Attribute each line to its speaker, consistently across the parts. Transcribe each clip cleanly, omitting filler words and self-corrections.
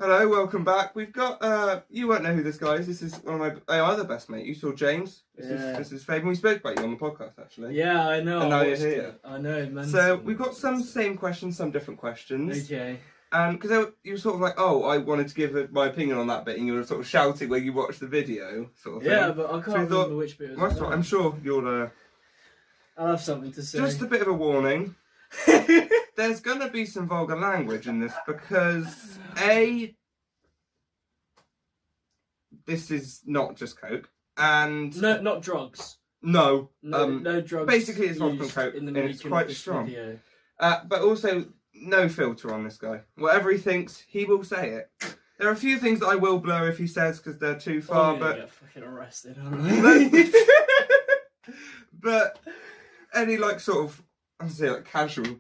Speaker 1: Hello, welcome back. We've got, you won't know who this guy is. This is one of my other best mate. You saw James. This is Fabian. We spoke about you on the podcast, actually.
Speaker 2: Yeah, I know.
Speaker 1: And now you're here.
Speaker 2: I know, man.
Speaker 1: So, we've got some same questions, some different questions.
Speaker 2: Okay.
Speaker 1: Because you were sort of like, oh, I wanted to give my opinion on that bit, and you were sort of shouting when you watched the video, sort of thing.
Speaker 2: Yeah, but I can't remember which bit it was.
Speaker 1: Well, I'm sure you'll...
Speaker 2: I'll have something to say.
Speaker 1: Just a bit of a warning. There's going to be some vulgar language in this because, this is not just coke, and...
Speaker 2: No, not drugs.
Speaker 1: No.
Speaker 2: No drugs.
Speaker 1: Basically, it's not from coke, and it's quite strong. Video. But also, no filter on this guy. Whatever he thinks, he will say it. There are a few things that I will blur if he says because they're too far, but...
Speaker 2: Get fucking arrested, aren't I?
Speaker 1: But any, like, sort of, I'm going to say, like, casual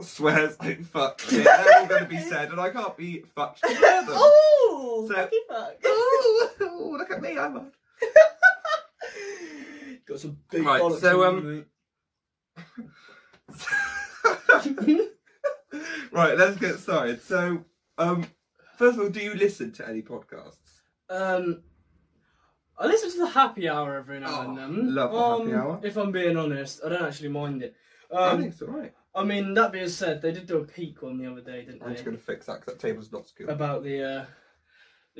Speaker 1: swears, like, fuck, shit, they're all going to be said, and I can't be fucked to hear them.
Speaker 2: Oh,
Speaker 1: so,
Speaker 2: fucky fuck.
Speaker 1: Oh, look at me, I'm on.
Speaker 2: Got some big
Speaker 1: right,
Speaker 2: bollocks
Speaker 1: so, right, let's get started. So, first of all, do you listen to any podcasts?
Speaker 2: I listen to the happy hour every now and then.
Speaker 1: Love the happy hour.
Speaker 2: If I'm being honest, I don't actually mind it.
Speaker 1: I think it's alright.
Speaker 2: I mean, that being said, they did do a peak one the other day, didn't they?
Speaker 1: I'm just going to fix that because that table's not secure.
Speaker 2: About the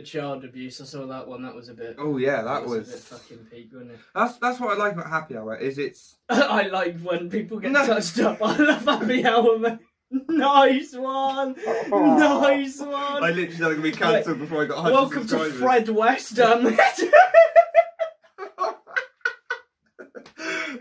Speaker 2: child abuse. I saw that one. That was a bit...
Speaker 1: Oh yeah, that was...
Speaker 2: a bit fucking peak, wasn't it?
Speaker 1: That's what I like about happy hour, is it's...
Speaker 2: I like when people get touched up. I love happy hour, mate. Nice one! Nice one!
Speaker 1: I literally thought it would be cancelled before I got 100
Speaker 2: Welcome
Speaker 1: subscribers.
Speaker 2: to Fred West.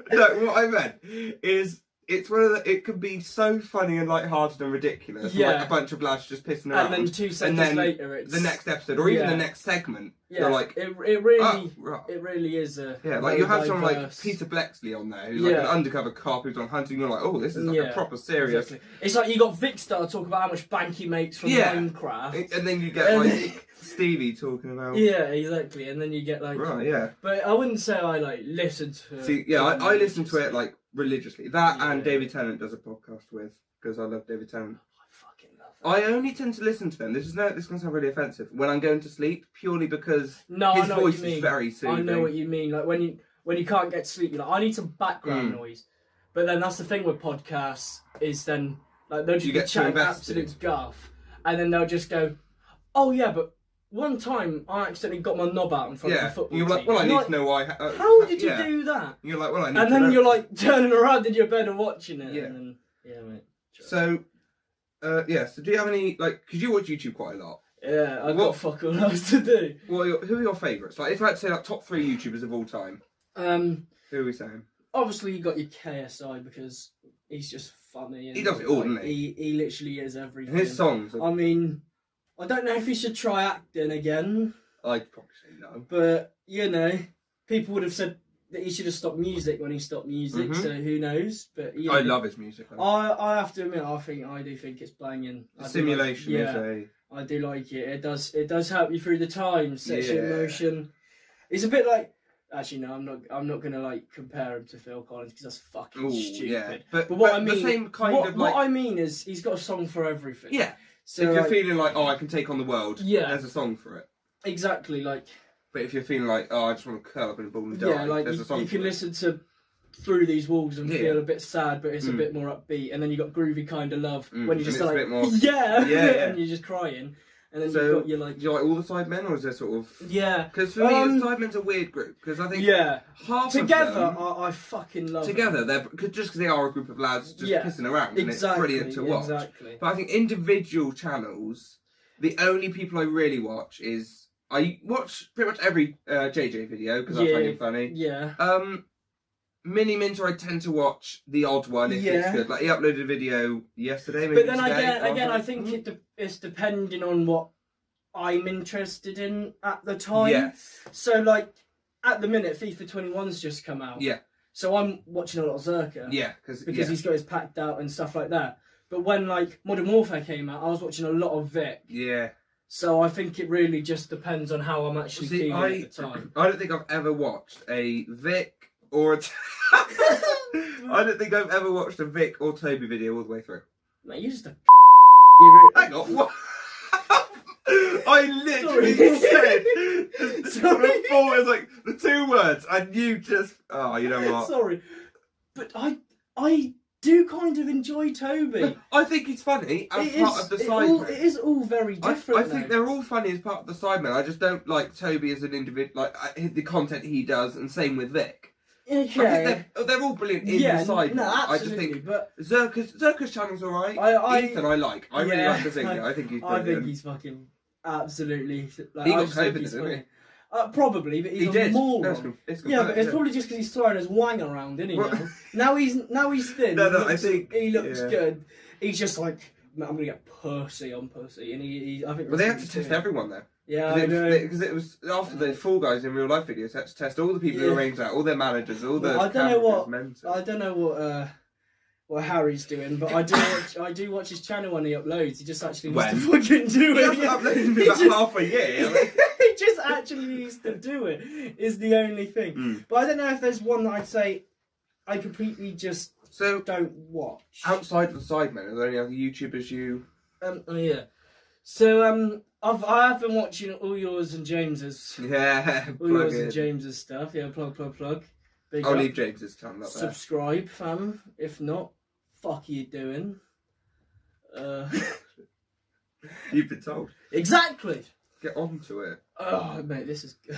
Speaker 1: No, what I meant is it's one of the, it can be so funny and lighthearted and ridiculous, like a bunch of lads just pissing around,
Speaker 2: and then 2 seconds later, it's
Speaker 1: the next episode or even the next segment.
Speaker 2: Yeah,
Speaker 1: you're like,
Speaker 2: it really is a
Speaker 1: like you have someone like Peter Blexley on there who's like an undercover cop who's on hunting. You're like, oh, this is like a proper serious.
Speaker 2: Exactly. It's like you got Vicstar talking about how much bank he makes from Minecraft,
Speaker 1: and then you get like Stevie talking about
Speaker 2: exactly, and then you get like But I wouldn't say I like listen to.
Speaker 1: See, I listen to it like religiously. That and David Tennant does a podcast with because I love David Tennant.
Speaker 2: I fucking love that.
Speaker 1: I only tend to listen to them. This is going to sound really offensive when I'm going to sleep, purely because his voice is very soothing.
Speaker 2: I know what you mean. Like when you can't get sleep, you're like, I need some background noise. But then that's the thing with podcasts is then like they'll just be chatting absolute guff, and then they'll just go, oh yeah, but one time I accidentally got my knob out in front of the football
Speaker 1: you're like,
Speaker 2: team.
Speaker 1: well, I need to know why.
Speaker 2: How did you do that?
Speaker 1: You're like, well, I need to know.
Speaker 2: And then you're like turning around in your bed and watching it.
Speaker 1: Yeah.
Speaker 2: And then, mate.
Speaker 1: So, so do you have any, like, because you watch YouTube quite a lot.
Speaker 2: Yeah, I've got fuck all else to do.
Speaker 1: Well, who are your favourites? Like, if I had to say, like, top 3 YouTubers of all time, who are we saying?
Speaker 2: Obviously, you got your KSI because he's just funny. And
Speaker 1: he does it all, doesn't he?
Speaker 2: He literally is everything.
Speaker 1: And his songs.
Speaker 2: I mean, I don't know if he should try acting again.
Speaker 1: I'd probably say no.
Speaker 2: But, you know, people would have said that he should have stopped music when he stopped music, so who knows? But I
Speaker 1: love his music.
Speaker 2: I have to admit, I do think it's banging.
Speaker 1: Simulation is a...
Speaker 2: I do like it. It does help you through the time, sets you in motion. It's a bit like... Actually, no, I'm not gonna like compare him to Phil Collins because that's fucking stupid.
Speaker 1: Yeah.
Speaker 2: But what I mean,
Speaker 1: the same kind of like...
Speaker 2: what I mean is he's got a song for everything.
Speaker 1: Yeah. So if you're feeling like, oh, I can take on the world, there's a song for it.
Speaker 2: Exactly, like...
Speaker 1: But if you're feeling like, oh, I just want to curl up in a ball and die,
Speaker 2: like
Speaker 1: there's a song
Speaker 2: you can
Speaker 1: for
Speaker 2: listen to Through These Walls and feel a bit sad, but it's a bit more upbeat. And then you got Groovy Kind of Love, when you just like, a bit more... and you're just crying. And then you've got your like...
Speaker 1: Do you like all the Sidemen, or is there sort of...
Speaker 2: Yeah.
Speaker 1: Because for me, the Sidemen's a weird group, because I think half
Speaker 2: together,
Speaker 1: of them...
Speaker 2: I fucking love
Speaker 1: together, they're just because they are a group of lads just pissing around, and it's brilliant to watch. But I think individual channels, the only people I really watch is... I watch pretty much every JJ video, because I find him funny.
Speaker 2: Yeah.
Speaker 1: Mini Minter, I tend to watch the odd one if it's good. Like, he uploaded a video yesterday, maybe
Speaker 2: But then again, I think it's depending on what I'm interested in at the time.
Speaker 1: Yeah.
Speaker 2: So, like, at the minute, FIFA 21's just come out.
Speaker 1: Yeah.
Speaker 2: So I'm watching a lot of Zerka.
Speaker 1: Yeah.
Speaker 2: Because he's got his packed out and stuff like that. But when, like, Modern Warfare came out, I was watching a lot of Vic. Yeah. So I think it really just depends on how I'm actually feeling at the time. I don't think I've ever watched a Vic or a... I don't think I've ever watched a Vic or Toby video all the way through. Mate, you just a...
Speaker 1: Hang on, what? I literally said. Sorry. Before it was like the 2 words, and you just. Oh, you know what?
Speaker 2: Sorry, but I do kind of enjoy Toby.
Speaker 1: I think he's funny as part of the Sidemen.
Speaker 2: It is all very different.
Speaker 1: I think they're all funny as part of the Sidemen. I just don't like Toby as an individual. Like the content he does, and same with Vic.
Speaker 2: Yeah,
Speaker 1: I think they're all brilliant in the Sidemen.
Speaker 2: No, absolutely,
Speaker 1: I just think
Speaker 2: but
Speaker 1: Zerka's channel's alright. Ethan I like. I really like the singer. I think he's brilliant.
Speaker 2: I think he's fucking absolutely. Like,
Speaker 1: he got COVID, didn't he?
Speaker 2: Probably, but he's a moron. But it's probably just because he's throwing his wang around, isn't he? Now he's thin.
Speaker 1: No, I think
Speaker 2: he looks good. He's just like, I'm gonna get pussy on pussy, and I think.
Speaker 1: Well, they had to test everyone there.
Speaker 2: Yeah, because
Speaker 1: it was after the Fall Guys in real life videos. They had to test all the people who arranged that, all their managers, all the.
Speaker 2: I don't know what Harry's doing, but I do watch his channel when he uploads. He just actually needs to fucking do it.
Speaker 1: He hasn't uploaded in about half a year.
Speaker 2: He just actually needs to do it. Is the only thing. But I don't know if there's one that I'd say I completely just don't watch.
Speaker 1: Outside of the Sidemen, are there any other YouTubers you?
Speaker 2: Yeah. So I have been watching all yours and James's.
Speaker 1: Yeah.
Speaker 2: All yours and James's stuff. Yeah. Plug.
Speaker 1: I'll leave James's channel up there.
Speaker 2: Subscribe, fam. If not, fuck are you doing?
Speaker 1: You've been told.
Speaker 2: Exactly.
Speaker 1: Get on to it.
Speaker 2: Oh, mate, this is good.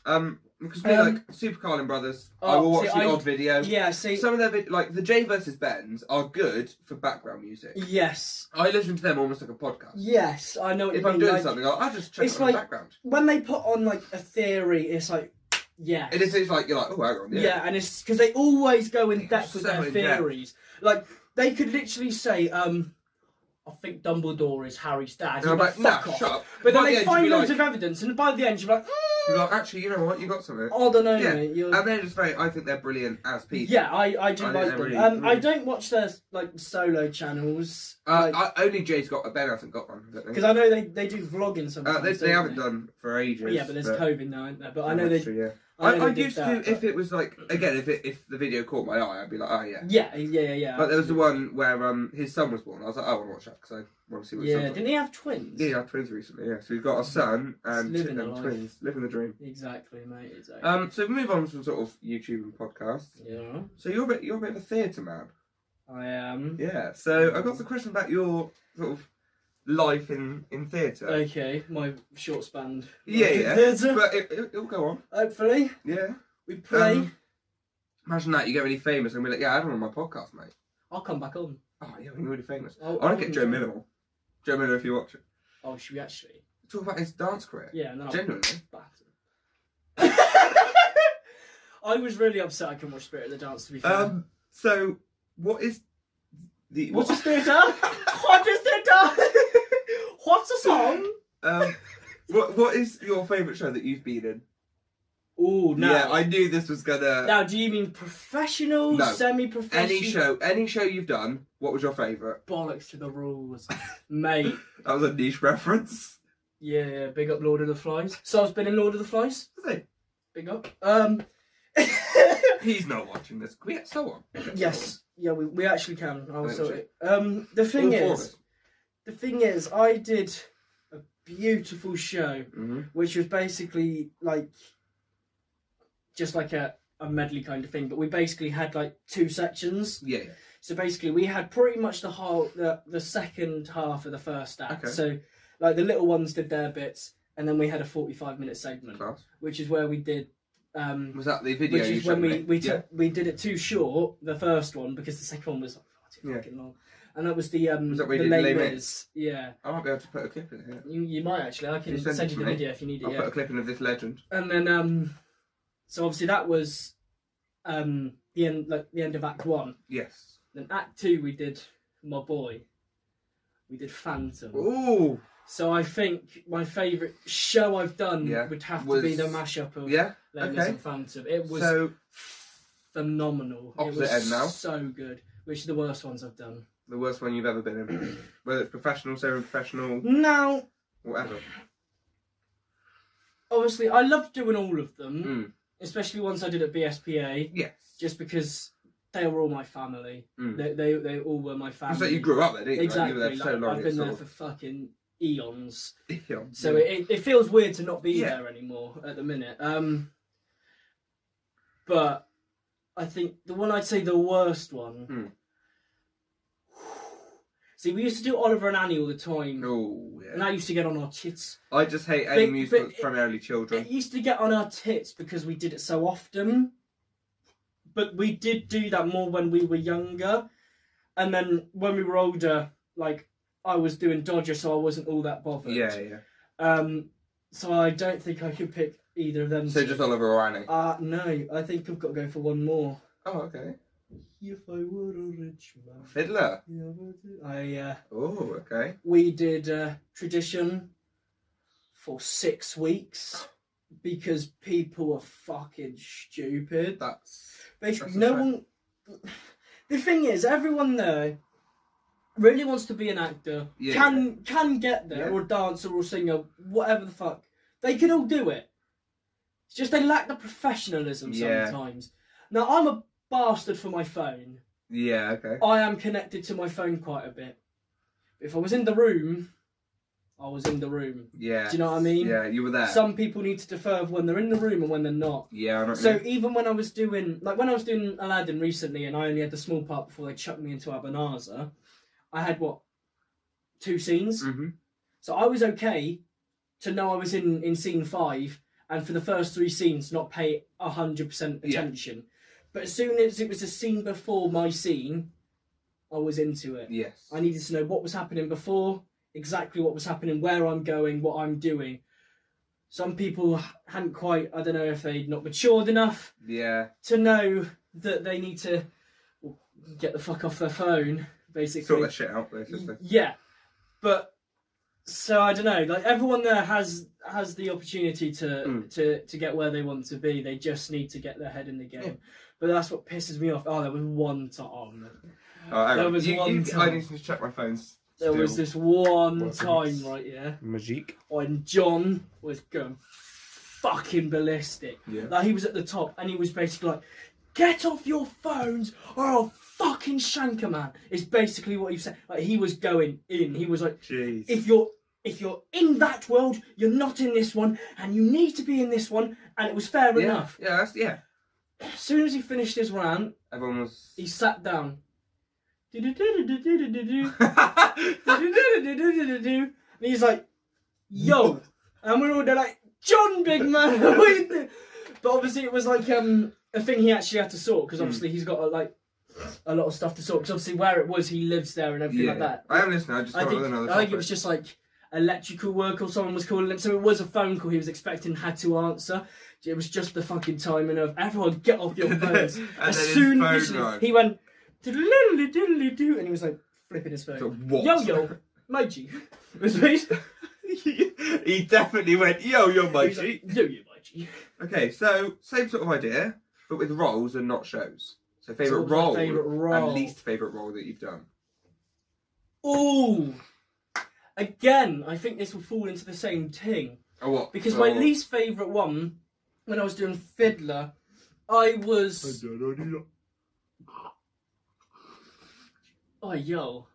Speaker 1: Because we like Super Carlin Brothers. I will watch the odd video.
Speaker 2: Yeah, see,
Speaker 1: some of their like the Jay versus Ben's are good for background music.
Speaker 2: Yes,
Speaker 1: I listen to them almost like a podcast.
Speaker 2: Yes, I know.
Speaker 1: If I'm doing something, I'll just check it on the background.
Speaker 2: When they put on like a theory, it's like. Yeah,
Speaker 1: it is. It's like you're like, oh, hang on.
Speaker 2: Yeah, and it's because they always go in depth with their theories. Like they could literally say, I think Dumbledore is Harry's dad.
Speaker 1: And I'm like, nah, shut up.
Speaker 2: But then they find loads of evidence, and by the end you're like,
Speaker 1: you're like, actually, you know what? You got something.
Speaker 2: I don't know, mate.
Speaker 1: And they're just I think they're brilliant as people.
Speaker 2: Yeah, I do like them. Really, I don't watch their like solo channels.
Speaker 1: Only Jay's got Ben hasn't got one.
Speaker 2: Because I know they do vlogging sometimes.
Speaker 1: They haven't done for ages.
Speaker 2: Yeah, but there's COVID now, isn't there? But I know they.
Speaker 1: True, I used to, if it was like, again, if the video caught my eye, I'd be like, oh yeah.
Speaker 2: Yeah.
Speaker 1: But there was the one where his son was born. I was like, oh, I want to watch that because I want to see what his son.
Speaker 2: Didn't he have twins?
Speaker 1: Yeah, he had twins recently, yeah. So he's got a son and twins. Living the dream.
Speaker 2: Exactly, mate, exactly.
Speaker 1: So we move on from sort of YouTube and podcasts.
Speaker 2: Yeah.
Speaker 1: So you're a bit of a theatre man.
Speaker 2: I am.
Speaker 1: Yeah, so I got some questions about your sort of life in theatre.
Speaker 2: Okay, my short span.
Speaker 1: Yeah. But it'll go on.
Speaker 2: Hopefully.
Speaker 1: Yeah.
Speaker 2: We play.
Speaker 1: Imagine that, you get really famous and be like, yeah, I had him on my podcast, mate.
Speaker 2: I'll come back on.
Speaker 1: Oh, yeah, we're really famous. I want to get Joe Miller on. Joe Miller, if you watch it.
Speaker 2: Oh, should we actually?
Speaker 1: Talk about his dance career.
Speaker 2: Yeah, no.
Speaker 1: Genuinely.
Speaker 2: I was really upset I couldn't watch Spirit of the Dance, to be fair.
Speaker 1: So, what is the...
Speaker 2: What's a theatre? What is theatre? What's a song?
Speaker 1: What is your favourite show that you've been in?
Speaker 2: Oh, no.
Speaker 1: Yeah, I knew this was gonna...
Speaker 2: Now, do you mean professional, semi-professional?
Speaker 1: Any show you've done, what was your favourite?
Speaker 2: Bollocks to the rules. Mate.
Speaker 1: That was a niche reference.
Speaker 2: Yeah, big up Lord of the Flies. So I've been in Lord of the Flies.
Speaker 1: Has he?
Speaker 2: Big up.
Speaker 1: He's not watching this. Can we get so on?
Speaker 2: Yes. Yeah, we actually can. I'll sort it. The thing is, I did a beautiful show, which was basically like... just like a medley kind of thing, but we basically had like 2 sections.
Speaker 1: Yeah.
Speaker 2: So basically we had pretty much the second half of the first act. Okay. So like the little ones did their bits, and then we had a 45-minute segment, which is where we did.
Speaker 1: Was that the video?
Speaker 2: Which is when we did it too short, the first one, because the second one was too fucking long. And that was the Les Mis. Yeah.
Speaker 1: I might be able to put a clip in here.
Speaker 2: You might actually. I can send you the video if you need it.
Speaker 1: I'll put a clip in of this legend.
Speaker 2: And then so obviously that was the end of Act 1.
Speaker 1: Yes.
Speaker 2: Then Act 2 we did My Boy. We did Phantom.
Speaker 1: Ooh.
Speaker 2: So I think my favourite show I've done would have to be the mashup of Les Mis and Phantom. It was phenomenal.
Speaker 1: Opposite end now.
Speaker 2: So good. Which are the worst ones I've done?
Speaker 1: The worst one you've ever been in? Whether it's professional, semi-professional?
Speaker 2: No.
Speaker 1: Whatever.
Speaker 2: Obviously, I loved doing all of them. Especially ones I did at BSPA.
Speaker 1: Yes.
Speaker 2: Just because they were all my family. They all were my family.
Speaker 1: It's like you grew up there, didn't you?
Speaker 2: Exactly.
Speaker 1: Like, you were there for so long.
Speaker 2: I've been there for fucking eons.
Speaker 1: Eons.
Speaker 2: So it feels weird to not be there anymore at the minute. But I think the one I'd say the worst one. See, we used to do Oliver and Annie all the time.
Speaker 1: Oh, yeah.
Speaker 2: And that used to get on our tits.
Speaker 1: I just hate any musical that's primarily children.
Speaker 2: It used to get on our tits because we did it so often. But we did do that more when we were younger. And then when we were older, like, I was doing Dodger, so I wasn't all that bothered.
Speaker 1: Yeah.
Speaker 2: So I don't think I could pick either of them.
Speaker 1: So just Oliver or Annie?
Speaker 2: No, I think I've got to go for one more.
Speaker 1: Oh, okay.
Speaker 2: If I were a rich man.
Speaker 1: Fiddler?
Speaker 2: Oh,
Speaker 1: okay.
Speaker 2: We did Tradition for 6 weeks because people were fucking stupid. Basically, no one... The thing is, everyone there really wants to be an actor, can get there, or a dancer, or a singer, whatever the fuck. They can all do it. It's just they lack the professionalism sometimes. Now, I'm a bastard for my phone.
Speaker 1: Yeah, okay.
Speaker 2: I am connected to my phone quite a bit. If I was in the room, I was in the room.
Speaker 1: Yeah.
Speaker 2: Do you know what I mean?
Speaker 1: Yeah, you were there.
Speaker 2: Some people need to defer when they're in the room and when they're not.
Speaker 1: Yeah, I know.
Speaker 2: So even when I was doing, when I was doing Aladdin recently, and I only had the small part before they chucked me into Abanazar, I had 2 scenes. So I was okay to know I was in scene 5, and for the first 3 scenes not pay 100% attention. Yeah. But as soon as it was a scene before my scene, I was into it.
Speaker 1: Yes.
Speaker 2: I needed to know what was happening before, exactly what was happening, where I'm going, what I'm doing. Some people hadn't quite, I don't know if they'd not matured enough to know that they need to get the fuck off their phone, basically.
Speaker 1: Sort that shit out, basically.
Speaker 2: Yeah. But, so I don't know, like everyone there has the opportunity to get where they want to be. They just need to get their head in the game. But that's what pisses me off. Oh, there was one time.
Speaker 1: There was one time. I need to check my phones.
Speaker 2: There was this one time, right,
Speaker 1: Magique.
Speaker 2: When John was going fucking ballistic. Yeah. Like, he was at the top, and he was basically like, "Get off your phones, or I'll fucking shank a man." Is basically what he said. Like, he was going in. He was like,
Speaker 1: "Jeez.
Speaker 2: If you're in that world, you're not in this one, and you need to be in this one." And it was fair enough.
Speaker 1: Yeah.
Speaker 2: As soon as he finished his rant,
Speaker 1: everyone was.
Speaker 2: He sat down. And he's like, "Yo," and we're all there like, "John, big man, what are you doing?" But obviously it was like a thing he actually had to sort, because obviously he's got a lot of stuff to sort, because obviously where it was, he lives there and everything like that.
Speaker 1: I am listening. I
Speaker 2: think it was just like electrical work, or someone was calling him, so it was a phone call he was expecting, had to answer. It was just the fucking timing of everyone get off your phones. As soon as he went diddly-diddly-diddly-doo, and he was like flipping his phone.
Speaker 1: So what?
Speaker 2: Yo, Moji.
Speaker 1: He definitely went, yo, Moji.
Speaker 2: Like, yo, Moji.
Speaker 1: Okay, so same sort of idea, but with roles and not shows. So favourite role and least favourite role that you've done.
Speaker 2: Ooh. Again, I think this will fall into the same thing.
Speaker 1: Oh, what?
Speaker 2: Because my least favourite one, when I was doing Fiddler, I was... Oh, yo.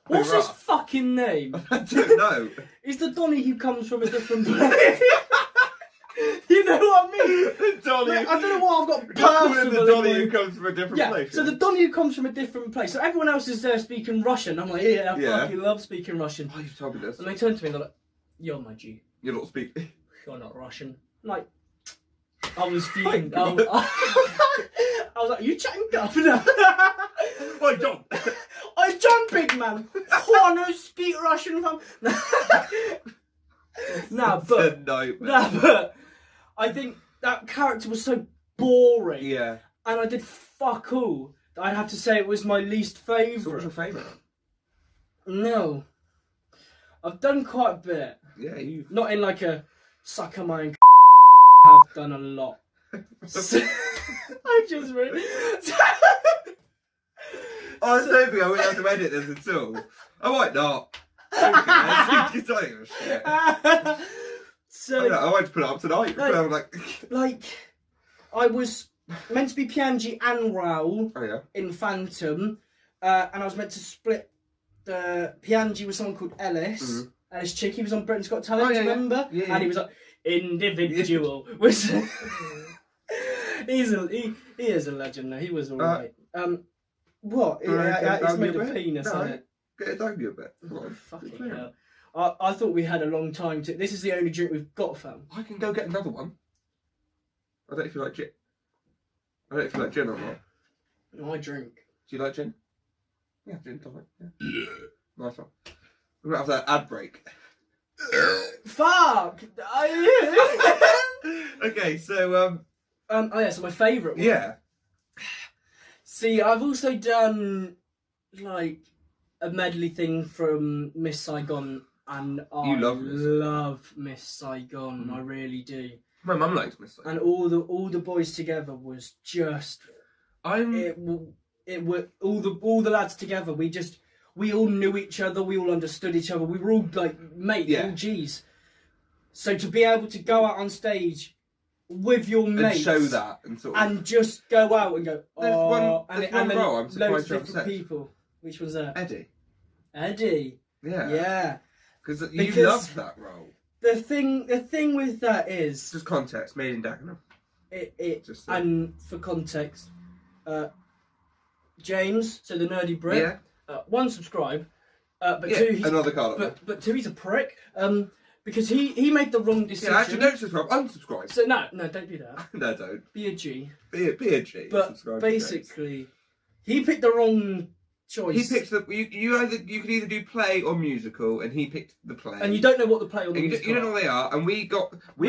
Speaker 2: What's his fucking name?
Speaker 1: I don't know.
Speaker 2: He's the Donny who comes from a different place. You know what I mean?
Speaker 1: Donny.
Speaker 2: Like, I don't know what I've got
Speaker 1: personal. The Donny who comes from a different place.
Speaker 2: So the Donny who comes from a different place. So everyone else is there speaking Russian. I'm like, I fucking love speaking Russian.
Speaker 1: Oh, you've told me this.
Speaker 2: And they turn to me and they're like, "Yo, my G.
Speaker 1: You're not speaking.
Speaker 2: You're not Russian." I'm like, I was fuming. I was like, "You chatting guff now?"
Speaker 1: Oi, John.
Speaker 2: Oi, John, big man. Wanna speak Russian from? But I think that character was so boring.
Speaker 1: Yeah.
Speaker 2: And I did fuck all. I'd have to say it was my least favourite.
Speaker 1: So what's your favourite?
Speaker 2: No. I've done quite a bit.
Speaker 1: Yeah, you.
Speaker 2: Not in like a sucker my own have done a lot. I've just really...
Speaker 1: I don't think I would have to edit this at all. I might not.
Speaker 2: So
Speaker 1: I might put it up tonight.
Speaker 2: Like, I was meant to be Piangi and Raoul in Phantom, and I was meant to split the Piangi with someone called Ellis, And his chick, he was on Britain's Got Talent, remember?
Speaker 1: Yeah.
Speaker 2: And he was like, individual. Yeah. He is a legend, though. He was alright. What? It's made of penis, hasn't it?
Speaker 1: Get it down you a bit.
Speaker 2: Oh, fucking hell. I thought we had a long time to... This is the only drink we've got, fam.
Speaker 1: I can go get another one. I don't know if you like gin. I don't know if you like gin or not.
Speaker 2: No, I drink.
Speaker 1: Do you like gin? Yeah, gin tonic. Yeah. Nice one. We're going to have that ad break.
Speaker 2: Fuck!
Speaker 1: Okay, so...
Speaker 2: oh yeah, so my favourite one.
Speaker 1: Yeah.
Speaker 2: See, I've also done, like, a medley thing from Miss Saigon, and I love Miss Saigon. I really do.
Speaker 1: My mum likes Miss Saigon.
Speaker 2: And all the boys together was just... all the lads together, we all knew each other, we all understood each other, we were all, like, mates, all G's. So to be able to go out on stage... with your mates
Speaker 1: and show that and sort of...
Speaker 2: and just go out and go
Speaker 1: there's one role I'm surprised
Speaker 2: loads of different people. Which one's that? Eddie. Yeah. Because
Speaker 1: you loved that role.
Speaker 2: The thing with that is
Speaker 1: just context. Made in Dagenham.
Speaker 2: And for context, James, so the nerdy Brit, 1, subscribe, but 2, he's
Speaker 1: another card.
Speaker 2: But 2, he's a prick. Because he made the wrong decision.
Speaker 1: Yeah, actually, don't subscribe. Unsubscribe.
Speaker 2: So no, don't do that.
Speaker 1: No, don't.
Speaker 2: Be a G.
Speaker 1: Be a G.
Speaker 2: But basically, he picked the wrong choice.
Speaker 1: He picked the you can either do play or musical, and he picked the play.
Speaker 2: And you don't know what the play or the musical.
Speaker 1: You don't know what they are. And we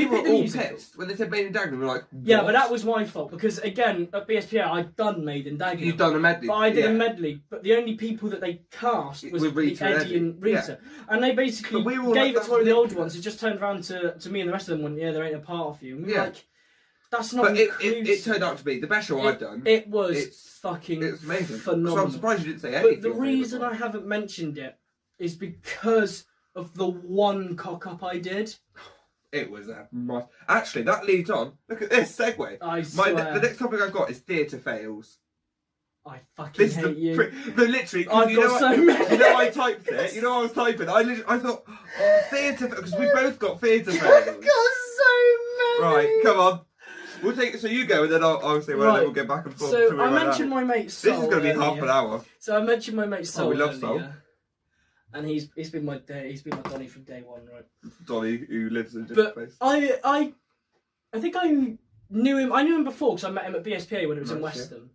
Speaker 1: were all pissed when they said Made in Dagenham. We were like, what?
Speaker 2: Yeah, but that was my fault because again at BSPA I'd done Made in Dagenham.
Speaker 1: You've done a medley.
Speaker 2: But I did a medley. But the only people that they cast was Eddie and Rita, and they basically gave it to one of the older ones. Who just turned around to me and the rest of them went, yeah, there ain't a part of you. And we were like, that's not. But
Speaker 1: it turned out to be the best show I've done.
Speaker 2: It was fucking amazing. Phenomenal.
Speaker 1: So I'm surprised you didn't say Eddie.
Speaker 2: But the reason I haven't mentioned it is because of the one cock up I did.
Speaker 1: It was actually that leads on. Look at this segue.
Speaker 2: I swear.
Speaker 1: The next topic I've got is theatre fails.
Speaker 2: I fucking hate you.
Speaker 1: Literally,
Speaker 2: I've got so many.
Speaker 1: You know I typed it. You know I was typing. I thought theatre because we both got theatre fails.
Speaker 2: I've got so many.
Speaker 1: Right, come on. We'll take it. So you go, and then I'll say then we'll get back and forth.
Speaker 2: So I mentioned my mate Sol.
Speaker 1: This is going to be half an hour.
Speaker 2: So I mentioned my mate Sol.
Speaker 1: We love Sol.
Speaker 2: And he's been my Donny from day one, right?
Speaker 1: Donny, who lives in a different place.
Speaker 2: I think I knew him. I knew him before because I met him at BSPA when it was in Weston. Yeah.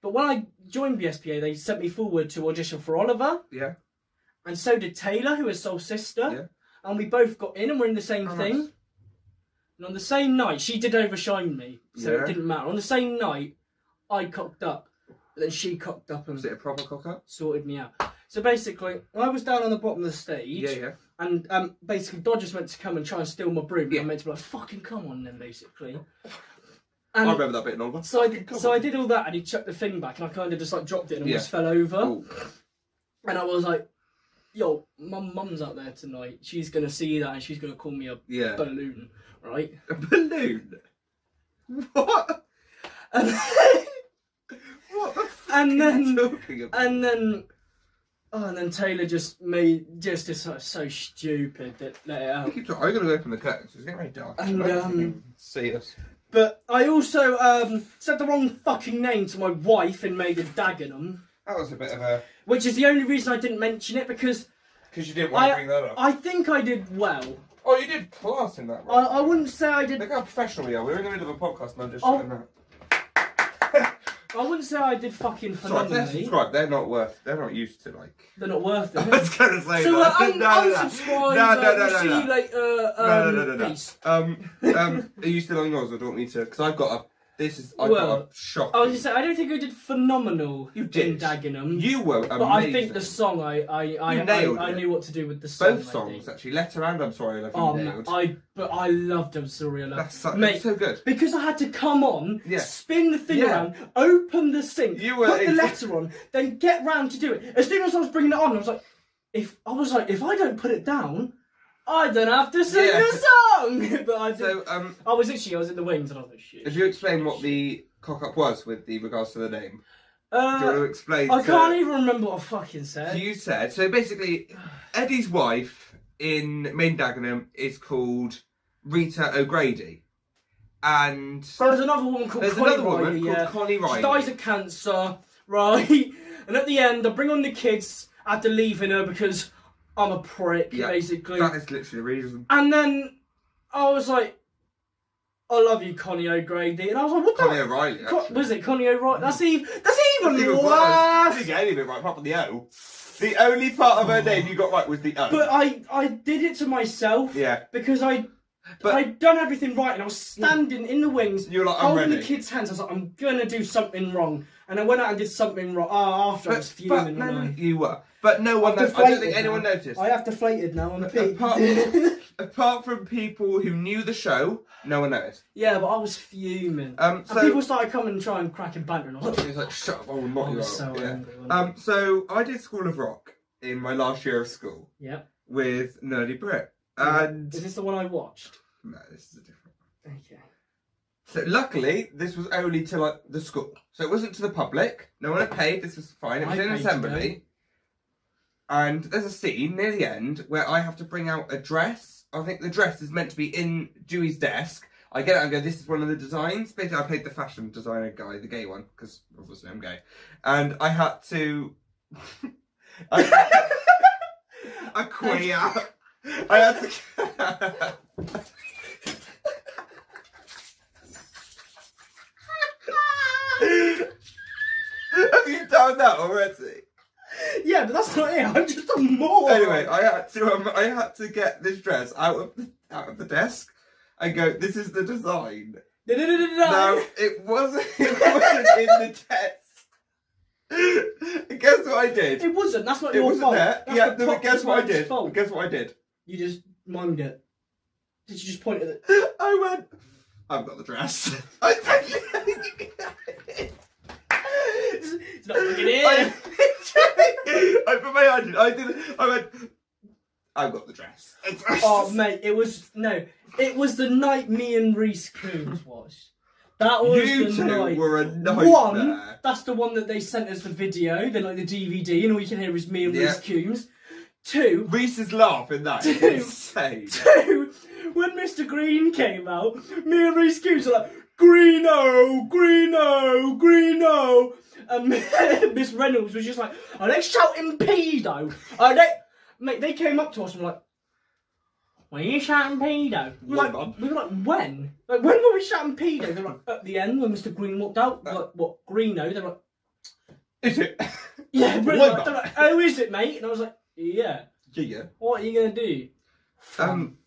Speaker 2: But when I joined BSPA, they sent me forward to audition for Oliver.
Speaker 1: Yeah.
Speaker 2: And so did Taylor, who is Sol's sister. Yeah. And we both got in, and we're in the same thing. Nice. And on the same night, she did overshine me, so it didn't matter. On the same night, I cocked up, but then she cocked up and...
Speaker 1: Was it a proper cock up?
Speaker 2: Sorted me out. So basically, I was down on the bottom of the stage, and basically Dodgers meant to come and try and steal my broom, and I meant to be like, fucking come on then, basically. And
Speaker 1: I remember that bit in Oliver.
Speaker 2: So I did all that, and he chucked the thing back, and I kind of just like dropped it and almost fell over. Ooh. And I was like, yo, mum's out there tonight. She's going to see that, and she's going to call me a balloon. Right?
Speaker 1: A balloon? What?
Speaker 2: And
Speaker 1: what the fuck are you talking about?
Speaker 2: And then Taylor just so stupid that let it out.
Speaker 1: I'm going to open the curtains. It's getting very dark.
Speaker 2: And
Speaker 1: see us.
Speaker 2: But I also said the wrong fucking name to my wife in Made in Dagenham.
Speaker 1: That was a bit of a...
Speaker 2: Which is the only reason I didn't mention it because
Speaker 1: you didn't want to bring that up.
Speaker 2: I think I did well.
Speaker 1: Oh, you did class in that,
Speaker 2: right? I wouldn't say I did...
Speaker 1: Look how professional we are. We're in the middle of a podcast and I'm just showing that.
Speaker 2: I wouldn't say I did fucking phenomenally.
Speaker 1: Sorry, subscribe. They're not used to, like...
Speaker 2: They're not worth it.
Speaker 1: I was going to say
Speaker 2: so,
Speaker 1: that.
Speaker 2: Unsubscribe. See you later. Peace.
Speaker 1: Are you still on yours or do you want me to... Because I've got a... I've got a shock.
Speaker 2: I was just saying, I don't think I did phenomenal in Dagenham.
Speaker 1: You were amazing.
Speaker 2: But I think the song, I knew what to do with the song.
Speaker 1: Both songs, actually. Letter and I'm Sorry I Love You nailed.
Speaker 2: But I loved I'm Sorry I Love You.
Speaker 1: That's so good.
Speaker 2: Because I had to come on, spin the thing around, open the sync, put the letter on, then get round to do it. As soon as I was bringing it on, I was like, if I don't put it down, I don't have to sing the song! But I was in the wings and I was like, shit.
Speaker 1: If you explain what the cock-up was with regards to the name, do you want to explain?
Speaker 2: I can't even remember what I fucking said.
Speaker 1: You said, so basically, Eddie's wife in Main Dagenham is called Rita O'Grady. And
Speaker 2: there's another woman called Connie Riley. She dies of cancer, right? And at the end, I bring on the kids after leaving her because I'm a prick, basically.
Speaker 1: That is literally the reason.
Speaker 2: And then I was like, I love you, Connie O'Grady. And I was like, what the...
Speaker 1: Connie O'Reilly,
Speaker 2: was it Connie O'Reilly? That's even worse.
Speaker 1: You didn't get anything right apart from the O. The only part of her name you got right was the O.
Speaker 2: But I did it to myself.
Speaker 1: Yeah.
Speaker 2: Because I'd done everything right and I was standing in the wings,
Speaker 1: you were like,
Speaker 2: holding the kids' hands. I was like, I'm going to do something wrong. And I went out and did something wrong. I was fuming.
Speaker 1: You were. But no one noticed. I don't think anyone noticed.
Speaker 2: I have deflated now on the peak.
Speaker 1: Apart from people who knew the show, no one noticed.
Speaker 2: Yeah, but I was fuming. And people started coming and trying cracking banter. And I was
Speaker 1: like, shut up, I will knock you out.
Speaker 2: So angry,
Speaker 1: so I did School of Rock in my last year of school.
Speaker 2: Yeah.
Speaker 1: With Nerdy Brit. And
Speaker 2: is this the one I watched?
Speaker 1: No, this is a different
Speaker 2: one. Okay.
Speaker 1: So luckily, this was only to like the school. So it wasn't to the public. No one had paid. This was fine. It was in assembly. And there's a scene near the end where I have to bring out a dress. I think the dress is meant to be in Dewey's desk. I get it and go, this is one of the designs. Basically, I played the fashion designer guy, the gay one, because obviously I'm gay. And I had to... a queer. I had to... Have you done that already?
Speaker 2: Yeah, but that's not it. I'm just a moron.
Speaker 1: Anyway, I had to get this dress out of the desk and go, this is the design. No, it wasn't in the test. Guess what I did?
Speaker 2: It wasn't. That's not your fault.
Speaker 1: Guess what I did? Guess what I did?
Speaker 2: You just mimed it. Did you just point at it?
Speaker 1: I went, I've got the dress.
Speaker 2: It's not looking in.
Speaker 1: I put my hand in. I went, I've got the dress.
Speaker 2: Oh, mate, it was the night me and Reese Coombs watched. That was
Speaker 1: you
Speaker 2: the night.
Speaker 1: You were a nightmare.
Speaker 2: One, that's the one that they sent us the video, then like the DVD, and all you can hear is me and Reese Coombs. Two,
Speaker 1: Reese's laugh in that is insane.
Speaker 2: Two, when Mr. Green came out, me and Reese Coombs were like, Greeno, Greeno, Greeno. And Miss Reynolds was just like, are they shouting pedo? Mate, they came up to us and were like, when are you shouting pedo? We were like, when? Like, when were we shouting pedo? They're like, at the end when Mr. Green walked out. Like, what, Greeno? They're like,
Speaker 1: is it?
Speaker 2: Yeah, they're like, oh, is it, mate? And I was like, yeah.
Speaker 1: Yeah.
Speaker 2: What are you going to do?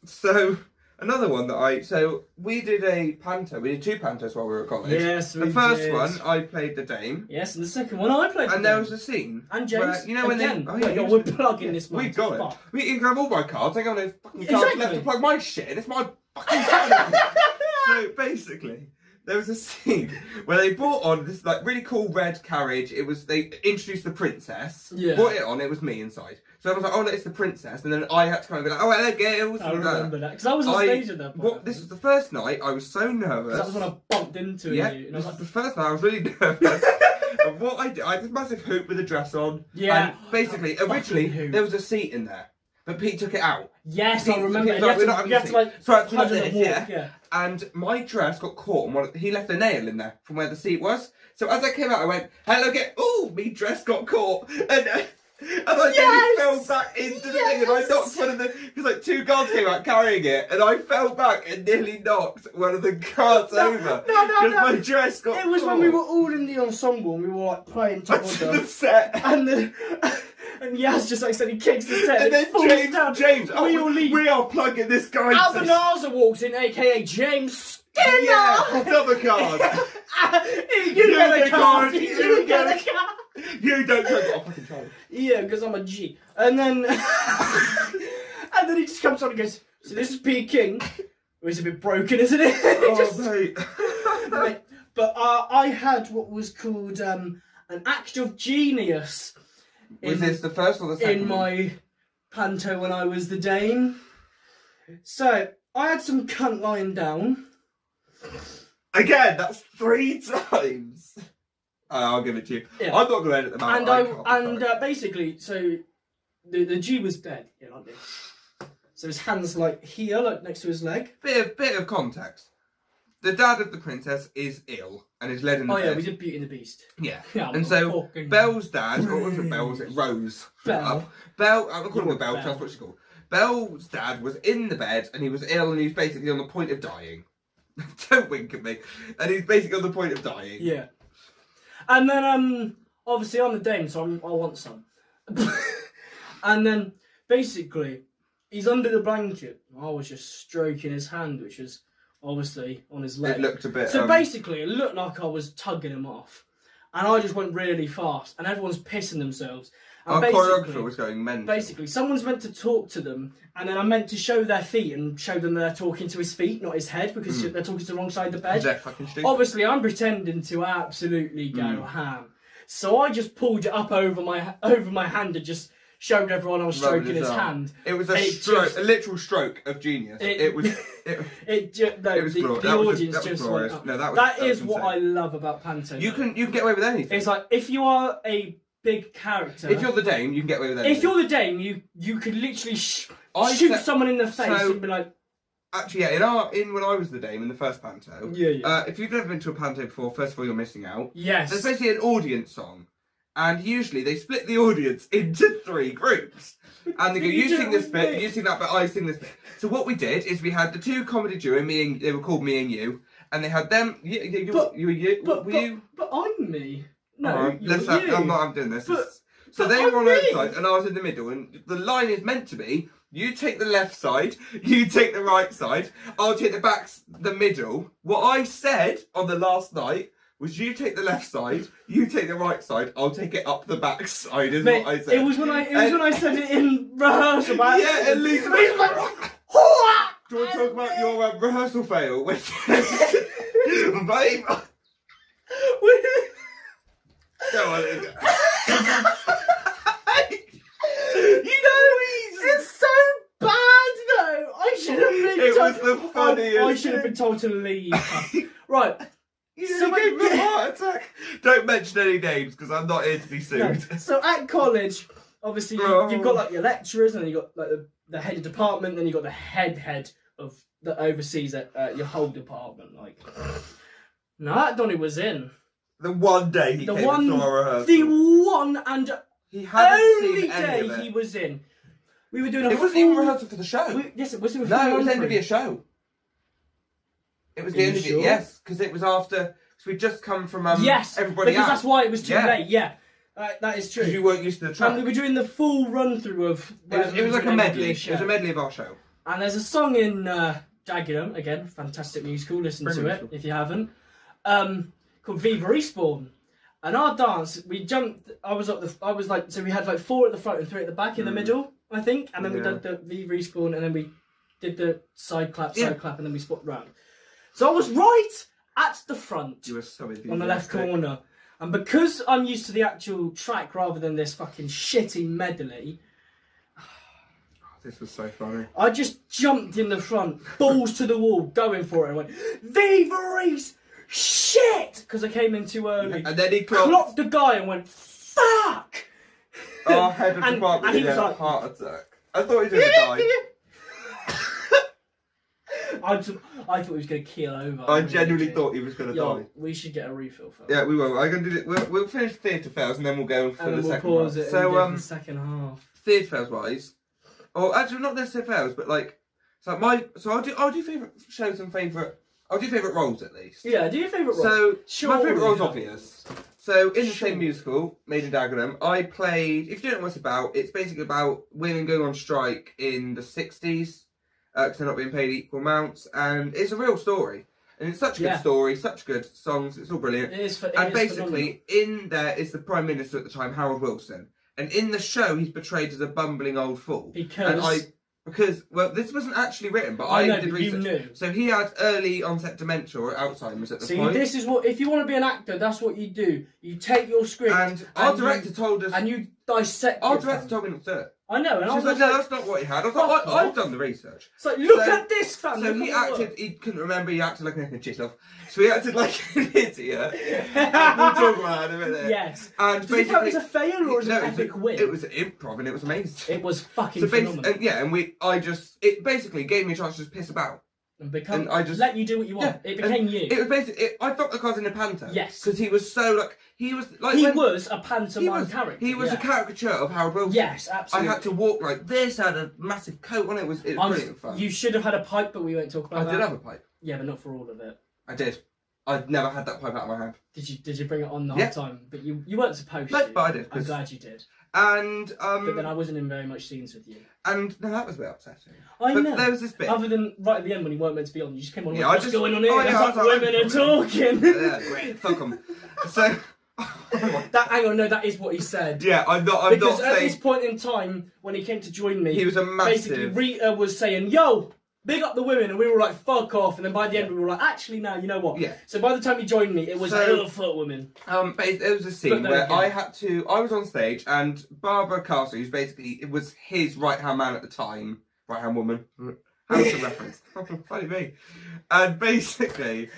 Speaker 1: So... Another one that we did a panto. We did 2 pantos while we were at college.
Speaker 2: Yes, we did.
Speaker 1: The first one, I played the Dame.
Speaker 2: Yes, and the second one, I played the Dame.
Speaker 1: And there was a scene.
Speaker 2: And James,
Speaker 1: where, you know, when
Speaker 2: again. We're plugging this one.
Speaker 1: We've got it. You can have all my cards. I got no fucking cards left to plug my shit in. It's my fucking channel. So, basically, there was a scene where they brought on this like really cool red carriage. They introduced the princess. Yeah. Brought it on. It was me inside. So I was like, oh no, it's the princess, and then I had to kind of be like, oh hello girls.
Speaker 2: I remember that because I was on stage at that point.
Speaker 1: This was the first night. I was so nervous.
Speaker 2: That was when I bumped into you. And
Speaker 1: this was the first night. I was really nervous. And what I did a massive hoop with a dress on.
Speaker 2: Yeah.
Speaker 1: And basically, originally there was a seat in there, but Pete took it out.
Speaker 2: Yes, I remember.
Speaker 1: You have to like yeah. And my dress got caught on he left a nail in there from where the seat was. So as I came out, I went, hello, me dress got caught. And I nearly fell back into the thing, and I knocked one of because like 2 guards came out carrying it, and I fell back and nearly knocked one of the guards over because my dress got.
Speaker 2: It was when we were all in the ensemble and we were like playing together.
Speaker 1: The set,
Speaker 2: and Yaz just like said he kicks the set,
Speaker 1: and then James, we are plugging this guy.
Speaker 2: Albanazar walks in, aka James Skinner.
Speaker 1: Yeah, another card.
Speaker 2: You get a card. You get a card.
Speaker 1: You don't get a fucking card.
Speaker 2: Yeah, because I'm a G. And then he just comes on and goes, so this is P. King. It's a bit broken, isn't it?
Speaker 1: Mate.
Speaker 2: But I had what was called an act of genius.
Speaker 1: Was this the first or the second?
Speaker 2: In my panto when I was the Dame. So, I had some cunt lying down.
Speaker 1: Again, that's 3 times. I'll give it to you. Yeah. I'm not going to edit them out.
Speaker 2: And basically, so the G was dead. Yeah, like this. So his hand's like here, like next to his leg.
Speaker 1: Bit of context. The dad of the princess is ill and is led in the bed.
Speaker 2: Oh yeah, we did Beauty and the Beast.
Speaker 1: Yeah. And so Belle's dad, or was it Belle? Was it Rose?
Speaker 2: Belle.
Speaker 1: Belle. I'm calling her Belle. That's what she's called. Belle's dad was in the bed and he was ill and he was basically on the point of dying. Don't wink at me. And he's basically on the point of dying.
Speaker 2: Yeah. And then obviously I'm the dame, so I want some. And then basically he's under the blanket. I was just stroking his hand, which was obviously on his leg.
Speaker 1: It looked a bit...
Speaker 2: So basically it looked like I was tugging him off. And I just went really fast and everyone's pissing themselves. And
Speaker 1: our choreographer was going mental.
Speaker 2: Basically, someone's meant to talk to them and then I'm meant to show their feet and show them they're talking to his feet, not his head, because they're talking to the wrong side of the bed.
Speaker 1: They're fucking stupid.
Speaker 2: Obviously, I'm pretending to absolutely go ham. So I just pulled it up over my hand and just showed everyone I was stroking his hand.
Speaker 1: It was a literal stroke of genius. The
Speaker 2: audience just went up.
Speaker 1: No,
Speaker 2: that is what I love about panto.
Speaker 1: You can get away with anything.
Speaker 2: It's like if you are a big character.
Speaker 1: If you're the dame, you can get away with anything.
Speaker 2: If you're the dame, you could literally shoot someone in the face and be like.
Speaker 1: Actually, yeah, when I was the dame in the first panto, if you've never been to a panto before, first of all, you're missing out.
Speaker 2: Yes.
Speaker 1: There's basically an audience song. And usually they split the audience into 3 groups. And they go, you sing this bit, you sing that bit, I sing this bit. So what we did is we had the 2 comedy duo, they were called Me and You. And they had them,
Speaker 2: But I'm me. No,
Speaker 1: I'm doing this. So they were on the other side and I was in the middle. And the line is meant to be, you take the left side, you take the right side, I'll take the middle. What I said on the last night was you take the left side, you take the right side, I'll take it up the back side, is what I said.
Speaker 2: It was when I said it in rehearsal.
Speaker 1: Yeah, at least. Do you want to talk about your rehearsal fail? Babe. Go on.
Speaker 2: It's so bad though. I should have been
Speaker 1: told. It was the funniest.
Speaker 2: I should have been told to leave. Right.
Speaker 1: So gave me a heart attack. Don't mention any names because I'm not here to be sued.
Speaker 2: No. So at college, obviously you've got like your lecturers, and then you've got like the head of department, then you've got the head of that oversees your whole department. Like, no, that Donny was in.
Speaker 1: The one day he came to our rehearsal.
Speaker 2: The one and
Speaker 1: he hadn't
Speaker 2: only
Speaker 1: seen any
Speaker 2: day
Speaker 1: of it.
Speaker 2: he was in. We were doing
Speaker 1: It wasn't even rehearsal for the show.
Speaker 2: Yes, it was. It was
Speaker 1: the end of your show. It was the end of it, yes, because it was after, because we'd just come from everybody
Speaker 2: because that's why it was too late, that is true.
Speaker 1: Because you weren't used to the track.
Speaker 2: And we were doing the full run-through of...
Speaker 1: It was like a medley. It was a medley of our show. And
Speaker 2: there's a song in Dagenham, again, fantastic musical, listen to it if you haven't, called Viva Respawn. And our dance, we jumped, so we had like 4 at the front and 3 at the back in the middle, I think, and then we did the Viva Respawn, and then we did the side clap, and then we spot round. So I was right at the front,
Speaker 1: you were so
Speaker 2: on the left corner. And because I'm used to the actual track rather than this fucking shitty medley...
Speaker 1: This was so funny.
Speaker 2: I just jumped in the front, balls to the wall, going for it, and went, Viva Reese! Shit! Because I came in too early.
Speaker 1: And then he
Speaker 2: clocked the guy and went, fuck!
Speaker 1: Our head of department had a heart attack. I thought he was going to die.
Speaker 2: I thought he was going to keel over.
Speaker 1: I genuinely thought he was going to die.
Speaker 2: We should get a refill for
Speaker 1: Yeah, we will. I'm going to do it. We'll finish theatre fails and then we'll go for the second
Speaker 2: pause it for the second half.
Speaker 1: Theatre fails wise, or actually not necessarily fails, but like, I'll do favourite shows and I'll do favourite roles at least.
Speaker 2: Yeah, do your favourite role.
Speaker 1: So my favourite role's obvious. So in the same musical, Made in Dagenham, I played. If you don't know what it's about, it's basically about women going on strike in the 60s. Because they're not being paid equal amounts, and it's a real story, and it's such a good story, such good songs, it's all brilliant. And basically, in there is the Prime Minister at the time, Harold Wilson, and in the show he's portrayed as a bumbling old fool. Because this wasn't actually written, but I did research.
Speaker 2: You knew.
Speaker 1: So he had early onset dementia or Alzheimer's at the point.
Speaker 2: This is what, if you want to be an actor, that's what you do. You take your script,
Speaker 1: and our director told us,
Speaker 2: and you dissect.
Speaker 1: Our director told me not to do it.
Speaker 2: I know, and
Speaker 1: she
Speaker 2: I was
Speaker 1: like, no, that's not what he had. I was like, I've done the research.
Speaker 2: It's like, look at this, fam.
Speaker 1: So he couldn't remember, he acted like an idiot. So he acted like an idiot. We'll talk about it in a minute.
Speaker 2: Yes.
Speaker 1: And
Speaker 2: does it count as a fail or as an epic win?
Speaker 1: It was improv and it was amazing.
Speaker 2: It was fucking phenomenal.
Speaker 1: And yeah, and it basically gave me a chance to just piss about.
Speaker 2: And I just let you do what you want. Yeah, it became you.
Speaker 1: It was basically. I felt like I was in a panto.
Speaker 2: Yes,
Speaker 1: because he was so like he was
Speaker 2: a pantomime character.
Speaker 1: He was a caricature of Harold Wilson.
Speaker 2: Yes, absolutely.
Speaker 1: I had to walk like this. I had a massive coat on. It was brilliant fun.
Speaker 2: You should have had a pipe, but we won't talk about that.
Speaker 1: I did have a pipe.
Speaker 2: Yeah, but not for all of it.
Speaker 1: I did. I'd never had that pipe out of my hand.
Speaker 2: Did you bring it on the whole time? But you weren't supposed to.
Speaker 1: No, but I did.
Speaker 2: I'm glad you did.
Speaker 1: And
Speaker 2: but then I wasn't in very much scenes with you.
Speaker 1: And no, that was a bit upsetting.
Speaker 2: I know.
Speaker 1: There was this bit.
Speaker 2: Other than right at the end when you weren't meant to be on, you just came on.
Speaker 1: Yeah,
Speaker 2: what's going on here? Women are talking.
Speaker 1: Yeah, great. Fuck them. So.
Speaker 2: Hang on, no, that is what he said.
Speaker 1: Yeah, I'm not
Speaker 2: because at
Speaker 1: saying...
Speaker 2: this point in time, when he came to join me,
Speaker 1: he was a massive...
Speaker 2: Basically, Rita was saying, "Yo, big up the women," and we were like, "Fuck off!" And then by the end, we were like, "Actually, no, you know what?"
Speaker 1: Yeah.
Speaker 2: So by the time he joined me, it was fuck women.
Speaker 1: There was a scene where I was on stage, and Barbara Castle, who's basically it was his right hand man at the time, right hand woman. How's the reference? Funny me. And basically,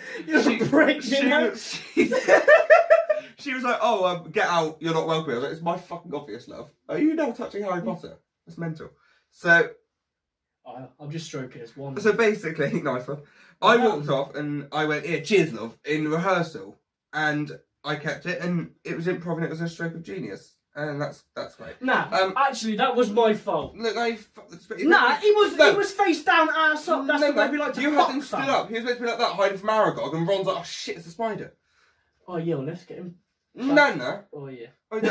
Speaker 1: she was like, "Oh, get out! You're not welcome." I was like, "It's my fucking obvious, love. Are you now touching Harry Potter? That's mental." So,
Speaker 2: I'll just stroke it as one.
Speaker 1: So basically, nice one. I walked off and I went, "Yeah, cheers, love," in rehearsal, and I kept it, and it was improv, and it was a stroke of genius, and that's great.
Speaker 2: Nah, actually, that was my fault.
Speaker 1: Look,
Speaker 2: he was face down, ass up. That's the way we like to.
Speaker 1: You had him stood up. He was meant to be like that, hiding from Aragog, and Ron's like, "Oh shit, it's a spider."
Speaker 2: Oh yeah, well, let's get him.
Speaker 1: No.
Speaker 2: Oh yeah.
Speaker 1: Oh, no.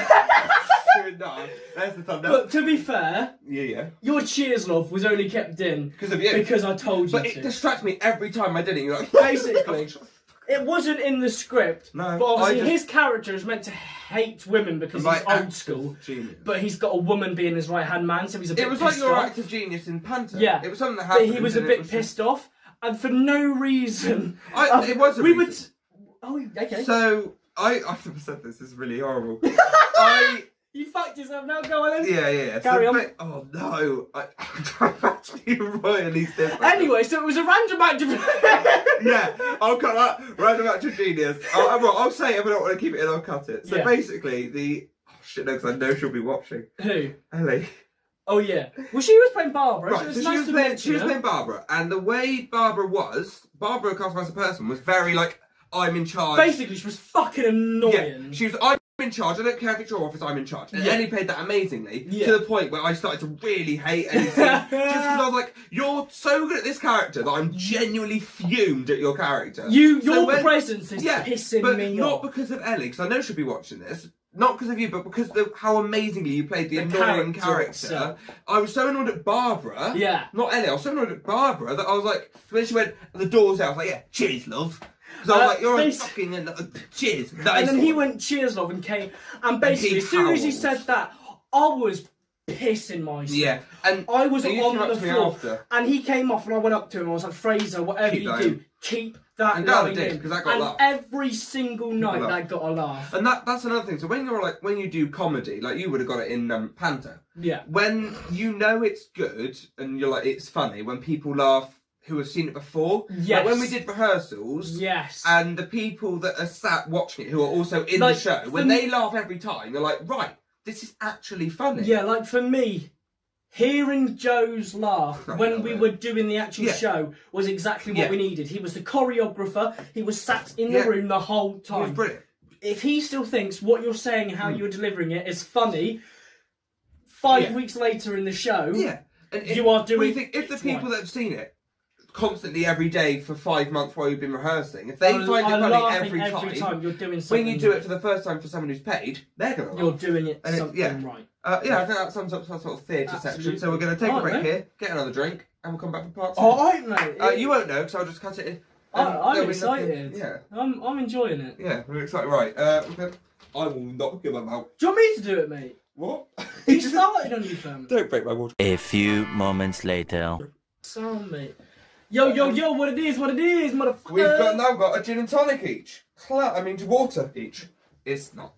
Speaker 1: There's the thumbnail.
Speaker 2: But to be fair,
Speaker 1: yeah,
Speaker 2: your cheers, love, was only kept in
Speaker 1: because of you.
Speaker 2: Because I told you.
Speaker 1: But it distracts me every time I did it. You're like,
Speaker 2: basically, it wasn't in the script.
Speaker 1: No,
Speaker 2: but obviously his character is meant to hate women because he's old school. Genius. But he's got a woman being his right hand man, so he's a bit.
Speaker 1: It was like your active genius in Panther.
Speaker 2: Yeah,
Speaker 1: it was something that happened.
Speaker 2: But he was a bit pissed off, and for no reason.
Speaker 1: It was. We would.
Speaker 2: Oh, okay.
Speaker 1: So. I've never said this is really horrible.
Speaker 2: You fucked yourself now, go on then.
Speaker 1: Yeah.
Speaker 2: Carry on.
Speaker 1: Oh no, I'm actually royally different.
Speaker 2: Anyway, so it was a random act of...
Speaker 1: Yeah, I'll cut that. Random act of genius. I'll say it if I don't want to keep it in, I'll cut it. So basically, oh shit, no, because I know she'll be watching.
Speaker 2: Who?
Speaker 1: Ellie.
Speaker 2: Oh yeah. Well, she was playing Barbara.
Speaker 1: Right, so she was playing Barbara, and the way Barbara Castle as a person was very like, I'm in charge.
Speaker 2: Basically, she was fucking annoying.
Speaker 1: Yeah, she was, I'm in charge. I don't care if it's your office, I'm in charge. And Ellie played that amazingly to the point where I started to really hate Ellie. Just because I was like, you're so good at this character that I'm genuinely fumed at your character. Your
Speaker 2: presence is pissing me off.
Speaker 1: Not because of Ellie, because I know she'll be watching this. Not because of you, but because of how amazingly you played the annoying character. I was so annoyed at Barbara.
Speaker 2: Yeah.
Speaker 1: Not Ellie, I was so annoyed at Barbara that I was like, when she went, the door's out, I was like, yeah, cheers, love. Because I was like, you're a fucking cheers. Nice.
Speaker 2: And then he went, cheers, love, and came. And basically, as soon as he said that, I was pissing myself.
Speaker 1: Yeah. And
Speaker 2: I was on the floor. And he came off, and I went up to him, and I was like, Fraser, whatever you do, keep that line in.
Speaker 1: Because that got a laugh.
Speaker 2: Every single night, that got a laugh.
Speaker 1: And that's another thing. So when you do comedy, like you would have got it in Panther.
Speaker 2: Yeah.
Speaker 1: When you know it's good, and you're like, it's funny, when people laugh, who have seen it before.
Speaker 2: Yes.
Speaker 1: Like when we did rehearsals.
Speaker 2: Yes.
Speaker 1: And the people that are sat watching it, who are also in the show, when they laugh every time, you're like, right, this is actually funny.
Speaker 2: Yeah, like for me, hearing Joe's laugh when we were doing the actual show was exactly what we needed. He was the choreographer. He was sat in the room the whole time.
Speaker 1: He was brilliant.
Speaker 2: If he still thinks what you're saying, how you're delivering it is funny, 5 weeks later in the show,
Speaker 1: and
Speaker 2: you are doing...
Speaker 1: If the people that have seen it constantly every day for 5 months while you've been rehearsing, if they find it funny every time
Speaker 2: you're doing something
Speaker 1: when you do it for the first time for someone who's paid, they're going to laugh.
Speaker 2: You're doing it right.
Speaker 1: I think that sums up some sort of theatre section. So we're going to take a break here, get another drink, and we'll come back for part 2.
Speaker 2: Alright, mate.
Speaker 1: You won't know because I'll just cut it in.
Speaker 2: I'm excited.
Speaker 1: Yeah.
Speaker 2: I'm enjoying it.
Speaker 1: Yeah, we're excited. Right. I will not give them out.
Speaker 2: Do you want me to do it, mate?
Speaker 1: What?
Speaker 2: He started on you, fam.
Speaker 1: Don't break my water.
Speaker 3: A few moments later.
Speaker 2: So, mate. Yo, what it is, motherfucker.
Speaker 1: We've now got a gin and tonic each. Water each. It's not.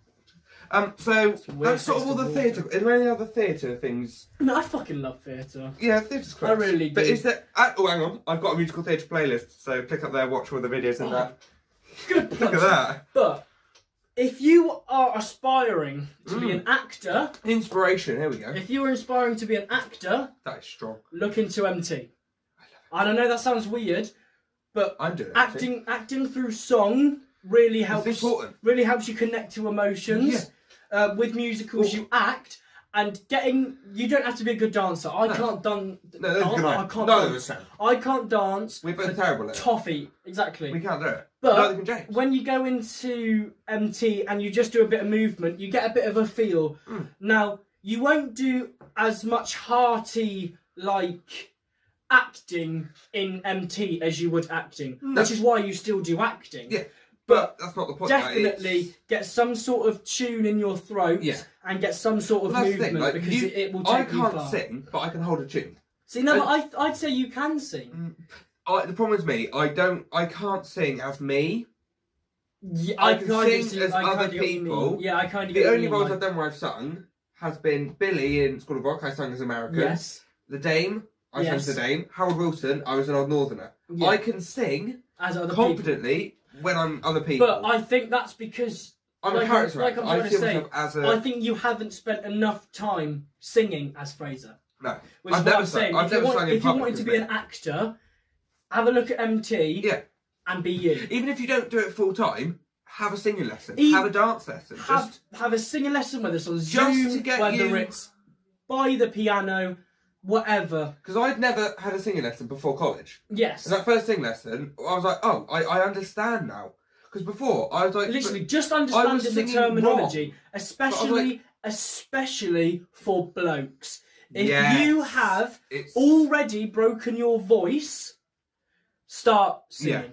Speaker 1: So that's sort of all the theatre. Are there any other theatre things?
Speaker 2: No, I fucking love theatre.
Speaker 1: Yeah, theatre's cool.
Speaker 2: I really do.
Speaker 1: But is there? Oh, hang on. I've got a musical theatre playlist. So click up there, watch all the videos and that.
Speaker 2: Good.
Speaker 1: Look at that.
Speaker 2: But if you are aspiring to be an actor,
Speaker 1: inspiration. Here we go.
Speaker 2: If you are inspiring to be an actor,
Speaker 1: that is strong.
Speaker 2: Look into MT. I don't know. That sounds weird, but
Speaker 1: I'm doing
Speaker 2: acting through song really helps.
Speaker 1: It's important.
Speaker 2: Really helps you connect to emotions. Yeah. With musicals, you act, and you don't have to be a good dancer. I can't dance. I can't dance. I can't dance.
Speaker 1: We're both terrible at it.
Speaker 2: Toffee, exactly.
Speaker 1: We can't do it.
Speaker 2: But when you go into MT and you just do a bit of movement, you get a bit of a feel. Now, you won't do as much hearty, acting in MT as you would acting, which is why you still do acting.
Speaker 1: Yeah. But that's not the point.
Speaker 2: Definitely get some sort of tune in your throat and get some sort of movement because it will take you far. I can't
Speaker 1: sing, but I can hold a tune.
Speaker 2: See, no, I'd say you can sing.
Speaker 1: The problem is me. I can't sing as me.
Speaker 2: Yeah,
Speaker 1: I can sing as other people.
Speaker 2: Yeah, I kind of.
Speaker 1: The only roles I've done where I've sung has been Billy in School of Rock. I sang as American.
Speaker 2: Yes.
Speaker 1: The Dame. I sang as the Dame. Harold Wilson. I was an Old Northerner. Yeah. I can sing
Speaker 2: as other
Speaker 1: confidently.
Speaker 2: People.
Speaker 1: When I'm other people.
Speaker 2: But I think that's because
Speaker 1: I'm a character actor.
Speaker 2: I think you haven't spent enough time singing as Fraser.
Speaker 1: No.
Speaker 2: Which is what I'm saying. If you wanted to be an actor, have a look at MT and be you.
Speaker 1: Even if you don't do it full time, have a singing lesson. Have a dance lesson.
Speaker 2: Have a singing lesson, whether it's on Zoom, whether it's by the piano, whatever.
Speaker 1: Because I'd never had a singing lesson before college.
Speaker 2: Yes.
Speaker 1: And that first singing lesson, I was like, oh, I understand now. Because before, I was like...
Speaker 2: Literally, just understanding the terminology, especially for blokes. If you have already broken your voice, start singing. Yeah.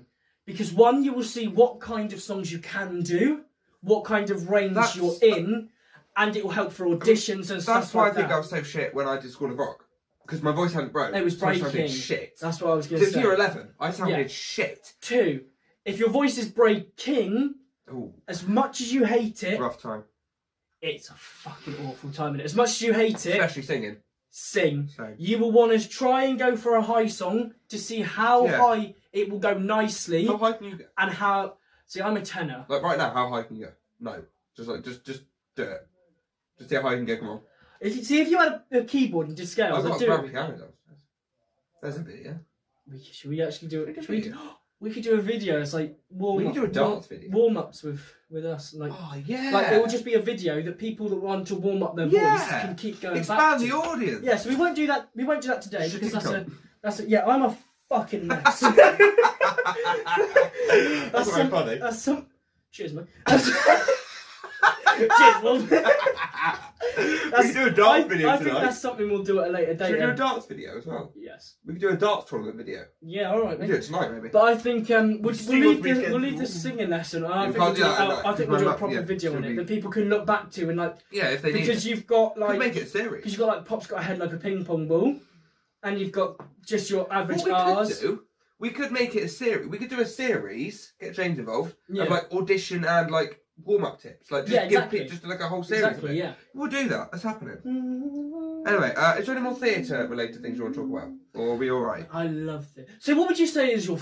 Speaker 2: Because one, you will see what kind of songs you can do, what kind of range you're in, and it will help for auditions and stuff like that.
Speaker 1: That's why I think I was so shit when I did School of Rock. Because my voice hadn't broke.
Speaker 2: It was breaking.
Speaker 1: So I sounded shit.
Speaker 2: That's what I was going to say.
Speaker 1: If you're 11, I sounded shit.
Speaker 2: 2, if your voice is breaking, as much as you hate it...
Speaker 1: Rough time.
Speaker 2: It's a fucking awful time. And as much as you hate it...
Speaker 1: Especially singing.
Speaker 2: Sing. Same. You will want to try and go for a high song to see how high it will go nicely.
Speaker 1: How high can you go?
Speaker 2: And how... See, I'm a tenor.
Speaker 1: Like right now, how high can you go? No. Just do it. Just see how high you can go, come on.
Speaker 2: If you had a keyboard and did scales, I'd do it.
Speaker 1: There's a bit,
Speaker 2: Should we actually do it? We could do a video. It's like
Speaker 1: we could do a dance video.
Speaker 2: Warm-ups with us. Like, Like it will just be a video that people that want to warm up their voice can keep going
Speaker 1: Expand the audience.
Speaker 2: Yeah, so we won't do that. We won't do that today because that's a. Yeah, I'm a fucking mess.
Speaker 1: That's very funny.
Speaker 2: That's some. Cheers, man. Cheers, Lord.
Speaker 1: We can do a dance video
Speaker 2: I think that's something we'll do at a later date.
Speaker 1: Should we do a dance video as well?
Speaker 2: Yes.
Speaker 1: We can do a dance tournament video.
Speaker 2: Yeah, alright.
Speaker 1: We'll do it tonight, maybe.
Speaker 2: But I think we'll leave the singing lesson. I think we'll do a proper video on it that people can look back to and
Speaker 1: if they need it.
Speaker 2: Because you've got
Speaker 1: make it a series.
Speaker 2: Because you've got Pop's got a head like a ping pong ball, and you've got just your average R's.
Speaker 1: We could make it a series. We could do a series. Get James involved. Of audition and warm-up tips, just like a whole series of it. We'll do that. That's happening. Anyway, is there any more theatre-related things you want to talk about, or are we all right?
Speaker 2: I love it. So, what would you say is your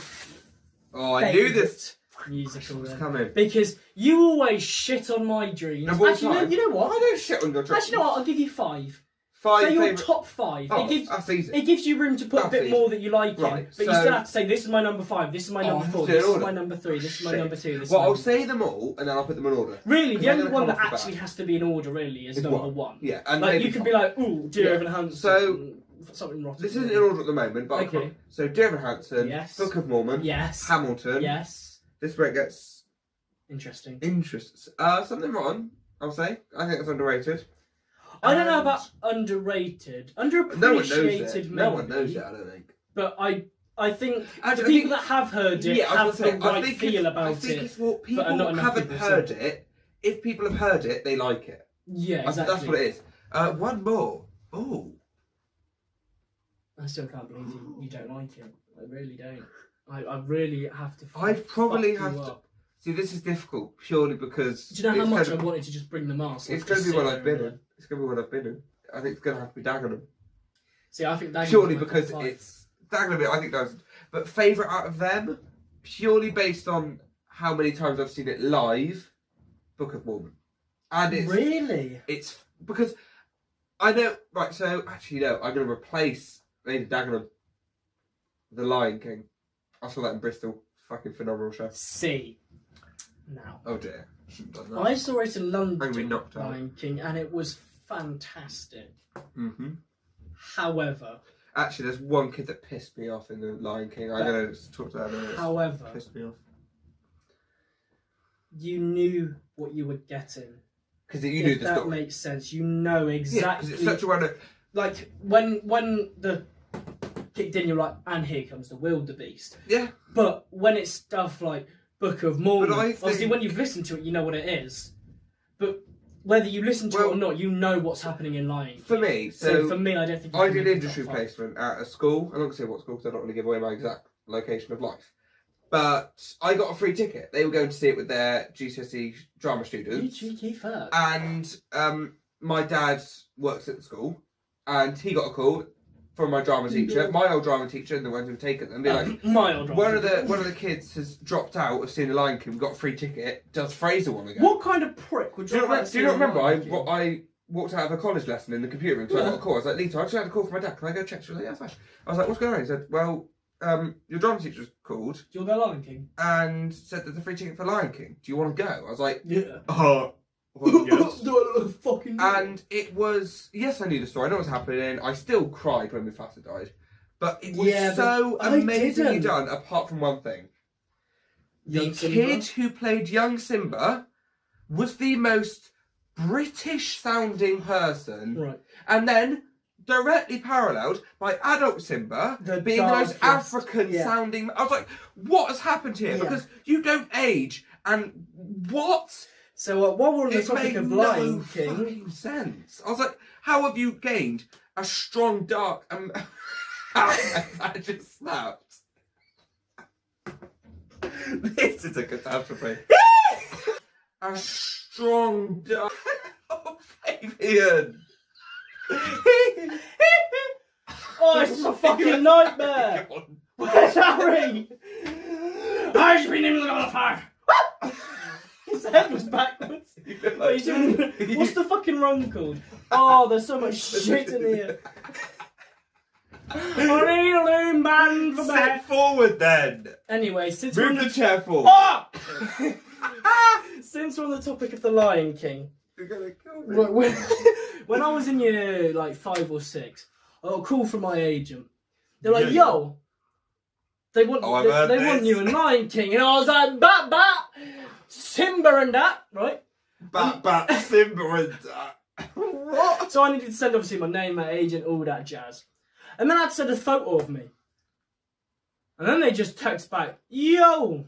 Speaker 1: I knew this
Speaker 2: musical
Speaker 1: was coming
Speaker 2: because you always shit on my dreams. Actually, you know what?
Speaker 1: I don't shit on your dreams.
Speaker 2: Actually, you know what? I'll give you 5.
Speaker 1: Say
Speaker 2: your top 5.
Speaker 1: That's easy.
Speaker 2: It gives you room to put a bit more that you like in, but you still have to say, this is my number 5, this is my number 4, this is my number 3, this is my number 2.
Speaker 1: I'll say them all, and then I'll put them in order.
Speaker 2: Really, the only one that actually has to be in order, really, is number 1.
Speaker 1: Yeah. And
Speaker 2: you could be like, ooh, Dear Evan Hansen.
Speaker 1: So,
Speaker 2: something rotten.
Speaker 1: This isn't in order at the moment, but so Dear Evan Hansen, Book of Mormon, Hamilton.
Speaker 2: Yes.
Speaker 1: This is where it gets...
Speaker 2: Interesting.
Speaker 1: Something rotten, I'll say. I think it's underrated.
Speaker 2: I don't know about underrated. Underappreciated,
Speaker 1: no one knows it, I don't think.
Speaker 2: But I think the people that have heard it have the right feel about it.
Speaker 1: I think it's what people haven't heard it. If people have heard it, they like it.
Speaker 2: Yeah, exactly.
Speaker 1: That's what it is. One more. Oh.
Speaker 2: I still can't believe you don't like it. I really don't. I really have to.
Speaker 1: I'd probably have to. See, this is difficult purely because...
Speaker 2: Do you know how much I wanted to just bring the mask?
Speaker 1: It's going to be what I've been in. It's going to be what I've been in. I think it's going to have to be Dagenham.
Speaker 2: See, I think Dagenham...
Speaker 1: Purely because it's... Dagenham, I think that's... But favourite out of them, purely based on how many times I've seen it live, Book of Mormon. And it's...
Speaker 2: Really?
Speaker 1: It's... Because... I know... Right, so... Actually, no. I'm going to replace Lady Dagenham. The Lion King. I saw that in Bristol. Fucking phenomenal show.
Speaker 2: See. Now.
Speaker 1: Oh dear.
Speaker 2: I saw it in London,
Speaker 1: Lion
Speaker 2: King, and it was fantastic.
Speaker 1: Mm-hmm.
Speaker 2: However...
Speaker 1: Actually, there's one kid that pissed me off in the Lion King. I'm going to talk to that.
Speaker 2: However...
Speaker 1: Pissed me off.
Speaker 2: You knew what you were getting.
Speaker 1: Because you knew the story.
Speaker 2: That makes sense. You know exactly...
Speaker 1: Yeah, because it's such a random...
Speaker 2: Like, when the... kicked in, you're like, and here comes the wildebeest.
Speaker 1: Yeah.
Speaker 2: But when it's stuff like Book of Mormon, obviously
Speaker 1: think...
Speaker 2: when you've listened to it, you know what it is. But whether you listen to it or not, you know what's happening in Lion King.
Speaker 1: For me,
Speaker 2: so for me, I don't think...
Speaker 1: I did industry placement at a school. I'm not going to say what school because I don't want to give away my exact location of life. But I got a free ticket. They were going to see it with their GCSE drama students. And my dad works at the school. And he got a call from my drama teacher, my old drama teacher, and the ones who've taken them, be like,
Speaker 2: my old drama
Speaker 1: one of the kids has dropped out of seeing the Lion King, got a free ticket. Does Fraser want to go?
Speaker 2: What kind of prick would you?
Speaker 1: Do you not remember? I walked out of a college lesson in the computer room, so I got a call. I was like, Lita, I just had a call from my dad. Can I go check? She was like, yeah, fine. I was like, what's going on? He said, well, your drama teacher's called.
Speaker 2: Do you want to go Lion King?
Speaker 1: And said there's a free ticket for Lion King. Do you want to go? I was like,
Speaker 2: yeah.
Speaker 1: Well, yes.
Speaker 2: Fucking
Speaker 1: and it was, yes, I knew the story, I know what's happening. I still cried when Mufasa died. But it was so amazingly done, apart from one thing. The kid who played young Simba was the most British-sounding person.
Speaker 2: Right.
Speaker 1: And then, directly paralleled by adult Simba being the most African-sounding... I was like, what has happened here? Because you don't age, and what...
Speaker 2: So while we're on the topic of Lion King...
Speaker 1: It made no fucking sense. I was like, how have you gained a strong, dark... I just snapped. This is a catastrophe. A strong, dark... Oh, Fabian!
Speaker 2: Oh, it's a fucking nightmare! Where's Harry? I've been in the fire! His head was backwards. What's the fucking run called? Oh, there's so much shit in here. I need a loom band for
Speaker 1: Sit forward then.
Speaker 2: Anyway, since
Speaker 1: move the chair forward.
Speaker 2: Since we're on the topic of the Lion King,
Speaker 1: you're gonna kill me.
Speaker 2: When I was in year like 5 or 6, I got a call from my agent. They're like, "Yo, they want they want you in Lion King," and I was like, "Bat, Simba and that, right?"
Speaker 1: Bat, Simba and that.
Speaker 2: What? So I needed to send obviously my name, my agent, all that jazz. And then I had to send a photo of me. And then they just text back, "Yo,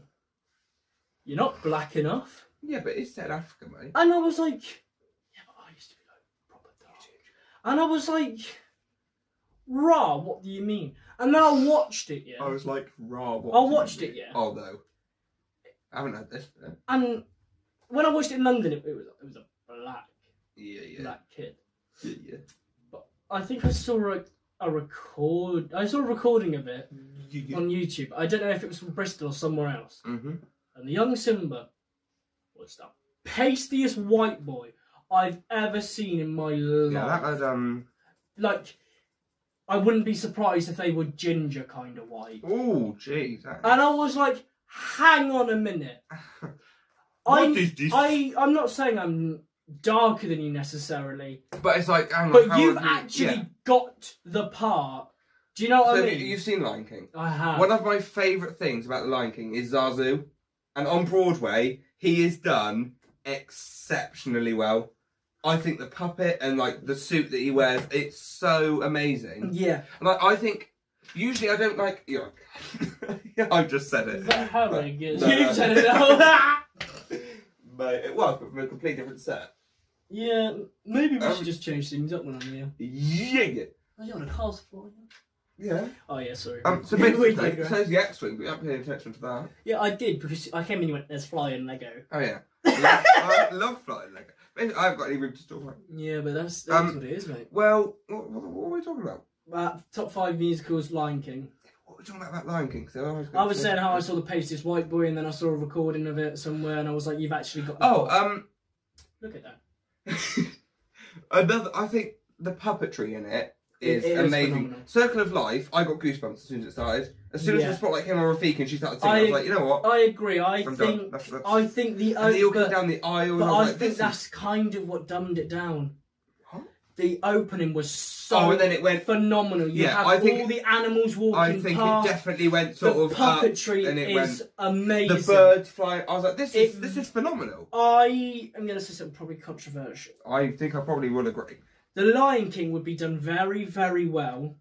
Speaker 2: you're not black enough."
Speaker 1: Yeah, but it's South Africa, mate.
Speaker 2: And I was like, yeah, but I used to be like proper dark. And I was like, rah, what do you mean? And then I watched it, yeah.
Speaker 1: I was like, rah, what
Speaker 2: I watched it, yeah.
Speaker 1: Oh, no. I haven't had this bit.
Speaker 2: And when I watched it in London, it was a black kid.
Speaker 1: Yeah.
Speaker 2: But I think I saw a recording of it on YouTube. I don't know if it was from Bristol or somewhere else.
Speaker 1: Mm-hmm.
Speaker 2: And the young Simba was the pastiest white boy I've ever seen in my life.
Speaker 1: Yeah, that was
Speaker 2: like, I wouldn't be surprised if they were ginger kind of white.
Speaker 1: Oh, jeez.
Speaker 2: And I was like, hang on a minute.
Speaker 1: What is this?
Speaker 2: I'm not saying I'm darker than you necessarily.
Speaker 1: But it's like, hang on,
Speaker 2: but you've actually got the part. Do you know what I mean?
Speaker 1: You've seen Lion King?
Speaker 2: I have.
Speaker 1: One of my favourite things about the Lion King is Zazu. And on Broadway, he is done exceptionally well. I think the puppet and like the suit that he wears, it's so amazing.
Speaker 2: Yeah.
Speaker 1: And I think, usually I don't like... I've just said it.
Speaker 2: Is that Harry? You've said it now.
Speaker 1: Mate, it was, but from a completely different set.
Speaker 2: Yeah, maybe we should just change things up when I'm here.
Speaker 1: Yeah.
Speaker 2: I don't want a cosplay.
Speaker 1: Yeah.
Speaker 2: Oh yeah, sorry.
Speaker 1: So basically, so's the X-Wing, but you haven't paid attention to that.
Speaker 2: Yeah, I did, because I came in and you went, there's flying Lego.
Speaker 1: Oh yeah. I love flying Lego. Basically, I haven't got any room to store it.
Speaker 2: Yeah, but that's what it is, mate.
Speaker 1: Well, what are we talking about?
Speaker 2: Top 5 musicals, Lion King.
Speaker 1: What are we talking about Lion King?
Speaker 2: I was saying how I saw the Pasties White Boy, and then I saw a recording of it somewhere, and I was like, you've actually got... Look at
Speaker 1: that. I think the puppetry in it is amazing. Circle of Life, I got goosebumps as soon as it started. As soon as the spotlight came on Rafik and she started singing, I was like, you know what?
Speaker 2: I agree. I think the...
Speaker 1: And they all came down the aisle.
Speaker 2: But I think that's kind of what dumbed it down. The opening was so
Speaker 1: and then it went
Speaker 2: phenomenal. You have all the animals walking past.
Speaker 1: I think it definitely went sort of
Speaker 2: puppetry
Speaker 1: up, and it
Speaker 2: is amazing.
Speaker 1: The birds flying. I was like, this is phenomenal.
Speaker 2: I am going to say something probably controversial.
Speaker 1: I think I probably will agree.
Speaker 2: The Lion King would be done very, very well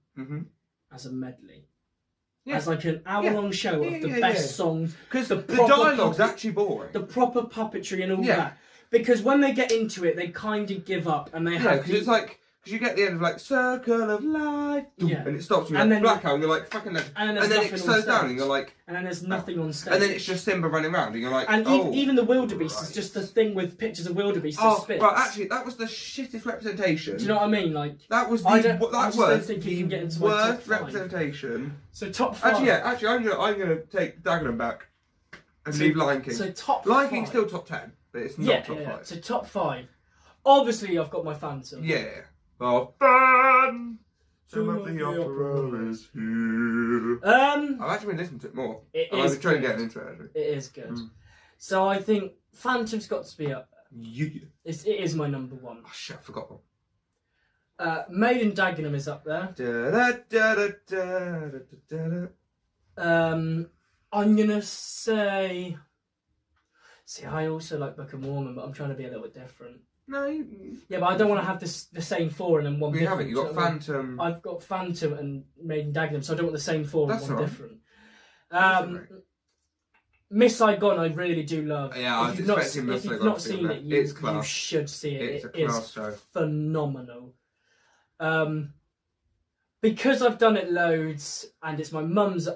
Speaker 2: as a medley. Yeah. As like an hour-long show of the best songs.
Speaker 1: Because the dialogue's actually boring.
Speaker 2: The proper puppetry and all that. Because when they get into it, they kind of give up, and they have.
Speaker 1: Because it's like, because you get the end of like Circle of Life, and it stops. And then blackout, and you're like fucking. And then it slows down, and you're like.
Speaker 2: And then there's nothing on stage.
Speaker 1: And then it's just Simba running around, and you're like.
Speaker 2: And even the wildebeest is just a thing with pictures of wildebeest.
Speaker 1: Well, actually, that was the shittest representation.
Speaker 2: Do you know what I mean? Like
Speaker 1: that was the worst representation.
Speaker 2: So top 5.
Speaker 1: Actually, I'm gonna take Dagenham back and leave Lion King.
Speaker 2: So top 5.
Speaker 1: Lion King's still top 10. But it's not top 5.
Speaker 2: So top 5. Obviously, I've got my Phantom.
Speaker 1: Yeah. The Phantom of the Opera is here. I've actually been listening to it more. I've been trying to get into it, actually.
Speaker 2: It is good. So I think Phantom's got to be up there.
Speaker 1: Yeah.
Speaker 2: It is my number 1.
Speaker 1: Oh shit, I forgot one.
Speaker 2: Maid and Dagenham is up there. I'm gonna say... See, I also like Book of Mormon, but I'm trying to be a little bit different.
Speaker 1: No,
Speaker 2: yeah, but I don't want to have the same 4 and then one different.
Speaker 1: Haven't. You've got Phantom.
Speaker 2: I've got Phantom and Maid and Dagenham, so I don't want the same 4 and one different. Miss Saigon, I really do love.
Speaker 1: Yeah, I was expecting Miss Saigon.
Speaker 2: If you've not seen it, you should see it.
Speaker 1: It's a class show.
Speaker 2: Phenomenal. Because I've done it loads, and it's my mum's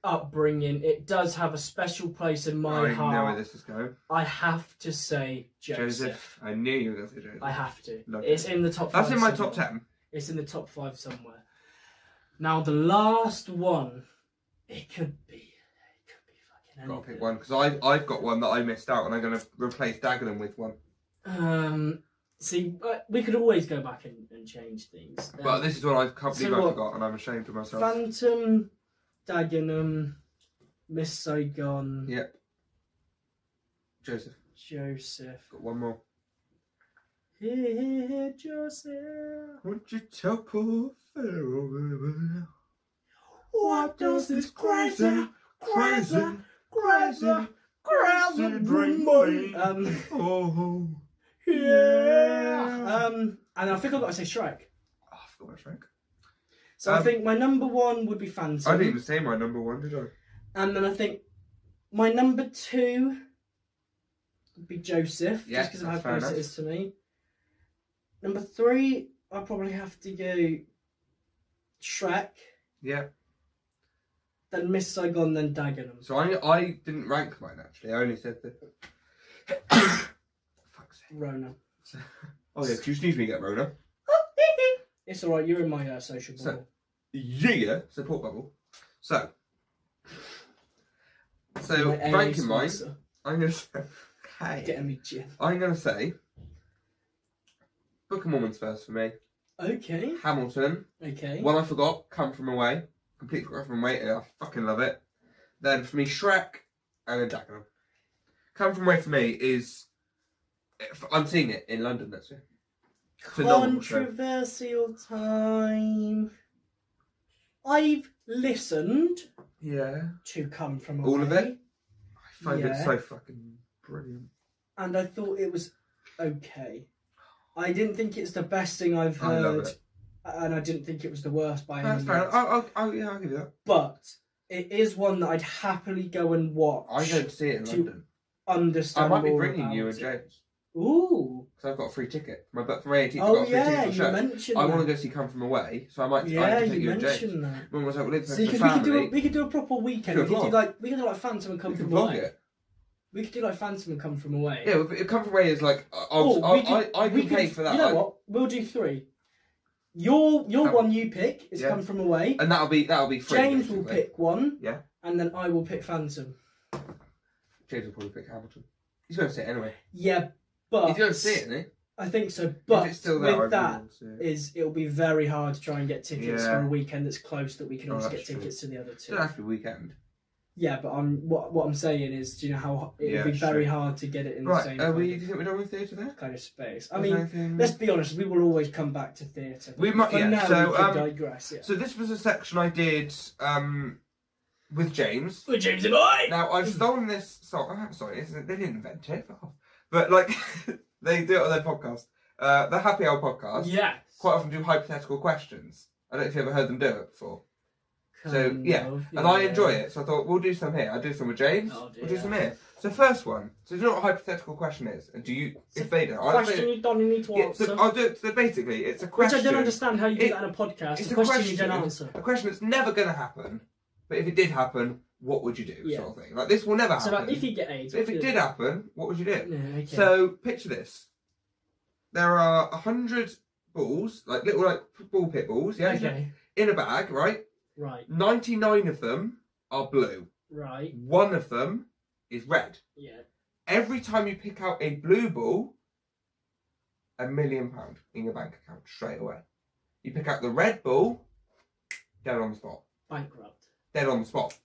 Speaker 2: upbringing, it does have a special place in my heart.
Speaker 1: I know where this is going.
Speaker 2: I have to say Joseph.
Speaker 1: I knew you were going to say Joseph.
Speaker 2: I have to. It's in the top 5.
Speaker 1: That's in my top 10.
Speaker 2: It's in the top 5 somewhere. Now the last one, it could be fucking anything.
Speaker 1: Got to pick one, because I've got one that I missed out, and I'm going to replace Dagenham with one.
Speaker 2: See, we could always go back and change things.
Speaker 1: But this is what I can't believe I forgot, and I'm ashamed of myself.
Speaker 2: Phantom, Dagenham, Miss Saigon.
Speaker 1: Yep. Joseph.
Speaker 2: Got
Speaker 1: one more.
Speaker 2: Hey, Joseph.
Speaker 1: Won't you tell poor Pharaoh?
Speaker 2: What does this crazy dream mean?
Speaker 1: Oh.
Speaker 2: Yeah. And I think I've got to say Shrek.
Speaker 1: Oh, I forgot about Shrek.
Speaker 2: So I think my number 1 would be Phantom.
Speaker 1: I didn't even say my number 1, did I?
Speaker 2: And then I think my number 2 would be Joseph, just because of how close it is to me. Number 3, I'll probably have to go Shrek. Yeah. Then Miss Saigon, then Dagenham.
Speaker 1: So I didn't rank mine, actually. I only said that... Fuck's sake.
Speaker 2: Rona.
Speaker 1: Oh yeah, could you sneeze me and get Rona?
Speaker 2: It's alright, you're in my social bubble.
Speaker 1: Yeah, support bubble. So ranking mine, I'm going to say... Hey.
Speaker 2: Getting me gin.
Speaker 1: I'm going to say... Book of Mormon's first for me.
Speaker 2: Okay.
Speaker 1: Hamilton.
Speaker 2: Okay.
Speaker 1: One I forgot, Come From Away. Completely forgot From Away, I fucking love it. Then for me, Shrek, and then Dagenham. Come From Away for me is... I'm seeing it in London next year.
Speaker 2: Controversial time. I've listened. To Come From Away.
Speaker 1: All of it. I find it so fucking brilliant.
Speaker 2: And I thought it was okay. I didn't think it's the best thing I've heard.
Speaker 1: I love it.
Speaker 2: And I didn't think it was the worst by any means.
Speaker 1: That's fair. I'll give you that.
Speaker 2: But it is one that I'd happily go and watch.
Speaker 1: I don't see it in London.
Speaker 2: Understand.
Speaker 1: I might be bringing you and James.
Speaker 2: Ooh.
Speaker 1: Because I've got a free ticket. My 18th, I've got a free ticket for the show.
Speaker 2: Mentioned
Speaker 1: I want to go see Come From Away, so I might take you and James.
Speaker 2: That.
Speaker 1: Mum was like, well,
Speaker 2: so we could do a proper weekend. We could do like Phantom and Come From Away. We could do like Phantom and Come From Away.
Speaker 1: Yeah, Come From Away is like I can pay for that.
Speaker 2: You know what? We'll do 3. Your one you pick is Come From Away,
Speaker 1: and that'll be free.
Speaker 2: James will pick one.
Speaker 1: Yeah.
Speaker 2: And then I will pick Phantom.
Speaker 1: James will probably pick Hamilton. He's going to see it anyway.
Speaker 2: Yeah, but
Speaker 1: he's going to see it, isn't he?
Speaker 2: I think so. But
Speaker 1: if it's still there,
Speaker 2: with that, it'll be very hard to try and get tickets for a weekend that's close that we can also get tickets to the other 2.
Speaker 1: It doesn't have to be weekend.
Speaker 2: Yeah, but what I'm saying is, do you know how it'll be very hard to get it in the same
Speaker 1: do you think we're done with theatre there?
Speaker 2: Kind of space. I mean, let's be honest, we will always come back to theatre.
Speaker 1: We might,
Speaker 2: we digress. Yeah.
Speaker 1: So this was a section I did with James.
Speaker 2: With James and I.
Speaker 1: Now I've stolen this song. Sorry, they didn't invent it, but like they do it on their podcast, the Happy Hour podcast.
Speaker 2: Yeah.
Speaker 1: Quite often do hypothetical questions. I don't know if you ever heard them do it before. So and I enjoy it. So I thought we'll do some here. I'll do some with James. We'll do some here. So first one. So do you know what a hypothetical question is? And do you? If they don't,
Speaker 2: question you don't need to answer.
Speaker 1: So I'll do it. So basically, it's a question.
Speaker 2: Which I don't understand how you do that in a podcast. It's a question you don't answer.
Speaker 1: A question that's never going to happen. But if it did happen, what would you do? Sort of thing. Like this will never happen.
Speaker 2: So like, if you get AIDS,
Speaker 1: if it did happen, what would you do?
Speaker 2: Yeah, okay.
Speaker 1: So picture this. There are 100 balls, like little ball pit balls. Yeah.
Speaker 2: Okay.
Speaker 1: In a bag, right?
Speaker 2: Right.
Speaker 1: 99 of them are blue.
Speaker 2: Right.
Speaker 1: 1 of them is red.
Speaker 2: Yeah.
Speaker 1: Every time you pick out a blue ball, £1 million in your bank account straight away. You pick out the red ball, dead on the spot.
Speaker 2: Bankrupt.
Speaker 1: Dead on the spot.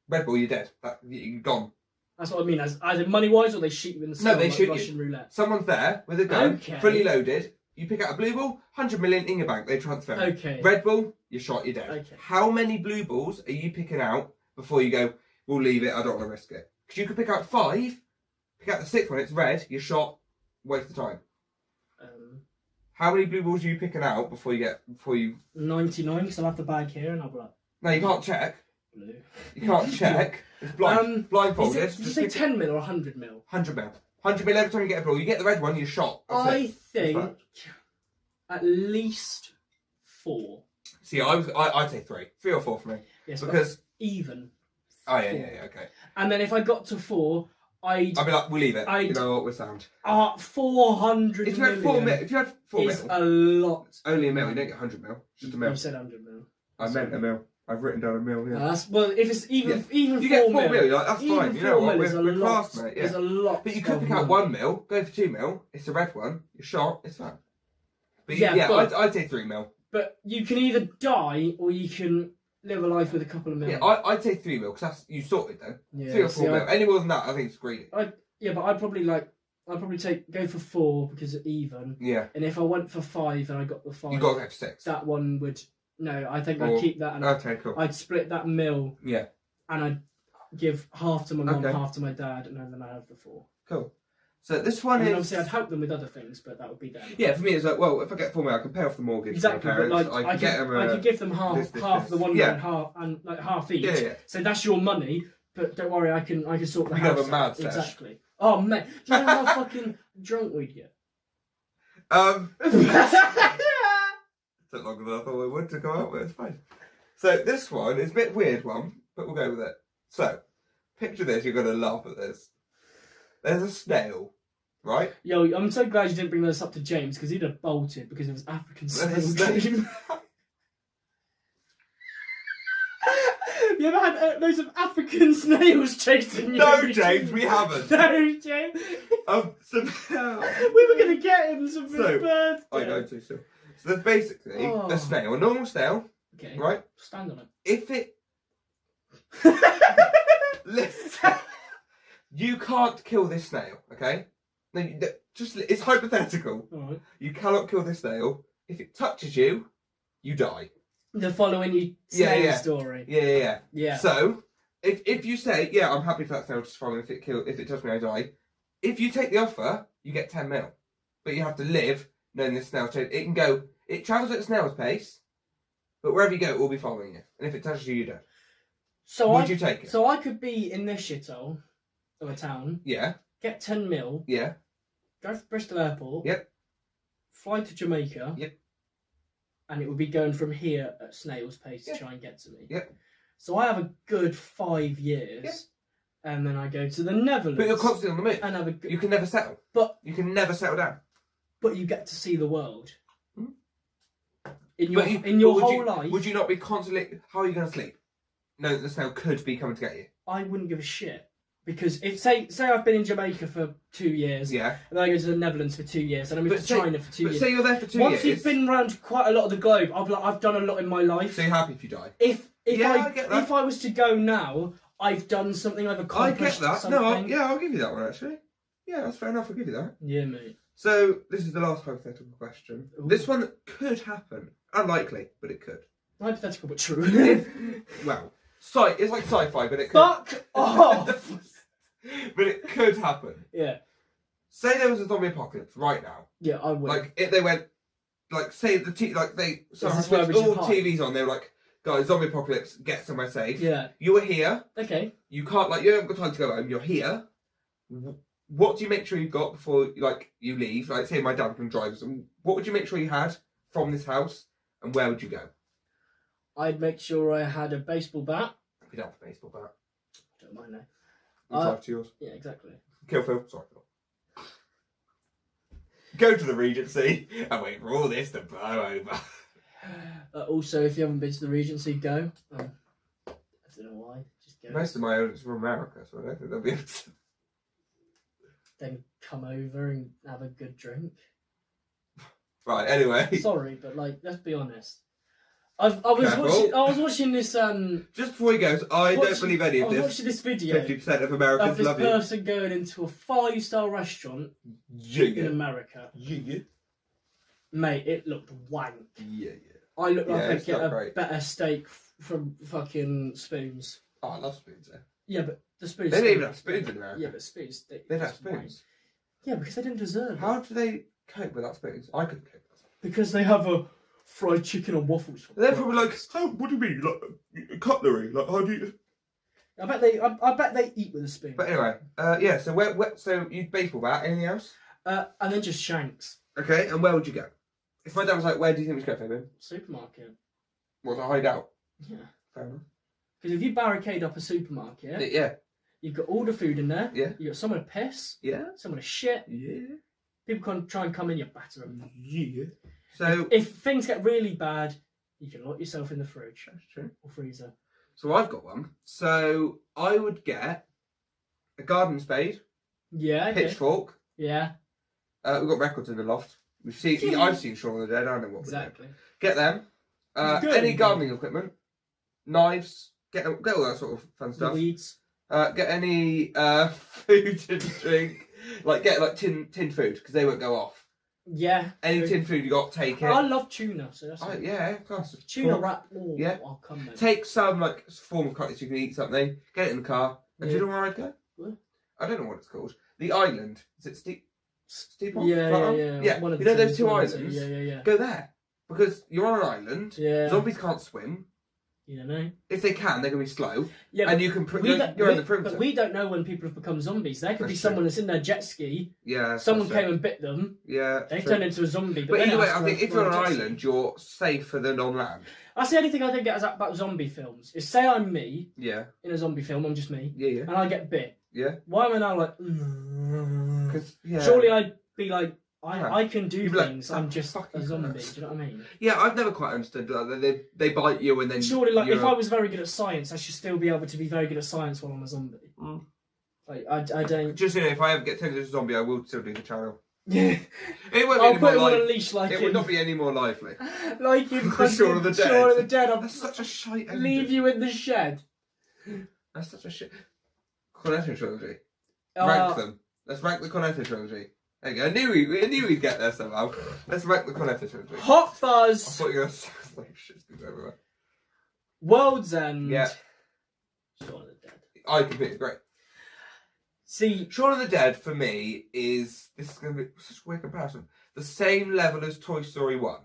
Speaker 1: Red ball, you're dead. You're gone.
Speaker 2: That's what I mean. As in money wise, or they shoot you in the skull?
Speaker 1: No, they shoot
Speaker 2: Russian
Speaker 1: you.
Speaker 2: Roulette.
Speaker 1: Someone's there with a gun, fully loaded. You pick out a blue ball, 100 million in your bank. They transfer.
Speaker 2: Okay.
Speaker 1: Red ball, you're shot. You're dead.
Speaker 2: Okay.
Speaker 1: How many blue balls are you picking out before you go? We'll leave it. I don't want to risk it. Because you could pick out 5. Pick out the 6th one. It's red. You're shot. Waste of time. How many blue balls are you picking out before you
Speaker 2: 99. Because I'll have the bag here and I'll be like.
Speaker 1: No, you can't check.
Speaker 2: Blue.
Speaker 1: You can't check. It's blindfolded.
Speaker 2: Did you say 10 mil or 100 mil?
Speaker 1: 100 mil. 100 mil every time you get a ball. You get the red one, you're shot.
Speaker 2: I think at least 4.
Speaker 1: See, I'd say 3. 3 or 4 for me.
Speaker 2: Yes,
Speaker 1: because
Speaker 2: even.
Speaker 1: Oh yeah, okay.
Speaker 2: And then if I got to 4, I'd be
Speaker 1: like, we'll leave it. You know what, we're sound.
Speaker 2: 400
Speaker 1: if you had 4 mil, if you had 4 mil,
Speaker 2: it's a lot.
Speaker 1: Only a mil. You don't get 100 mil. Just a mil.
Speaker 2: You said 100 mil.
Speaker 1: I meant a mil. I've written down a mil. Yeah.
Speaker 2: Well, if it's even
Speaker 1: you
Speaker 2: 4
Speaker 1: get 4
Speaker 2: mil,
Speaker 1: you're like, that's fine. You know what? We're class, mate. Yeah.
Speaker 2: There's a lot.
Speaker 1: But you could pick out 1 mil, go for 2 mil. It's a red one. You're shot. It's fine. But I'd say 3 mil.
Speaker 2: But you can either die or you can live a life with a couple of mil.
Speaker 1: Yeah, I'd say 3 mil because that's you sorted then.
Speaker 2: Yeah,
Speaker 1: 3 or 4 mil. Any more than that, I think it's greedy.
Speaker 2: But I'd probably go for 4 because it's even.
Speaker 1: Yeah.
Speaker 2: And if I went for 5 and I got the 5,
Speaker 1: you got to go for 6.
Speaker 2: That one would. No, I think I'd keep that. And
Speaker 1: okay, cool.
Speaker 2: I'd split that mil.
Speaker 1: Yeah.
Speaker 2: And I'd give half to my mum, half to my dad, and then I'd have the 4.
Speaker 1: Cool. So this one is.
Speaker 2: Obviously, I'd help them with other things, but that would be them.
Speaker 1: Yeah, for me, it's like, well, if I get 4 mil, I can pay off the mortgage.
Speaker 2: Exactly, but like I could give them half the 1 mil and half each.
Speaker 1: Yeah.
Speaker 2: So that's your money, but don't worry, I can sort the house.
Speaker 1: You have a mad sesh.
Speaker 2: Exactly. Oh mate, do you know how fucking drunk we'd get?
Speaker 1: Took longer than I thought it would to go out, but it's fine. So this one is a bit weird one, but we'll go with it. So, picture this, you're going to laugh at this. There's a snail, right?
Speaker 2: Yo, I'm so glad you didn't bring this up to James, because he'd have bolted because it was African snail game. You ever had loads of African snails chasing you?
Speaker 1: No, James, we haven't.
Speaker 2: No, James. We were going to get him some for his birthday.
Speaker 1: I know too, so. So there's basically a snail, a normal snail, right?
Speaker 2: Stand on it.
Speaker 1: If it... Listen, you can't kill this snail, okay? It's hypothetical.
Speaker 2: Alright.
Speaker 1: You cannot kill this snail. If it touches you, you die.
Speaker 2: The following you snail story.
Speaker 1: Yeah. So, if you say, yeah, I'm happy for that snail to follow, if it touches me, I die. If you take the offer, you get 10 mil. But you have to live knowing this snail. So it travels at a snail's pace, but wherever you go, it will be following you. And if it touches you, you don't.
Speaker 2: So
Speaker 1: would you take it?
Speaker 2: So I could be in this shithole of a town.
Speaker 1: Yeah.
Speaker 2: Get 10 mil.
Speaker 1: Yeah.
Speaker 2: Go to Bristol Airport.
Speaker 1: Yep.
Speaker 2: Fly to Jamaica.
Speaker 1: Yep.
Speaker 2: And it would be going from here at snail's pace to try and get to me.
Speaker 1: Yep.
Speaker 2: So I have a good 5 years. Yep. And then I go to the Netherlands.
Speaker 1: But you're constantly on the move.
Speaker 2: And have a
Speaker 1: you can never settle.
Speaker 2: But
Speaker 1: you can never settle down.
Speaker 2: But you get to see the world. In your whole life.
Speaker 1: Would you not be constantly... How are you going to sleep? No, the snail could be coming to get you.
Speaker 2: I wouldn't give a shit. Because if say I've been in Jamaica for 2 years, and then I go to the Netherlands for 2 years, and I'm in China for 2 years.
Speaker 1: But say you're there for 2
Speaker 2: years.
Speaker 1: Once
Speaker 2: you've been around quite a lot of the globe, I'll be like, I've done a lot in my life.
Speaker 1: So you're happy if you die?
Speaker 2: If I was to go now, I've done something, I've accomplished something.
Speaker 1: No, I'll give you that one actually. Yeah, that's fair enough. I'll give you that.
Speaker 2: Yeah, mate.
Speaker 1: So this is the last hypothetical question. Ooh. This one could happen. Unlikely, but it could.
Speaker 2: Hypothetical, but true.
Speaker 1: Well, it's like sci-fi, but it could.
Speaker 2: Fuck off.
Speaker 1: But it could happen.
Speaker 2: Yeah.
Speaker 1: Say there was a zombie apocalypse right now.
Speaker 2: Yeah, I would.
Speaker 1: Like if they went, like say the all TVs on. They were like, guys, zombie apocalypse, get somewhere safe.
Speaker 2: Yeah.
Speaker 1: You were here.
Speaker 2: Okay.
Speaker 1: You can't you haven't got time to go home. You're here. What do you make sure you've got before you leave? Like say my dad can drive us. What would you make sure you had from this house, and where would you go?
Speaker 2: I'd make sure I had a baseball bat.
Speaker 1: You don't have a baseball bat.
Speaker 2: Don't mind that.
Speaker 1: You drive to yours.
Speaker 2: Yeah, exactly.
Speaker 1: Kill Phil. Sorry, Phil. Go to the Regency and wait for all this to blow over.
Speaker 2: Also, if you haven't been to the Regency, go. I don't know why. Just go.
Speaker 1: Most of my own is from America, so I don't think they'll be able to.
Speaker 2: Then come over and have a good drink.
Speaker 1: Right. Anyway.
Speaker 2: Sorry, but let's be honest. I was watching this.
Speaker 1: Just before he goes, I don't believe any of this.
Speaker 2: I was watching this video.
Speaker 1: 50% of Americans love you.
Speaker 2: This person going into a 5-star restaurant in America.
Speaker 1: Yeah.
Speaker 2: Mate, it looked wank.
Speaker 1: Yeah.
Speaker 2: I looked like I'd get a better steak from fucking Spoons.
Speaker 1: Oh, I love Spoons.
Speaker 2: Yeah, but the Spoons.
Speaker 1: They don't even have spoons in America.
Speaker 2: Yeah, but Spoons.
Speaker 1: They have spoons.
Speaker 2: Yeah, because they didn't deserve it.
Speaker 1: How do they cope without spoons? I couldn't cope with that.
Speaker 2: Because they have a fried chicken and waffles.
Speaker 1: They're probably like, oh, what do you mean? Like cutlery? Like how do you?
Speaker 2: I bet they eat with a spoon.
Speaker 1: But anyway, yeah. So so you baseball bat? Anything else?
Speaker 2: And then just shanks.
Speaker 1: Okay, and where would you go? If my dad was like, where do you think we should go, Fabian?
Speaker 2: Supermarket.
Speaker 1: What, to hide out?
Speaker 2: Yeah.
Speaker 1: Fair enough.
Speaker 2: Because if you barricade up a supermarket,
Speaker 1: yeah,
Speaker 2: you've got all the food in there.
Speaker 1: Yeah.
Speaker 2: You've got someone to piss.
Speaker 1: Yeah.
Speaker 2: Someone to shit.
Speaker 1: Yeah.
Speaker 2: People can try and come in, you batter them.
Speaker 1: Yeah. So
Speaker 2: if things get really bad, you can lock yourself in the fridge.
Speaker 1: That's true.
Speaker 2: Or freezer.
Speaker 1: So I've got one. So I would get a garden spade.
Speaker 2: Yeah.
Speaker 1: Pitchfork.
Speaker 2: Yeah.
Speaker 1: We've got records in the loft. I've seen Shaun of the Dead. I know what
Speaker 2: exactly.
Speaker 1: Get them. Any gardening equipment, knives. Get all that sort of fun stuff.
Speaker 2: The weeds.
Speaker 1: Get any food and drink. Get tin food because they won't go off.
Speaker 2: Yeah.
Speaker 1: Any tin food you got, take it.
Speaker 2: I love tuna, so that's
Speaker 1: yeah, of course.
Speaker 2: Tuna wrap. Oh,
Speaker 1: yeah.
Speaker 2: I'll come then.
Speaker 1: Take some form of cutlery so you can eat something. Get it in the car. And do you know where I'd go?
Speaker 2: What?
Speaker 1: I don't know what it's called. The island. Is it Steep?
Speaker 2: Yeah.
Speaker 1: You know those two islands?
Speaker 2: Yeah.
Speaker 1: Go there. Because you're on an island.
Speaker 2: Yeah.
Speaker 1: Zombies can't swim.
Speaker 2: You don't know.
Speaker 1: If they can, they're going to be slow.
Speaker 2: Yeah,
Speaker 1: and you can. You're in the perimeter.
Speaker 2: But we don't know when people have become zombies. There could be someone that's in their jet ski.
Speaker 1: Yeah.
Speaker 2: Someone came and bit them.
Speaker 1: Yeah.
Speaker 2: They turned into a zombie.
Speaker 1: But anyway, I think if you're on an island, you're safer than on land.
Speaker 2: That's the only thing I don't get about zombie films. Is say I'm me.
Speaker 1: Yeah.
Speaker 2: In a zombie film, I'm just me.
Speaker 1: Yeah.
Speaker 2: And I get bit.
Speaker 1: Yeah.
Speaker 2: Why am I now like?
Speaker 1: Because
Speaker 2: surely I'd be like. I can do things. I'm just a zombie. Do you know what I mean?
Speaker 1: Yeah, I've never quite understood that. They bite you and then.
Speaker 2: Surely, if I was very good at science, I should still be able to be very good at science while I'm a zombie.
Speaker 1: Mm.
Speaker 2: I don't.
Speaker 1: Just if I ever get turned into a zombie, I will still do the channel.
Speaker 2: Yeah.
Speaker 1: It won't be any more
Speaker 2: on a leash
Speaker 1: it would not be any more lively.
Speaker 2: Like in
Speaker 1: Shaun of the Dead.
Speaker 2: Shaun of the Dead.
Speaker 1: That's such a shite ending.
Speaker 2: Leave you in the shed.
Speaker 1: That's such a shit. Cornetto trilogy. Rank them. Let's rank the Cornetto trilogy. There you go. I knew we'd get there somehow. Let's rank the Cornetto trilogy.
Speaker 2: Hot Fuzz.
Speaker 1: I thought you were going to say shit's everywhere.
Speaker 2: World's End.
Speaker 1: Yeah.
Speaker 2: Shaun of the Dead.
Speaker 1: I completely agree.
Speaker 2: See,
Speaker 1: Shaun of the Dead for me is going to be such a weird comparison. The same level as Toy Story 1,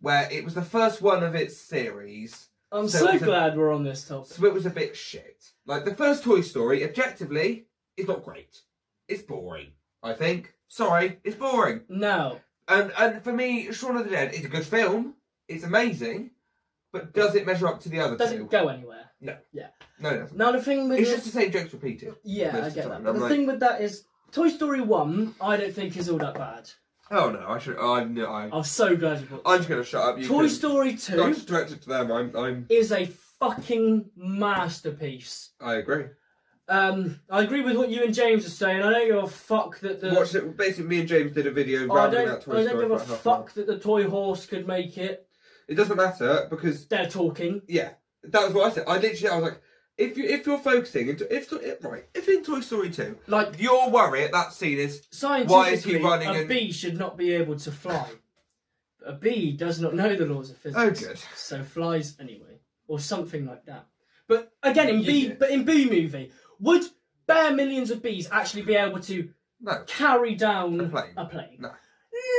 Speaker 1: where it was the first one of its series.
Speaker 2: I'm so glad we're on this topic.
Speaker 1: So it was a bit shit. Like the first Toy Story, objectively, is not great. It's boring, I think. Sorry, it's boring.
Speaker 2: No.
Speaker 1: And for me, Shaun of the Dead is a good film. It's amazing. But does it measure up to the other two?
Speaker 2: Does it go anywhere?
Speaker 1: No.
Speaker 2: Yeah.
Speaker 1: No, it doesn't.
Speaker 2: Now the thing with...
Speaker 1: It's just the same jokes repeated.
Speaker 2: Yeah, I get that. But the thing with that is, Toy Story 1, I don't think is all that bad.
Speaker 1: Oh no, I should... I'm
Speaker 2: so glad you brought
Speaker 1: I'm just going to shut up.
Speaker 2: Toy Story 2...
Speaker 1: I just direct it to them. I'm...
Speaker 2: is a fucking masterpiece.
Speaker 1: I agree.
Speaker 2: I agree with what you and James are saying. I don't give a fuck that the...
Speaker 1: Watched it. Basically, me and James did a video rounding out Toy Story.
Speaker 2: I don't give a fuck that the toy horse could make it.
Speaker 1: It doesn't matter because...
Speaker 2: They're talking.
Speaker 1: Yeah. That was what I said. I was like, if you're focusing into... If in Toy Story 2, like, your worry at that scene is... Why is he running
Speaker 2: a bee should not be able to fly. A bee does not know the laws of physics.
Speaker 1: Oh, good.
Speaker 2: So flies anyway. Or something like that. But again, in Bee Movie... Would bare millions of bees actually be able to carry down a plane?
Speaker 1: No.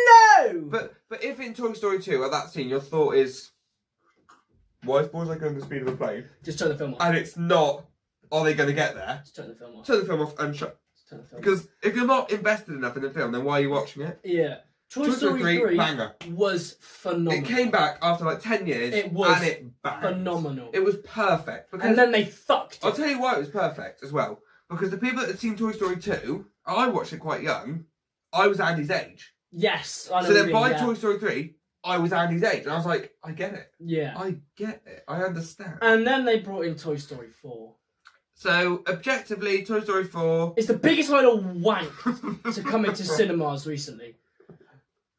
Speaker 2: No!
Speaker 1: But if in Toy Story 2, at that scene, your thought is, why is Buzz going the speed of a plane?
Speaker 2: Just turn the film off.
Speaker 1: And it's not, are they going to get there?
Speaker 2: Just turn the film off.
Speaker 1: Turn the film off and shut. Because if you're not invested enough in the film, then why are you watching it?
Speaker 2: Yeah. Toy Story 3
Speaker 1: banger.
Speaker 2: Was phenomenal.
Speaker 1: It came back after like 10 years.
Speaker 2: It was
Speaker 1: and it banged.
Speaker 2: Phenomenal.
Speaker 1: It was perfect.
Speaker 2: And then they fucked it.
Speaker 1: I'll tell you why it was perfect as well. Because the people that had seen Toy Story 2, I watched it quite young, I was Andy's age.
Speaker 2: Yes, I know.
Speaker 1: So then by Toy Story 3, I was Andy's age. And I was like, I get it.
Speaker 2: Yeah.
Speaker 1: I get it. I understand.
Speaker 2: And then they brought in Toy Story 4.
Speaker 1: So, objectively, Toy Story 4...
Speaker 2: It's the biggest load of wank to come into cinemas recently.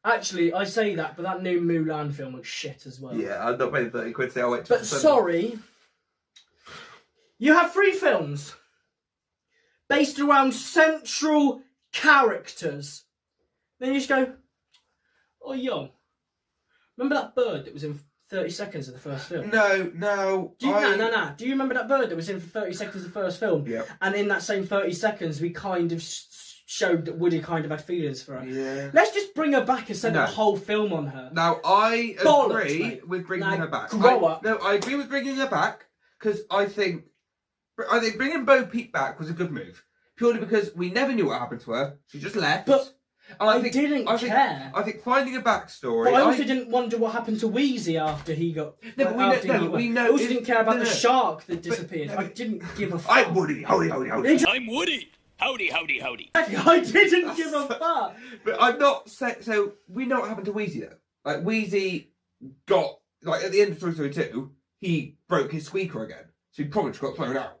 Speaker 2: Actually, I say that, but that new Mulan film looks shit as well.
Speaker 1: Yeah, I'm not paying 30 quid to say I'll wait till...
Speaker 2: But sorry, you have 3 films based around central characters. Then you just go, oh, yo, remember that bird that was in 30 seconds of the first film?
Speaker 1: No.
Speaker 2: Do you remember that bird that was in for 30 seconds of the first film?
Speaker 1: Yeah.
Speaker 2: And in that same 30 seconds, we kind of showed that Woody kind of had feelings for her.
Speaker 1: Yeah.
Speaker 2: Let's just bring her back and send the whole film on her.
Speaker 1: Now, I agree with bringing her back.
Speaker 2: Grow up.
Speaker 1: No, I agree with bringing her back, because I think bringing Bo Peep back was a good move. Purely because we never knew what happened to her. She just left.
Speaker 2: But I didn't care.
Speaker 1: I think finding a backstory...
Speaker 2: But I also didn't wonder what happened to Wheezy after he got...
Speaker 1: No, but we know...
Speaker 2: I also didn't care about the shark that disappeared. I didn't give a fuck.
Speaker 1: I'm Woody. Howdy.
Speaker 3: I'm Woody. Howdy.
Speaker 2: I didn't give a fuck.
Speaker 1: But I'm not... So, we know what happened to Wheezy, though. Like, Wheezy got... Like, at the end of Toy Story 2, he broke his squeaker again. So he probably just got thrown out.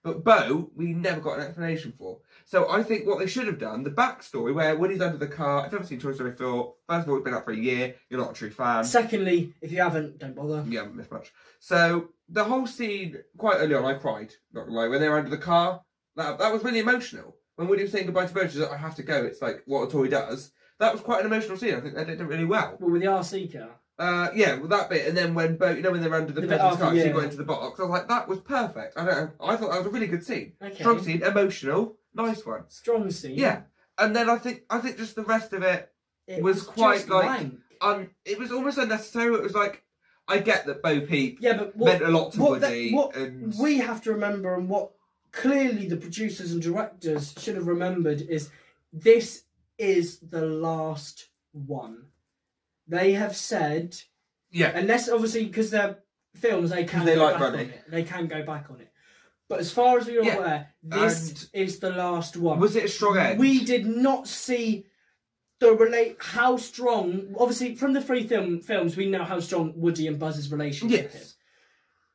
Speaker 1: But Bo, we never got an explanation for. So I think what they should have done, the backstory where Woody's under the car, if you haven't seen Toy Story 4, first of all, it's been out for a year, you're not a true fan.
Speaker 2: Secondly, if you haven't, don't bother.
Speaker 1: You haven't missed much. So the whole scene, quite early on, I cried, not gonna lie, when they were under the car. That was really emotional. When Woody was saying goodbye to Bo, she's like, I have to go, it's like what a toy does. That was quite an emotional scene, I think they did it really well.
Speaker 2: Well, with the RC car?
Speaker 1: Yeah, well that bit, and then when Bo, when they were under the president's car, she got into the box, I was like, that was perfect. I thought that was a really good scene.
Speaker 2: Okay.
Speaker 1: Strong scene, emotional, nice one.
Speaker 2: Strong scene.
Speaker 1: Yeah, and then I think just the rest of it was quite like, it was almost unnecessary. It was like, I get that Bo Peep meant a lot to Woody.
Speaker 2: What we have to remember, and what clearly the producers and directors should have remembered, is this is the last one. They have said, unless obviously because they're films, they can go back on it. They can go back on it. But as far as we are aware, this is the last one.
Speaker 1: Was it a strong end?
Speaker 2: We did not see how strong. Obviously, from the 3 films, we know how strong Woody and Buzz's relationship is.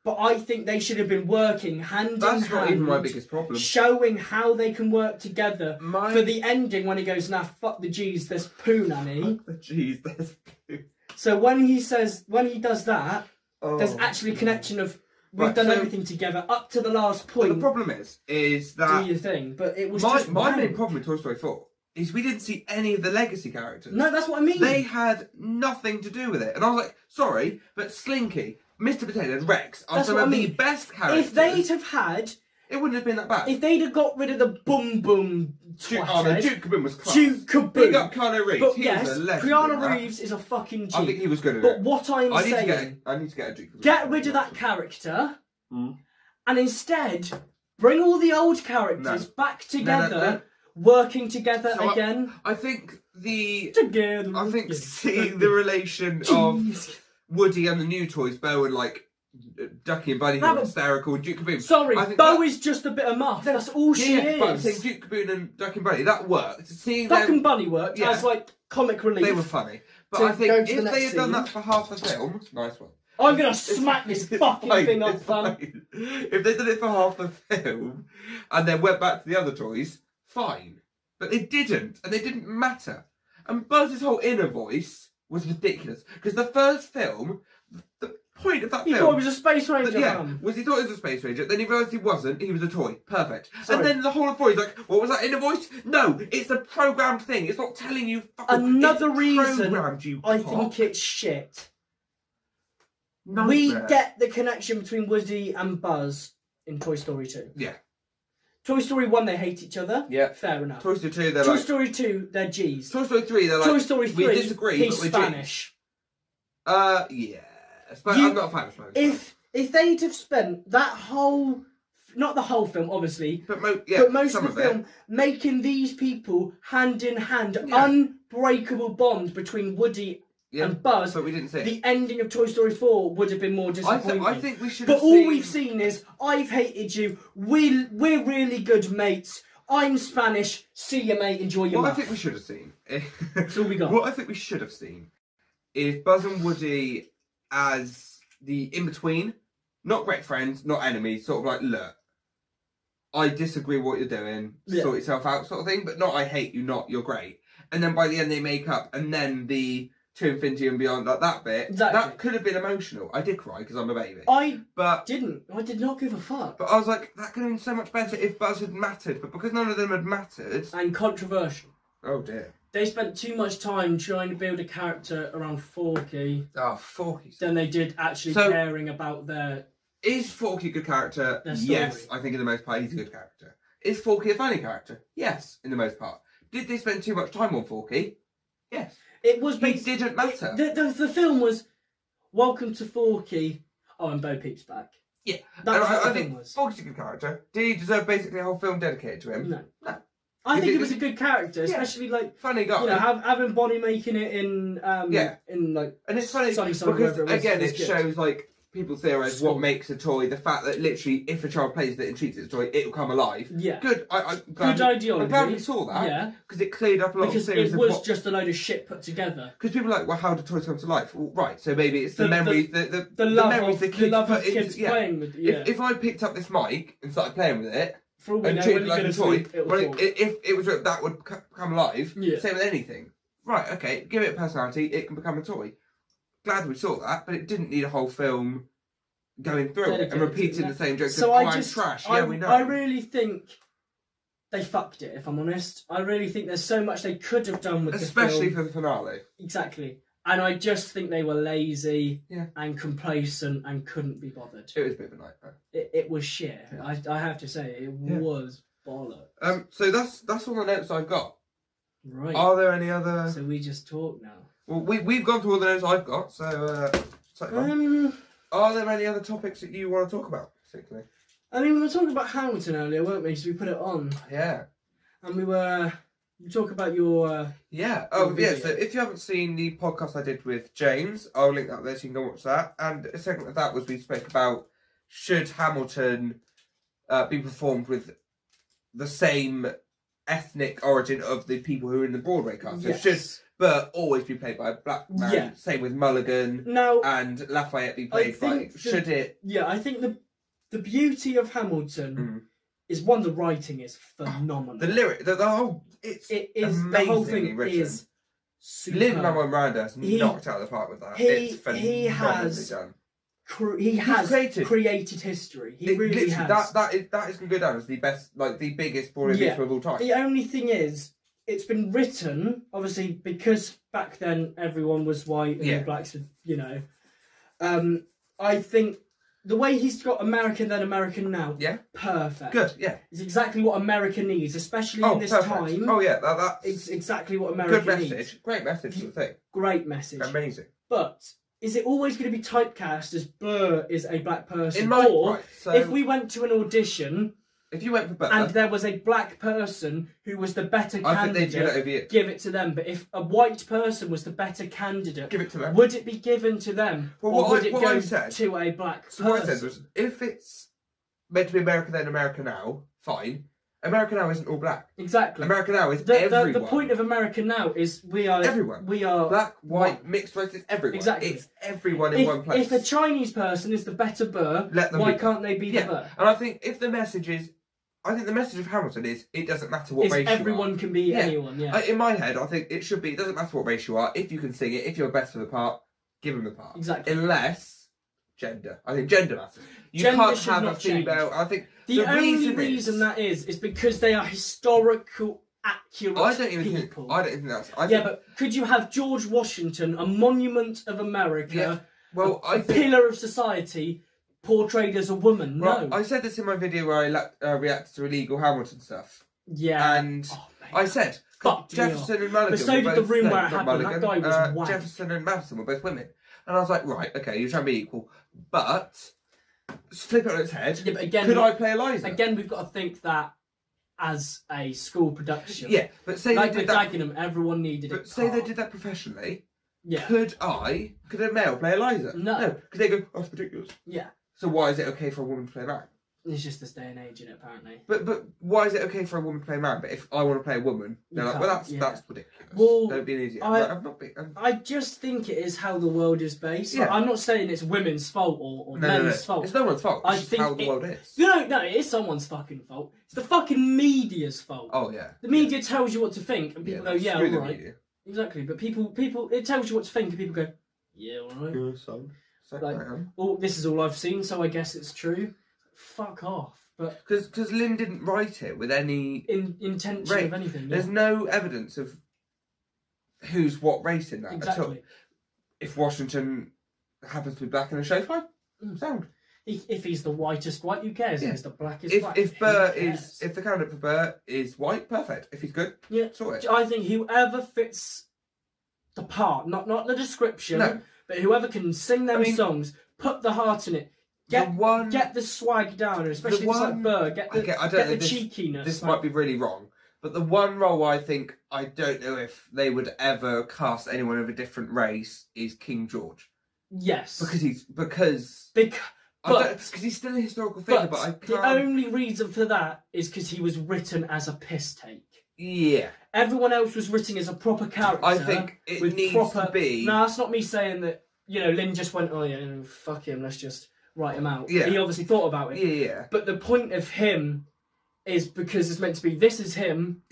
Speaker 2: But I think they should have been working hand in hand.
Speaker 1: That's not even my biggest problem.
Speaker 2: Showing how they can work together for the ending when he goes, nah, fuck the G's, there's poo, nanny.
Speaker 1: Fuck the G's, there's poo.
Speaker 2: So when he does that, there's actually a connection of, we've done everything together up to the last point.
Speaker 1: Well, the problem is that...
Speaker 2: Do your thing, but it was
Speaker 1: my main problem with Toy Story 4 is we didn't see any of the legacy characters.
Speaker 2: No, that's what I mean.
Speaker 1: They had nothing to do with it. And I was like, sorry, but Slinky, Mr. Potato and Rex are some of the best characters.
Speaker 2: If they'd have had...
Speaker 1: It wouldn't have been that bad.
Speaker 2: If they'd have got rid of the Duke
Speaker 1: Kaboom was class.
Speaker 2: Duke Kaboom.
Speaker 1: Big up Keanu Reeves.
Speaker 2: But
Speaker 1: he was a legend.
Speaker 2: Keanu Reeves is a fucking G.
Speaker 1: I think he was good at it.
Speaker 2: But what I'm saying...
Speaker 1: I need to get a Duke Kaboom.
Speaker 2: Get rid of that character, and instead, bring all the old characters back together working together again.
Speaker 1: I think
Speaker 2: together.
Speaker 1: I think seeing the relation of Woody and the new toys, Bo and like Ducky and Bunny, who are hysterical, Duke Caboon.
Speaker 2: Sorry, Bo is just a bit of muff. That's all she is.
Speaker 1: But I'm saying Duke Caboon and Ducky and Bunny, that worked. Seeing
Speaker 2: Duck and Bunny worked as like comic relief.
Speaker 1: They were funny. But I think if they had done that for half the film, nice one.
Speaker 2: I'm gonna smack this fucking thing up, fam.
Speaker 1: If they did it for half the film and then went back to the other toys, fine. But they didn't, and they didn't matter. And Buzz's whole inner voice was ridiculous. Because the first film, the point of that film...
Speaker 2: He thought he was a Space Ranger,
Speaker 1: was he thought he was a Space Ranger, then he realised he wasn't, he was a toy. Perfect. Sorry. And then the whole of the he's like, what was that inner voice? No, it's a programmed thing. It's not telling you...
Speaker 2: Another reason I think it's shit. We get the connection between Woody and Buzz in Toy Story 2.
Speaker 1: Yeah.
Speaker 2: Toy Story 1, they hate each other.
Speaker 1: Yeah.
Speaker 2: Fair enough.
Speaker 1: Toy Story 2, they're
Speaker 2: Toy Story 2, they're G's.
Speaker 1: Toy Story 3, they're like...
Speaker 2: Toy Story 3,
Speaker 1: we disagree,
Speaker 2: he's
Speaker 1: but we're
Speaker 2: Spanish.
Speaker 1: Yeah. I'm not a fan of Spanish.
Speaker 2: If they'd have spent that whole... Not the whole film, obviously.
Speaker 1: But
Speaker 2: most of the film making these people hand in hand, unbreakable bond between Woody and Buzz,
Speaker 1: but we didn't see it.
Speaker 2: The ending of Toy Story 4 would have been more disappointing.
Speaker 1: I think we should.
Speaker 2: But all we've seen is I've hated you. We're really good mates. I'm Spanish. See you, mate. Enjoy your.
Speaker 1: What I think we should have seen.
Speaker 2: That's all we got.
Speaker 1: What I think we should have seen is Buzz and Woody as the in between, not great friends, not enemies. Sort of like, look, I disagree with what you're doing. Sort yourself out, sort of thing. But not I hate you. Not you're great. And then by the end they make up, and then the To Infinity and Beyond, like that bit, that could have been emotional. I did cry because I'm a baby.
Speaker 2: I did not give a fuck.
Speaker 1: But I was like, that could have been so much better if Buzz had mattered. But because none of them had mattered...
Speaker 2: And controversial.
Speaker 1: Oh dear.
Speaker 2: They spent too much time trying to build a character around Forky.
Speaker 1: Oh, Forky.
Speaker 2: Than they did actually caring about their...
Speaker 1: Is Forky a good character? Yes, I think in the most part he's a good character. Is Forky a funny character? Yes, in the most part. Did they spend too much time on Forky? Yes.
Speaker 2: It was
Speaker 1: it didn't matter.
Speaker 2: The film was Welcome to Forky. Oh, and Bo Peep's back.
Speaker 1: Yeah. I think Forky's a good character. Did he deserve basically a whole film dedicated to him?
Speaker 2: No. I think it was a good character, especially like
Speaker 1: funny guy.
Speaker 2: You know, having Bonnie making it in like
Speaker 1: and it's funny because again it shows like people theorise what makes a toy. The fact that literally, if a child plays it and treats it as a toy, it will come alive.
Speaker 2: Yeah.
Speaker 1: Good.
Speaker 2: Good ideology.
Speaker 1: I'm glad we saw that. Yeah. Because it cleared up a lot of theories.
Speaker 2: Because it was just a load of shit put together.
Speaker 1: Because people are like, well, how do toys come to life? Well, right. So maybe it's the memories, the
Speaker 2: memories
Speaker 1: the kids
Speaker 2: put into playing with. Yeah.
Speaker 1: If I picked up this mic and started playing with it
Speaker 2: and treated it like a toy,
Speaker 1: if it was that would come alive.
Speaker 2: Yeah.
Speaker 1: Same with anything. Right. Okay. Give it a personality. It can become a toy. Glad we saw that, but it didn't need a whole film going through it and repeating the same jokes.
Speaker 2: So
Speaker 1: I'm trash. Yeah, we know.
Speaker 2: I really think they fucked it, if I'm honest. I really think there's so much they could have done with
Speaker 1: especially for the finale.
Speaker 2: Exactly. And I just think they were lazy and complacent and couldn't be bothered.
Speaker 1: It was a bit of a nightmare.
Speaker 2: It was shit. I have to say, it was bollocks.
Speaker 1: So that's all the notes I've got.
Speaker 2: Right.
Speaker 1: Are there any other...
Speaker 2: So we just talk now.
Speaker 1: Well, we've gone through all the notes I've got, so... Are there any other topics that you want to talk about, particularly?
Speaker 2: I mean, we were talking about Hamilton earlier, weren't we? So we put it on.
Speaker 1: Yeah.
Speaker 2: And we talk about your...
Speaker 1: yeah. Oh, yeah. So if you haven't seen the podcast I did with James, I'll link that there so you can go watch that. And a segment of that was we spoke about should Hamilton be performed with the same ethnic origin of the people who are in the Broadway cast.
Speaker 2: Yes.
Speaker 1: But always be played by a black man.
Speaker 2: Yeah.
Speaker 1: Same with Mulligan.
Speaker 2: Now,
Speaker 1: and Lafayette be played by... Should it...
Speaker 2: Yeah, I think the beauty of Hamilton is, one, the writing is phenomenal.
Speaker 1: The lyric... The whole... It is amazingly the whole thing written. Is super. Lin-Manuel Miranda has knocked out of the park with that. It's phenomenally done.
Speaker 2: He has created history. He really has.
Speaker 1: That is going to go down as the best, like the biggest Broadway musical of all time.
Speaker 2: The only thing is, it's been written, obviously, because back then everyone was white and the blacks, you know. I think the way he's got American then American now, perfect.
Speaker 1: Good, yeah.
Speaker 2: It's exactly what America needs, especially in this time.
Speaker 1: Oh yeah, that's
Speaker 2: it's exactly what America needs.
Speaker 1: Good message. Great message to the thing.
Speaker 2: Great message.
Speaker 1: Amazing.
Speaker 2: But is it always going to be typecast as Blur is a black person?
Speaker 1: If we
Speaker 2: went to an audition
Speaker 1: If you went for Burr...
Speaker 2: and there was a black person who was the better candidate, give it to them. But if a white person was the better candidate,
Speaker 1: give it to them.
Speaker 2: Would it be given to them?
Speaker 1: Well,
Speaker 2: or would it go to a black person?
Speaker 1: What I said was, if it's meant to be America Then, America Now, fine. America Now isn't all black.
Speaker 2: Exactly.
Speaker 1: America Now is everyone.
Speaker 2: The point of America Now is we are...
Speaker 1: everyone.
Speaker 2: We are...
Speaker 1: black, white, mixed races, everyone.
Speaker 2: Exactly.
Speaker 1: It's everyone in one place.
Speaker 2: If a Chinese person is the better Burr, why can't they be the Burr?
Speaker 1: And I think if the message is... I think the message of Hamilton is, it doesn't matter what race you are.
Speaker 2: Everyone can be anyone,
Speaker 1: In my head, I think it should be, it doesn't matter what race you are. If you can sing it, if you're best for the part, give them the part.
Speaker 2: Exactly.
Speaker 1: Unless gender. I think gender matters. You can't have a female... I think
Speaker 2: the only reason that is because they are historical, accurate people. I don't even think that's... but could you have George Washington, a monument of America, a pillar of society... portrayed as a woman? No.
Speaker 1: I said this in my video where I reacted to illegal Hamilton stuff.
Speaker 2: Yeah.
Speaker 1: And I said, Jefferson and Mulligan.
Speaker 2: But so did the room where it happened. That guy was white.
Speaker 1: Jefferson and Madison were both women. And I was like, right, okay, you're trying to be equal. But, flip it on its head. Yeah, but again, could I play Eliza?
Speaker 2: Again, we've got to think that as a school production.
Speaker 1: Yeah, but say
Speaker 2: like they did that... Dagenham, everyone needed it.
Speaker 1: But say they did that professionally.
Speaker 2: Yeah.
Speaker 1: Could a male play Eliza?
Speaker 2: No.
Speaker 1: Because they go, oh, that's ridiculous.
Speaker 2: Yeah.
Speaker 1: So why is it okay for a woman to play a man?
Speaker 2: It's just this day and age, in it, apparently.
Speaker 1: But why is it okay for a woman to play a man? But if I want to play a woman, they're like, well, that's ridiculous.
Speaker 2: Well,
Speaker 1: don't be an idiot.
Speaker 2: I just think it is how the world is based. Yeah. Like, I'm not saying it's women's fault or men's fault.
Speaker 1: It's no one's fault. It's just how the world is.
Speaker 2: No, it is someone's fucking fault. It's the fucking media's fault.
Speaker 1: Oh, yeah.
Speaker 2: The media tells you what to think, and people go, yeah, all right. Exactly, but people, it tells you what to think, and people go, yeah, all right.
Speaker 1: Yeah, son.
Speaker 2: Like, this is all I've seen, so I guess it's true. Fuck off. But
Speaker 1: because Lynn didn't write it with any
Speaker 2: intention of anything.
Speaker 1: There's no evidence of who's what race in that at all. If Washington happens to be black in the show, fine. Sound.
Speaker 2: If he's the whitest white, who cares? If he's the blackest black.
Speaker 1: If the candidate for Burr is white, perfect. If he's good, sort it.
Speaker 2: I think whoever fits the part, not the description. No. But whoever can sing them songs, put the heart in it, get the swag down, especially if it's like Burr, get the cheekiness.
Speaker 1: This might be really wrong, but the one role I think, I don't know if they would ever cast anyone of a different race, is King George.
Speaker 2: Yes.
Speaker 1: Because he's still a historical figure, but I can't...
Speaker 2: The only reason for that is because he was written as a piss take.
Speaker 1: Yeah.
Speaker 2: Everyone else was written as a proper character.
Speaker 1: I think it needs to be...
Speaker 2: No, that's not me saying that, Lynn just went, oh yeah, fuck him, let's just write him out.
Speaker 1: Yeah.
Speaker 2: He obviously thought about it.
Speaker 1: Yeah.
Speaker 2: But the point of him is because it's meant to be, this is him,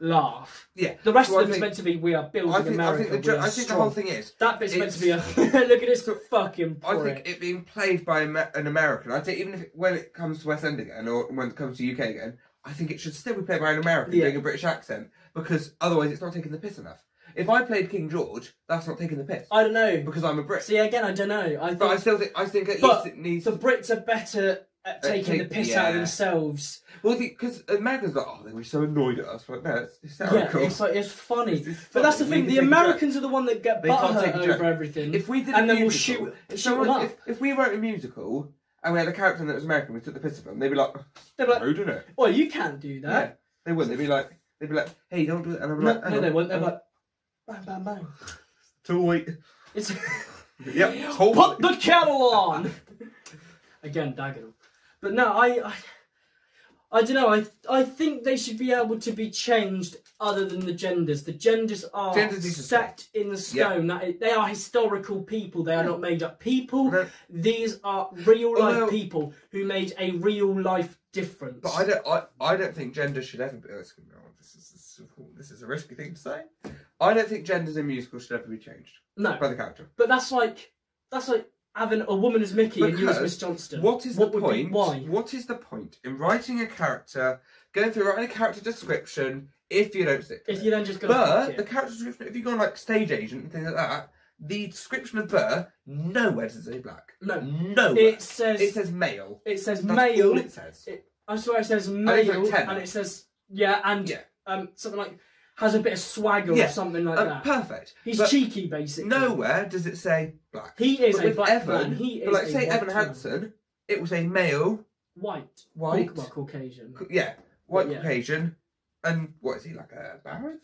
Speaker 2: laugh.
Speaker 1: Yeah.
Speaker 2: The rest of them is meant to be, we are building America,
Speaker 1: I think the whole thing is...
Speaker 2: That bit's meant to be a, look at this fucking prick.
Speaker 1: I think it being played by an American, I think even when it comes to West End again, or when it comes to UK again, I think it should still be played by an American doing a British accent, because otherwise it's not taking the piss enough. If I played King George, that's not taking the piss.
Speaker 2: I don't know.
Speaker 1: Because I'm a Brit.
Speaker 2: See, again, I don't know. I think
Speaker 1: at least it needs...
Speaker 2: the Brits are better at taking the piss out of themselves.
Speaker 1: Well, because Americans are like, oh, they were so annoyed at us. But no, it's hysterical.
Speaker 2: Yeah, it's funny. But that's the thing, the Americans are the one that get butthurt over everything.
Speaker 1: If we did
Speaker 2: and then we'll shoot them up.
Speaker 1: If we wrote a musical... and we had a character that was American, we took the piss of them, they'd be like, rude, isn't it?
Speaker 2: Well, you can't do that.
Speaker 1: Yeah, they wouldn't. They'd be like, hey, don't do it. And I'm like,
Speaker 2: no, they wouldn't. They're like, bang, bang, bang.
Speaker 1: Toy.
Speaker 2: It's
Speaker 1: yep.
Speaker 2: Put the kettle on. Again, Dagenham. But no, I don't know. I think they should be able to be changed other than the genders. The genders are set in the stone. That they are historical people. They are not made up people. No. These are real life people who made a real life difference.
Speaker 1: But I don't think gender should ever be. This is a risky thing to say. I don't think genders in musicals should ever be changed.
Speaker 2: No,
Speaker 1: by the character.
Speaker 2: But that's like having a woman as Mickey and you as Miss Johnston.
Speaker 1: What is the point? Why? What is the point in writing a character, going through writing a character description if you don't stick to it?
Speaker 2: If you then just go.
Speaker 1: But the character description, if you go on like Stage Agent and things like that, the description of Burr nowhere does it say black.
Speaker 2: No,
Speaker 1: nowhere.
Speaker 2: It says
Speaker 1: male.
Speaker 2: It says
Speaker 1: That's
Speaker 2: male.
Speaker 1: All it says.
Speaker 2: I swear it says male, and it says something like. Has a bit of swagger or something like that.
Speaker 1: Perfect.
Speaker 2: He's cheeky, basically.
Speaker 1: Nowhere does it say black.
Speaker 2: He is a black
Speaker 1: Evan,
Speaker 2: man. He is
Speaker 1: but like say Evan Hansen, it will say male
Speaker 2: White.
Speaker 1: White.
Speaker 2: Well, Caucasian.
Speaker 1: White Caucasian. And what is he, like a baron?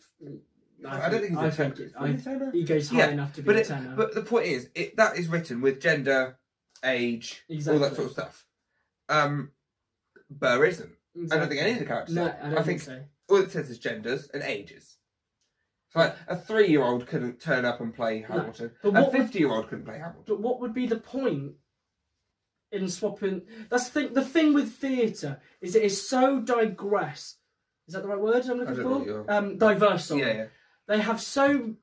Speaker 1: I don't think he's a tenor.
Speaker 2: He goes high enough to be a tenor.
Speaker 1: But the point is, that is written with gender, age, all that sort of stuff. Burr isn't. Exactly. I don't think any of the characters are.
Speaker 2: I don't think so.
Speaker 1: All it says is genders and ages. So like, a 3-year-old couldn't turn up and play Hamilton. A 50-year-old couldn't play Hamilton.
Speaker 2: But what would be the point in swapping... That's the thing with theatre, is it is so digress. Is that the right word I'm looking for? Diverse, sorry.
Speaker 1: Yeah.
Speaker 2: They have so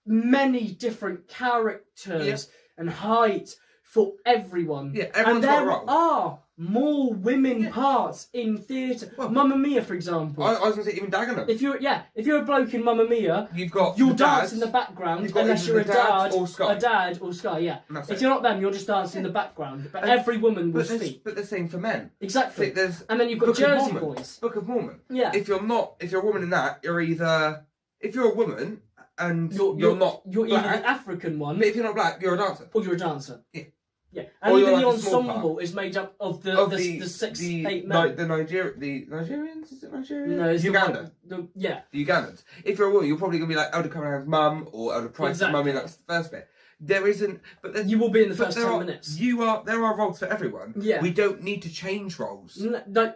Speaker 2: many different characters and height for everyone.
Speaker 1: Yeah, everyone's got a role.
Speaker 2: There are more women parts in theatre. Well, Mamma Mia, for example.
Speaker 1: I was going to say even Dagenham.
Speaker 2: If you're a bloke in Mamma Mia, you'll dance in the background unless you're a dad or Sky. Yeah. If you're not them, you'll just dance in the background. But every woman will speak.
Speaker 1: But the same for men.
Speaker 2: Exactly. And then you've got Jersey Boys.
Speaker 1: Book of Mormon.
Speaker 2: Yeah.
Speaker 1: If you're a woman in that, you're either if you're a woman and you're not
Speaker 2: you're
Speaker 1: black,
Speaker 2: either the African one.
Speaker 1: But if you're not black, you're a dancer.
Speaker 2: Or you're a dancer.
Speaker 1: Yeah.
Speaker 2: Yeah, and even the ensemble is made up of the 8 men.
Speaker 1: The Nigerians? Is it Nigerian?
Speaker 2: No, it's
Speaker 1: Uganda.
Speaker 2: The
Speaker 1: Ugandans. If you're a woman, you're probably going to be like Elder Cunningham mum or Elder Price's mum in that first bit. There isn't, but
Speaker 2: you will be in the first 10 minutes.
Speaker 1: There are roles for everyone.
Speaker 2: Yeah.
Speaker 1: We don't need to change roles.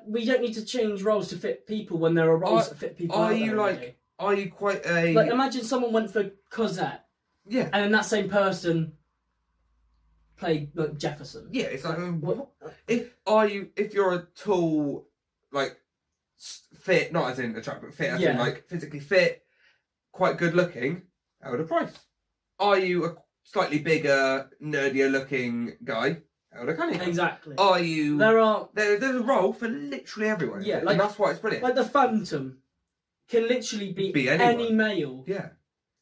Speaker 2: We don't need to change roles to fit people when there are roles that fit people.
Speaker 1: Are you quite a...
Speaker 2: Like, imagine someone went for Cosette.
Speaker 1: Yeah.
Speaker 2: And then that same person played like Jefferson.
Speaker 1: Yeah, it's like if you're a tall, like fit, not as in attractive, but fit as in like physically fit, quite good looking, Elder Price. Are you a slightly bigger, nerdier looking guy? Elder Cunningham.
Speaker 2: Exactly.
Speaker 1: Are you? There's a role for literally everyone.
Speaker 2: Yeah,
Speaker 1: and that's why it's brilliant.
Speaker 2: Like the Phantom can literally be any male.
Speaker 1: Yeah.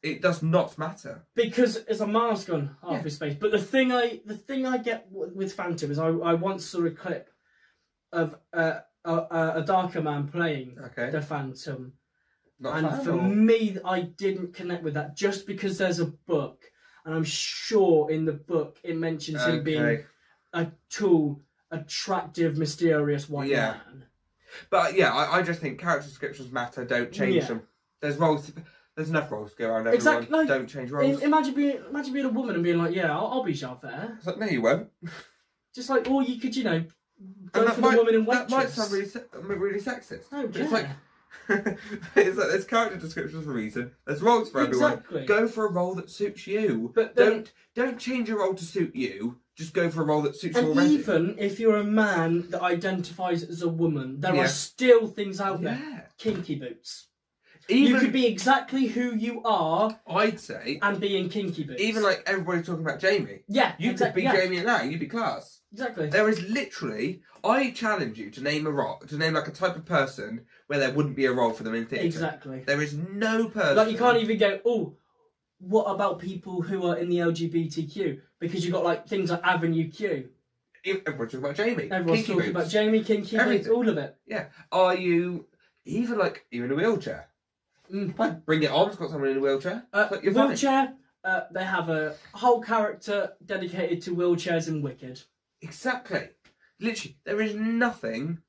Speaker 1: It does not matter
Speaker 2: because it's a mask on half his face. But the thing I get with Phantom is I once saw a clip of a darker man playing the Phantom, me, I didn't connect with that just because there's a book, and I'm sure in the book it mentions him being a tall, attractive, mysterious white man.
Speaker 1: But I just think character descriptions matter. Don't change them. There's roles. There's enough roles to go around everyone. Exactly. Like, don't change roles.
Speaker 2: Imagine being a woman and being like, I'll be Javert.
Speaker 1: It's like, no, you won't.
Speaker 2: Just like, or you could, go for the woman in waitress.
Speaker 1: That might sound really sexist.
Speaker 2: Okay.
Speaker 1: It's like, there's character descriptions for a reason. There's roles for everyone.
Speaker 2: Exactly.
Speaker 1: Go for a role that suits you. But don't change a role to suit you. Just go for a role that suits you already.
Speaker 2: Even if you're a man that identifies as a woman, there are still things out there. Kinky boots. You could be exactly who you are,
Speaker 1: I'd say,
Speaker 2: and be in kinky boots.
Speaker 1: Even like everybody's talking about Jamie.
Speaker 2: Yeah,
Speaker 1: you could be Jamie and now. You'd be class.
Speaker 2: Exactly.
Speaker 1: There is literally. I challenge you to name like a type of person where there wouldn't be a role for them in theatre.
Speaker 2: Exactly.
Speaker 1: There is no person.
Speaker 2: Like you can't even go. Oh, what about people who are in the LGBTQ? Because you've got like things like Avenue Q.
Speaker 1: Everyone's talking about Jamie.
Speaker 2: Everyone's talking about Jamie, kinky boots, all of it.
Speaker 1: Yeah. Are you even in a wheelchair? Bring It On's got someone in a wheelchair.
Speaker 2: Wheelchair. They have a whole character dedicated to wheelchairs in Wicked.
Speaker 1: Exactly. Literally, there is nothing.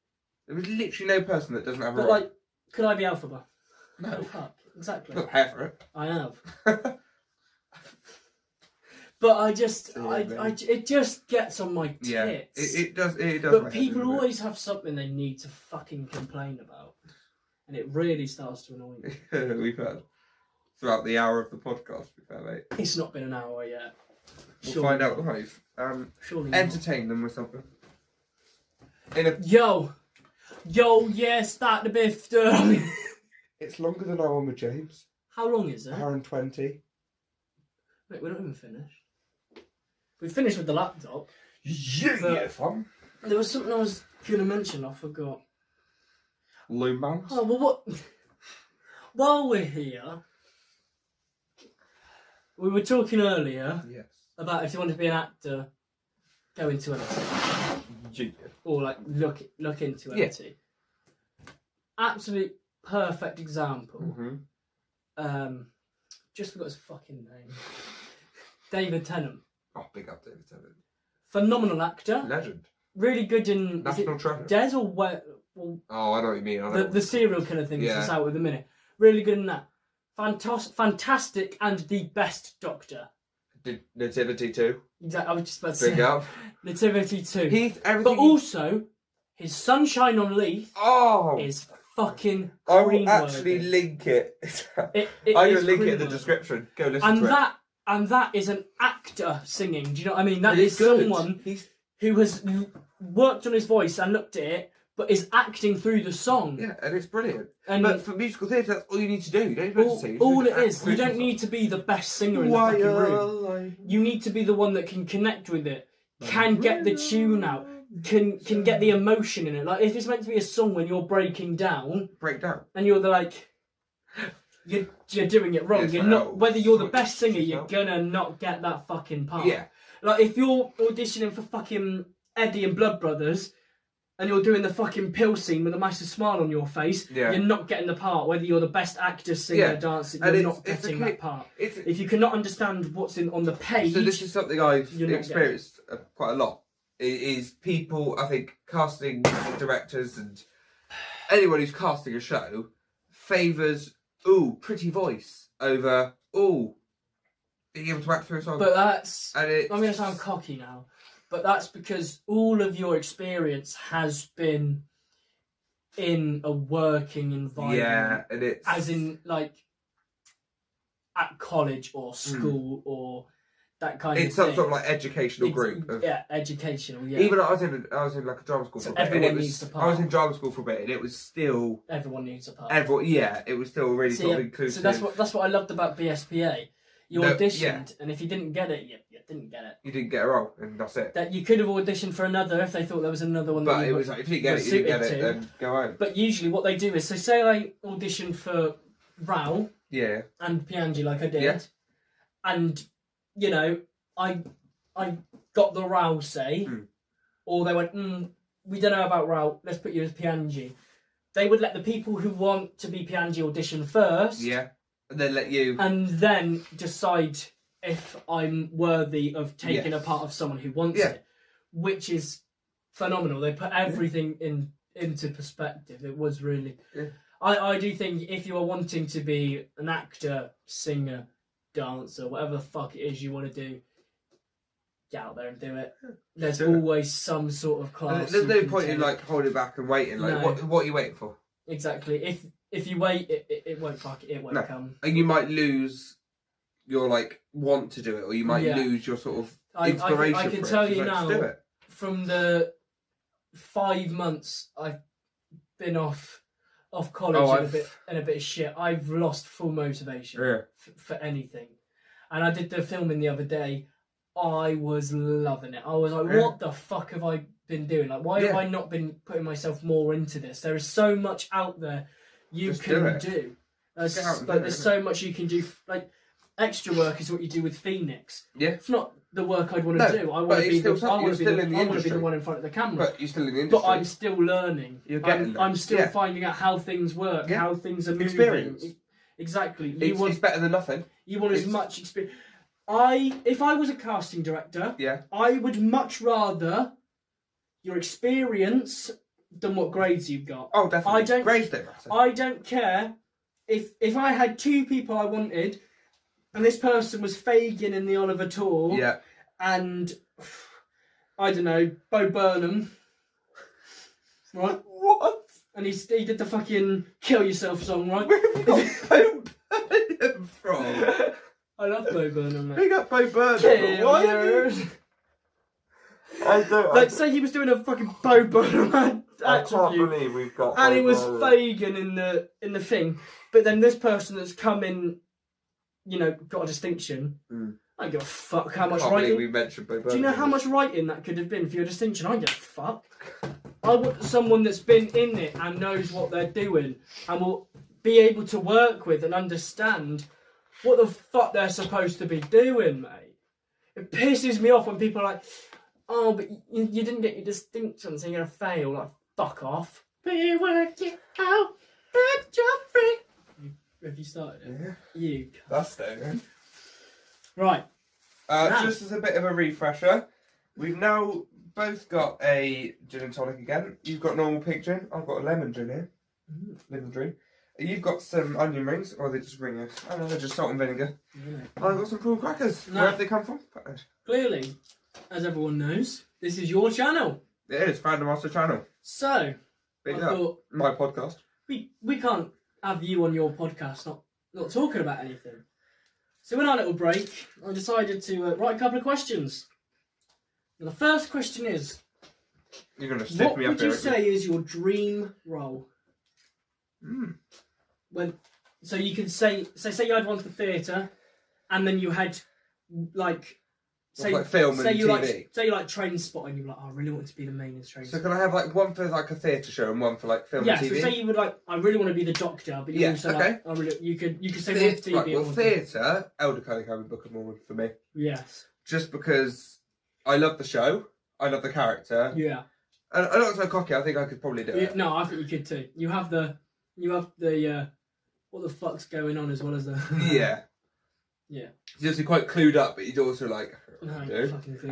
Speaker 1: There is literally no person that doesn't have a role.
Speaker 2: But like, could I be Elphaba?
Speaker 1: No.
Speaker 2: Oh, fuck. Exactly.
Speaker 1: I've got hair for it.
Speaker 2: I have. But it just gets on my tits.
Speaker 1: Yeah, it does. It does.
Speaker 2: But people always have something they need to fucking complain about. And it really starts to annoy me.
Speaker 1: We've had throughout the hour of the podcast, to be fair, mate.
Speaker 2: It's not been an hour yet.
Speaker 1: We'll find out live.
Speaker 2: Surely
Speaker 1: entertain them with something.
Speaker 2: Yo, yeah, start the biff.
Speaker 1: It's longer than our one with James.
Speaker 2: How long is it?
Speaker 1: 1 hour and 20.
Speaker 2: Wait, we're not even finished. We finished with the laptop.
Speaker 1: Yeah, fun.
Speaker 2: There was something I was going to mention, I forgot.
Speaker 1: Loom bands?
Speaker 2: Oh, well, what? While we're here, we were talking earlier about if you want to be an actor, go into editing. Or like look into editing. Absolute perfect example. Just forgot his fucking name. David Tennant.
Speaker 1: Oh, big up David Tennant.
Speaker 2: Phenomenal actor.
Speaker 1: Legend.
Speaker 2: really good in
Speaker 1: National Treasure.
Speaker 2: Des or where? Well,
Speaker 1: oh, I know what you mean.
Speaker 2: The serial killer thing that's out at the minute. Really good in that. Fantastic and the best Doctor.
Speaker 1: Nativity 2.
Speaker 2: Exactly. I was just about to say.
Speaker 1: Big up.
Speaker 2: Nativity 2.
Speaker 1: Everything.
Speaker 2: But also, his Sunshine on Leith is fucking
Speaker 1: I will actually link it. I'm going to link it in the description. Go listen to it.
Speaker 2: And that is an actor singing. Do you know what I mean? That is someone who has worked on his voice and looked at it, but is acting through the song.
Speaker 1: Yeah, and it's brilliant. But for musical theatre, that's all you need to do. You don't have to sing.
Speaker 2: All it is. You don't need to be the best singer in the fucking room. You need to be the one that can connect with it, can get the tune out, can get the emotion in it. Like, if it's meant to be a song when you're breaking down, and you're you're doing it wrong. You're not, whether you're the best singer, you're gonna not get that fucking part.
Speaker 1: Yeah.
Speaker 2: Like, if you're auditioning for fucking Eddie and Blood Brothers, and you're doing the fucking pill scene with a massive smile on your face, you're not getting the part. Whether you're the best actor, singer, dancer, you're not getting that part. If you cannot understand what's on the page...
Speaker 1: So this is something I've experienced quite a lot. Is people, I think, casting directors and anyone who's casting a show favours, pretty voice over, being able to act through a song.
Speaker 2: But that's... I'm going to sound cocky now. But that's because all of your experience has been in a working environment. Yeah, and it's... As in, like, at college or school or that kind of thing. It's some
Speaker 1: sort of, like, educational group.
Speaker 2: Educational,
Speaker 1: Even I was in like, a drama school for a bit.
Speaker 2: Everyone needs a part.
Speaker 1: I was in drama school for a bit, and it was still...
Speaker 2: Everyone needs a part.
Speaker 1: It was still really sort of inclusive.
Speaker 2: So that's what I loved about BSPA. You auditioned, and if you didn't get it, you didn't get it.
Speaker 1: You didn't get a role, and that's it.
Speaker 2: That you could have auditioned for another if they thought there was another one.
Speaker 1: But it was like, if you didn't get it, then go home.
Speaker 2: But usually what they do is, so say I auditioned for Rao and Piangi like I did, and, you know, I got the Rao say, or they went, we don't know about Rao, let's put you as Piangi. They would let the people who want to be Piangi audition first. Yeah.
Speaker 1: And then let you...
Speaker 2: And then decide if I'm worthy of taking a part of someone who wants it. Which is phenomenal. They put everything into perspective. It was really... Yeah. I do think if you are wanting to be an actor, singer, dancer, whatever the fuck it is you want to do, get out there and do it. There's always some sort of class.
Speaker 1: There's no point in, like, holding back and waiting. Like, what are you waiting for?
Speaker 2: Exactly. If you wait, it won't come.
Speaker 1: And you might lose your, like, want to do it, or you might lose your sort of inspiration.
Speaker 2: I can tell you now, from the 5 months I've been off college and a bit of shit, I've lost full motivation for anything. And I did the filming the other day. I was loving it. I was like, what the fuck have I been doing? Like, why have I not been putting myself more into this? There is so much out there you can do. There's so much you can do. Like, extra work is what you do with Phoenix. Yeah. It's not the work I'd want to do. I want to be the one in front of the camera.
Speaker 1: But you're still in the industry.
Speaker 2: But I'm still learning. I'm still finding out how things work, how things are moving.
Speaker 1: Experience.
Speaker 2: Exactly.
Speaker 1: It's better than nothing.
Speaker 2: You want as much experience. If I was a casting director, I would much rather your experience than what grades you've got.
Speaker 1: Oh, definitely. Grades don't matter.
Speaker 2: I don't care if I had 2 people I wanted, and this person was Fabian in the Oliver Tour, and I don't know, Bo Burnham, right?
Speaker 1: What?
Speaker 2: And he did the fucking Kill Yourself song, right?
Speaker 1: Where have you got Bo Burnham from?
Speaker 2: I love Bo Burnham, mate.
Speaker 1: Big up Bo Burnham.
Speaker 2: Say he was doing a fucking Bo Burnham
Speaker 1: I can't believe we've got.
Speaker 2: And it was Fagan in the thing, but then this person that's come in, you know, got a distinction. I don't give a fuck how much writing.
Speaker 1: We mentioned Bo Burnham.
Speaker 2: Do you know how much writing that could have been for your distinction? I don't give a fuck. I want someone that's been in it and knows what they're doing and will be able to work with and understand what the fuck they're supposed to be doing, mate. It pisses me off when people are like, oh, but you didn't get your distinction, so you're going to fail. Like, fuck off. We work it out, but you're free. Have you started it?
Speaker 1: Yeah.
Speaker 2: You.
Speaker 1: That's it.
Speaker 2: Right.
Speaker 1: Just as a bit of a refresher, we've now both got a gin and tonic again. You've got normal pig gin. I've got a lemon gin here. Lemon gin. You've got some onion rings, or are they just ringers? I don't know, they're just salt and vinegar. I've got some prawn crackers. Where have they come from?
Speaker 2: Clearly, as everyone knows, this is your channel.
Speaker 1: It is, Fandom Master channel.
Speaker 2: So, I thought
Speaker 1: my podcast.
Speaker 2: We can't have you on your podcast not talking about anything. So in our little break, I decided to write a couple of questions. And the first question is,
Speaker 1: you're going to stick me up.
Speaker 2: What would you say is your dream role? So you could say you had one for theatre, and then you had like
Speaker 1: film and TV.
Speaker 2: Say you like Train Spotting, you're like, I really want to be the main in Train.
Speaker 1: So can I have like one for like a theatre show and one for like film and TV?
Speaker 2: Yeah, so say you would like, I really want to be the Doctor, but you also like, you could say one for TV.
Speaker 1: Right, well, theatre, Elder Cunningham and Book of Mormon for me.
Speaker 2: Yes.
Speaker 1: Just because I love the show, I love the character.
Speaker 2: Yeah.
Speaker 1: And I'm not so cocky. I think I could probably do it.
Speaker 2: No, I think you could too. You have the what the fuck's going on as well as the
Speaker 1: yeah.
Speaker 2: Yeah.
Speaker 1: He's obviously quite clued up, but he's also like, and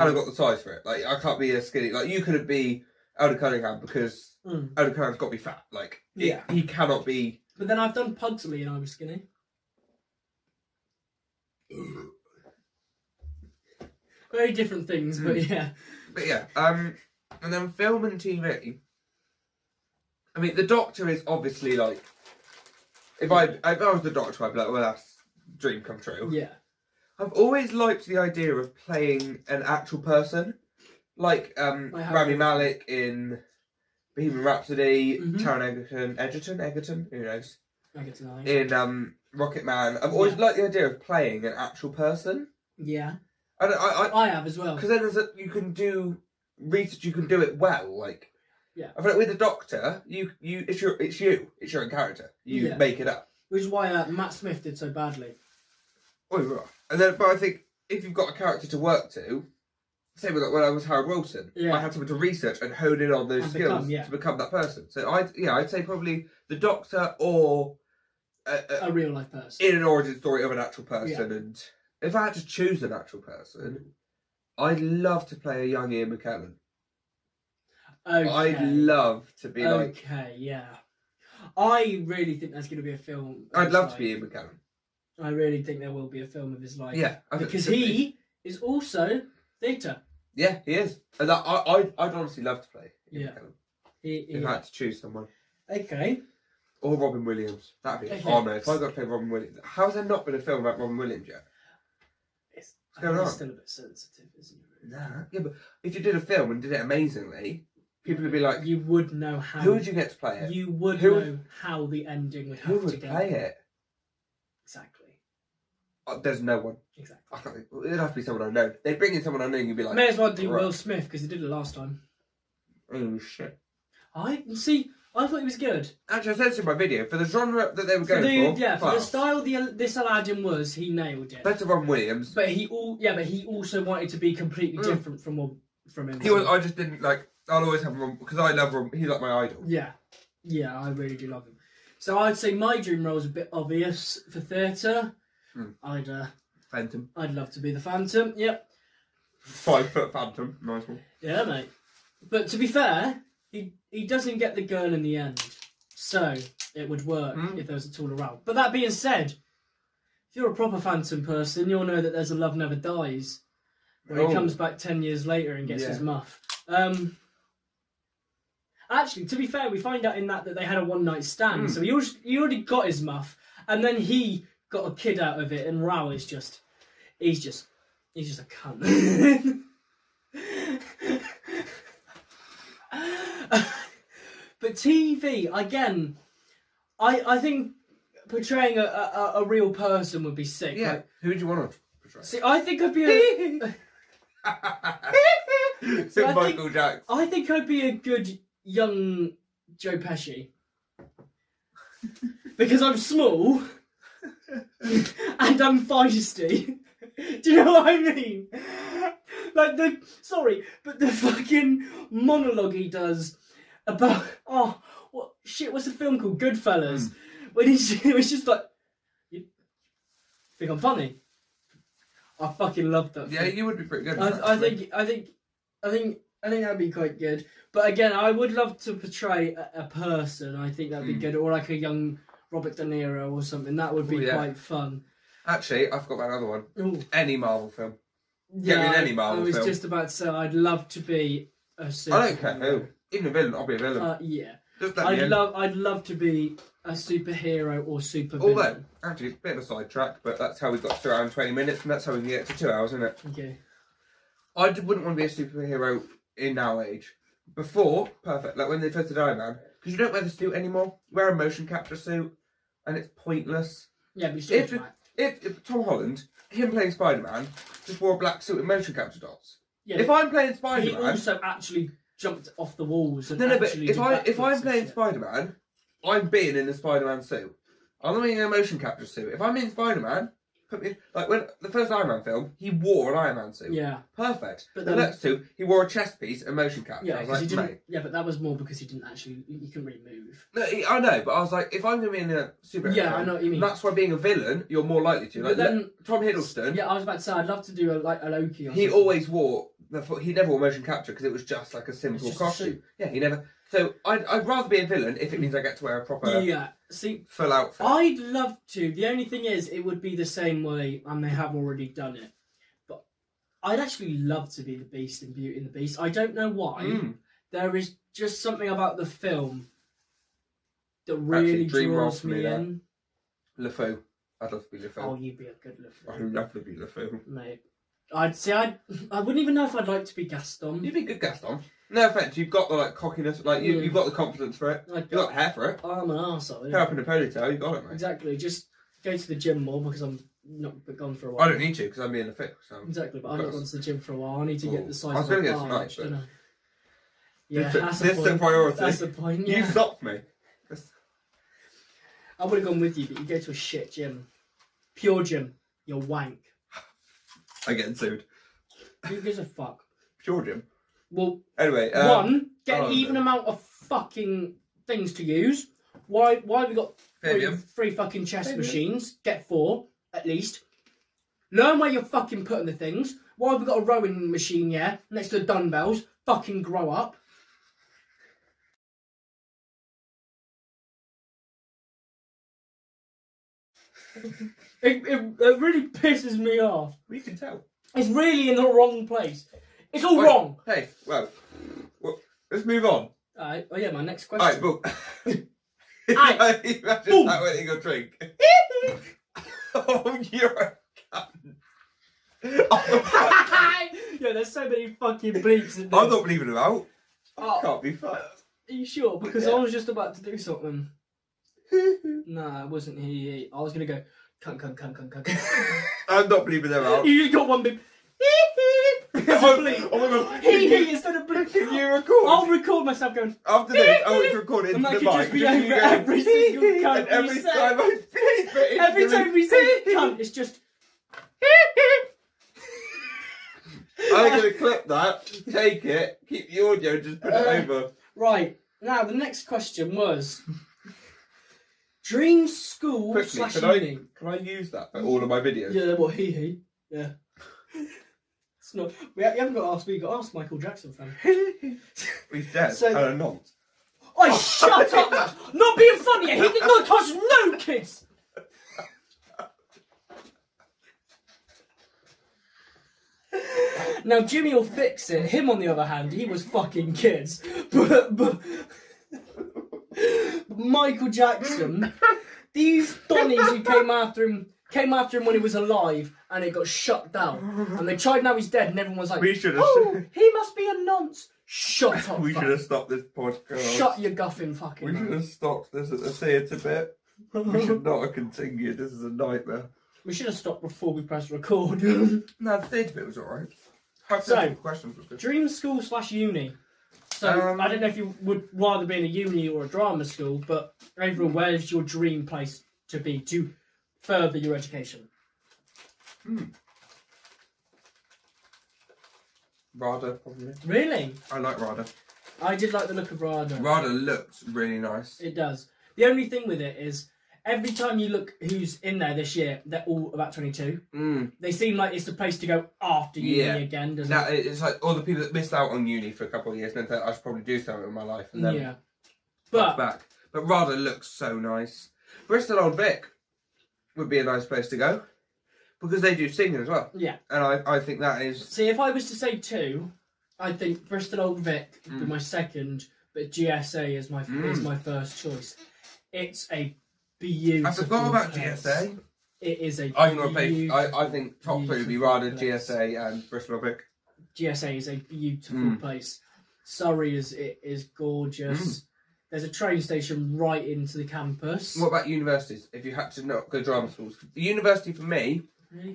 Speaker 1: I've got the size for it. Like, I can't be a skinny. Like, you couldn't be Elder Cunningham because Elder Cunningham's got to be fat. Like, he cannot be.
Speaker 2: But then I've done Pugsley and I was skinny. Very different things, but yeah.
Speaker 1: But yeah, and then film and TV. I mean, the Doctor is obviously like, if I was the Doctor, I'd be like, well, that's dream come true.
Speaker 2: Yeah.
Speaker 1: I've always liked the idea of playing an actual person, like Rami Malek in Bohemian Rhapsody, Taron Egerton, who knows? In Rocket Man. I've always liked the idea of playing an actual person.
Speaker 2: Yeah.
Speaker 1: And
Speaker 2: I have as well.
Speaker 1: Because then you can do research, you can do it well. Like,
Speaker 2: yeah.
Speaker 1: I feel like with the Doctor, it's your own character. You make it up.
Speaker 2: Which is why Matt Smith did so badly.
Speaker 1: Oh, right. And then, but I think if you've got a character to work to, same with when I was Harold Wilson, I had someone to research and hone in on those skills to become that person. So I'd say probably the Doctor or
Speaker 2: a real life person
Speaker 1: in an origin story of an actual person. Yeah. And if I had to choose an actual person, I'd love to play a young Ian McKellen.
Speaker 2: Okay.
Speaker 1: I'd love to be like.
Speaker 2: Okay, yeah. I really think there's going to be a film.
Speaker 1: I'd love to be Ian McKellen.
Speaker 2: I really think there will be a film of his life.
Speaker 1: Yeah,
Speaker 2: because he is also theatre.
Speaker 1: Yeah, he is. And I'd honestly love to play Ian McKellen. If I had to choose someone.
Speaker 2: Okay.
Speaker 1: Or Robin Williams. That'd be oh no, if I got to play Robin Williams. How has there not been a film about Robin Williams yet?
Speaker 2: It's still a bit sensitive, isn't it?
Speaker 1: Nah. Yeah, but if you did a film and did it amazingly, people would be like,
Speaker 2: you would know how.
Speaker 1: Who would you get to play it?
Speaker 2: You would know how the ending would have to go.
Speaker 1: Who would play it?
Speaker 2: Exactly.
Speaker 1: There's no one.
Speaker 2: Exactly.
Speaker 1: I can't think. It'd have to be someone I know. They bring in someone I know and you'd be like...
Speaker 2: May as well do Will Smith, because he did it last time.
Speaker 1: Oh, shit.
Speaker 2: I thought he was good.
Speaker 1: Actually, I said this in my video, for the genre that they were going for...
Speaker 2: Yeah, for the style this Aladdin was, he nailed it.
Speaker 1: Better Robin Williams.
Speaker 2: But he also wanted to be completely different from him.
Speaker 1: I just didn't like... I'll always have Robin, because I love Robin. He's like my idol.
Speaker 2: Yeah. Yeah, I really do love him. So I'd say my dream role is a bit obvious for theatre.
Speaker 1: Phantom.
Speaker 2: I'd love to be the Phantom. Yep.
Speaker 1: 5 foot Phantom. Nice one.
Speaker 2: Yeah, mate. But to be fair, he doesn't get the girl in the end, so it would work if there was a taller role. But that being said, if you're a proper Phantom person, you'll know that there's a Love Never Dies, where he comes back 10 years later and gets his muff. Actually, to be fair, we find out in that they had a one-night stand, so he already got his muff, and then he got a kid out of it, and Rao is just... He's just a cunt. But TV, again, I think portraying a real person would be sick.
Speaker 1: Yeah,
Speaker 2: like,
Speaker 1: who would you want to portray?
Speaker 2: See, I think I'd be
Speaker 1: Michael Jackson.
Speaker 2: I think I'd be a good young Joe Pesci. Because I'm small... and I'm feisty. Do you know what I mean? Like the fucking monologue he does about what's the film called? Goodfellas. When it was just like, you think I'm funny? I fucking love that.
Speaker 1: Yeah, you would be pretty good.
Speaker 2: I think I think that'd be quite good. But again, I would love to portray a person. I think that'd be good. Or like a young Robert De Niro or something. That would be quite fun.
Speaker 1: Actually, I forgot about another one.
Speaker 2: Ooh.
Speaker 1: Any Marvel film. Get me in any Marvel film.
Speaker 2: I was just about to say, I'd love to be a superhero.
Speaker 1: I don't care who. Even a villain, I'll be a villain.
Speaker 2: Yeah. I'd love to be a superhero or supervillain.
Speaker 1: Although, actually, it's a bit of a sidetrack, but that's how we got to around 20 minutes, and that's how we can get to 2 hours, isn't it?
Speaker 2: Okay.
Speaker 1: I wouldn't want to be a superhero in our age. Before, perfect. Like when they first did Iron Man, because you don't wear the suit anymore. You wear a motion capture suit, and it's pointless.
Speaker 2: Yeah, but you still
Speaker 1: if Tom Holland, him playing Spider-Man, just wore a black suit with motion capture dots. Yeah. If I'm playing Spider-Man,
Speaker 2: he also actually jumped off the walls. And
Speaker 1: no, but if I'm playing Spider-Man, I'm being in a Spider-Man suit. I'm not in a motion capture suit. If I'm in Spider-Man, put me like when the first Iron Man film, he wore an Iron Man suit.
Speaker 2: Yeah,
Speaker 1: perfect. But the next two, he wore a chest piece and motion capture.
Speaker 2: Yeah, because he didn't. Yeah, but that was more because he didn't actually. He couldn't really move.
Speaker 1: No, I know, but I was like, if I'm going to be in a superhero film,
Speaker 2: I know what you mean.
Speaker 1: That's why being a villain, you're more likely to. Like then, Tom Hiddleston.
Speaker 2: Yeah, I was about to say, I'd love to do a Loki. Or
Speaker 1: he something. Always wore. He never wore motion capture because it was just like a simple costume. Yeah, he never. So I'd rather be a villain if it means I get to wear a proper full outfit.
Speaker 2: I'd love to. The only thing is, it would be the same way, and they have already done it. But I'd actually love to be the Beast in Beauty and the Beast. I don't know why. There is just something about the film that really draws me in.
Speaker 1: LeFou. I'd love to be LeFou.
Speaker 2: Oh, you'd be a good LeFou.
Speaker 1: I'd love to be LeFou.
Speaker 2: Mate. I'd say I wouldn't even know if I'd like to be Gaston.
Speaker 1: You'd be a good Gaston. No offence, you've got the cockiness, you've got the confidence for it. You've got the hair for it.
Speaker 2: I'm an arsehole.
Speaker 1: Hair up in a ponytail, you got it, mate.
Speaker 2: Exactly. Just go to the gym more because I'm not gone for a while.
Speaker 1: I don't need to because I'm being a fit. So
Speaker 2: exactly, but I've not gone to the gym for a while. I need to get the size.
Speaker 1: I was going to go tonight, but
Speaker 2: yeah,
Speaker 1: that's the priority.
Speaker 2: That's the point. Yeah.
Speaker 1: You stopped me.
Speaker 2: I would have gone with you, but you go to a shit gym, pure gym. You're wank.
Speaker 1: I'm getting sued.
Speaker 2: Who gives a fuck?
Speaker 1: Pure gym.
Speaker 2: Well,
Speaker 1: anyway,
Speaker 2: get an even amount of fucking things to use. Why have we got three fucking chess machines? Get 4 at least. Learn where you're fucking putting the things. Why have we got a rowing machine next to the dumbbells? Fucking grow up. It really pisses me off.
Speaker 1: We can tell.
Speaker 2: It's really in the wrong place. It's all wrong.
Speaker 1: Hey, well, let's move on.
Speaker 2: Alright, oh yeah, my next question.
Speaker 1: Alright, boom. Imagine that when you got a drink. Oh, you're a cunt.
Speaker 2: Yeah, there's so many fucking bleeps in this.
Speaker 1: I'm not bleeping them out. Can't be fun.
Speaker 2: Are you sure? Because I was just about to do something. Nah, it wasn't he. I was going to go, cunt.
Speaker 1: I'm not bleeping them out.
Speaker 2: You just got one bit.
Speaker 1: Oh my god.
Speaker 2: He instead of bleep.
Speaker 1: Can you record?
Speaker 2: I'll record myself going.
Speaker 1: After this, I want to record it into the mic.
Speaker 2: And that could just be over every single cunt
Speaker 1: and every
Speaker 2: we say.
Speaker 1: time I bleep it.
Speaker 2: Every time we say cunt, it's just.
Speaker 1: I'm going to clip that, take it, keep the audio, and just put it over.
Speaker 2: Right. Now, the next question was... Dream school / uni.
Speaker 1: Can I use that for all of my videos?
Speaker 2: Yeah, well, he. Yeah. It's not... You haven't got to ask me, you got to ask Michael Jackson, fam.
Speaker 1: He's dead, and a nonce.
Speaker 2: Oh, shut up! Not being funny, he did not touch no kids! Now, Jimmy will fix it. Him, on the other hand, he was fucking kids. But Michael Jackson, these Donnies who came after him when he was alive, and it got shut down. And they tried now he's dead, and everyone was like, he must be a nonce. Shut up.
Speaker 1: We should have stopped this podcast.
Speaker 2: Shut your guffin fucking
Speaker 1: mouth. We should have stopped this at the theatre bit. We should not have continued. This is a nightmare.
Speaker 2: We should have stopped before we pressed record.
Speaker 1: No, the theatre bit was alright. So,
Speaker 2: questions was good. Dream school / uni. So, I don't know if you would rather be in a uni or a drama school, but overall, where's your dream place to be to further your education?
Speaker 1: RADA, probably.
Speaker 2: Really?
Speaker 1: I like RADA.
Speaker 2: I did like the look of RADA.
Speaker 1: RADA looks really nice.
Speaker 2: It does. The only thing with it is, every time you look who's in there this year, they're all about 22. They seem like it's the place to go after uni again, doesn't it?
Speaker 1: It's like all the people that missed out on uni for a couple of years and then thought I should probably do something with my life and then back. But rather looks so nice. Bristol Old Vic would be a nice place to go because they do singing as well.
Speaker 2: Yeah.
Speaker 1: And I think that is...
Speaker 2: See, if I was to say two, I think Bristol Old Vic would be my second, but GSA is my first choice. It's a beautiful
Speaker 1: I forgot about
Speaker 2: place.
Speaker 1: GSA.
Speaker 2: It is a
Speaker 1: I think top 3 would be rather GSA and Bristol Old Vic.
Speaker 2: GSA is a beautiful place. Surrey is gorgeous. There's a train station right into the campus.
Speaker 1: What about universities? If you had to not go to drama schools, the university for me,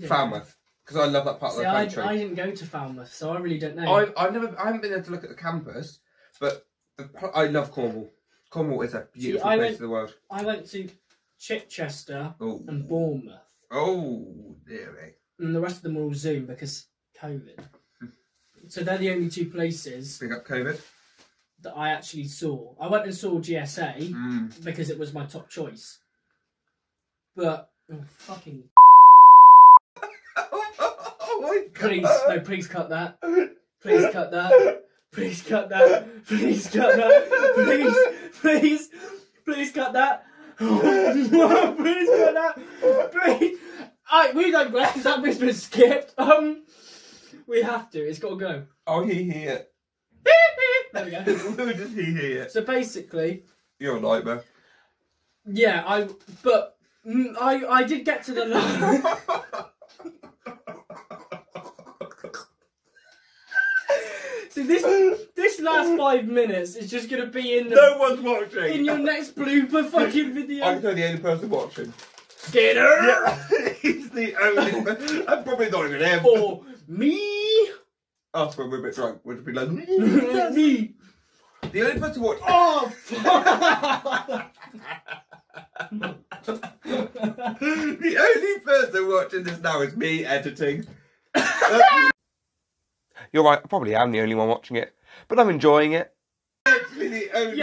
Speaker 1: Falmouth, because I love that part of the country.
Speaker 2: I didn't go to Falmouth, so I really don't know.
Speaker 1: I haven't been able to look at the campus, but I love Cornwall. Cornwall is a beautiful place of the world.
Speaker 2: I went to Chichester and Bournemouth.
Speaker 1: Oh, dearie.
Speaker 2: And the rest of them were all Zoom because COVID. So they're the only 2 places.
Speaker 1: Big up COVID.
Speaker 2: That I actually saw. I went and saw GSA because it was my top choice. But fucking.
Speaker 1: Oh my God.
Speaker 2: Please cut that. Please cut that. Please cut that. Please cut that. Please cut that. Please cut that. Please. We digress. That bit's been skipped. We have to. It's got to go.
Speaker 1: Oh, he hear.
Speaker 2: There we go.
Speaker 1: Who does he hear?
Speaker 2: So basically,
Speaker 1: you're a nightmare.
Speaker 2: Yeah, I did get to the last. See, this last 5 minutes is just gonna be in the.
Speaker 1: No one's watching.
Speaker 2: In your next blooper fucking video.
Speaker 1: I'm the only person watching.
Speaker 2: Skinner.
Speaker 1: Yeah, he's the only. I'm probably not even him.
Speaker 2: For me.
Speaker 1: Us when we're a bit drunk, we'll just be like, me. The only person to watch.
Speaker 2: Oh,
Speaker 1: the only person watching this now is me editing. You're right, I probably am the only one watching it, but I'm enjoying it. Actually, the only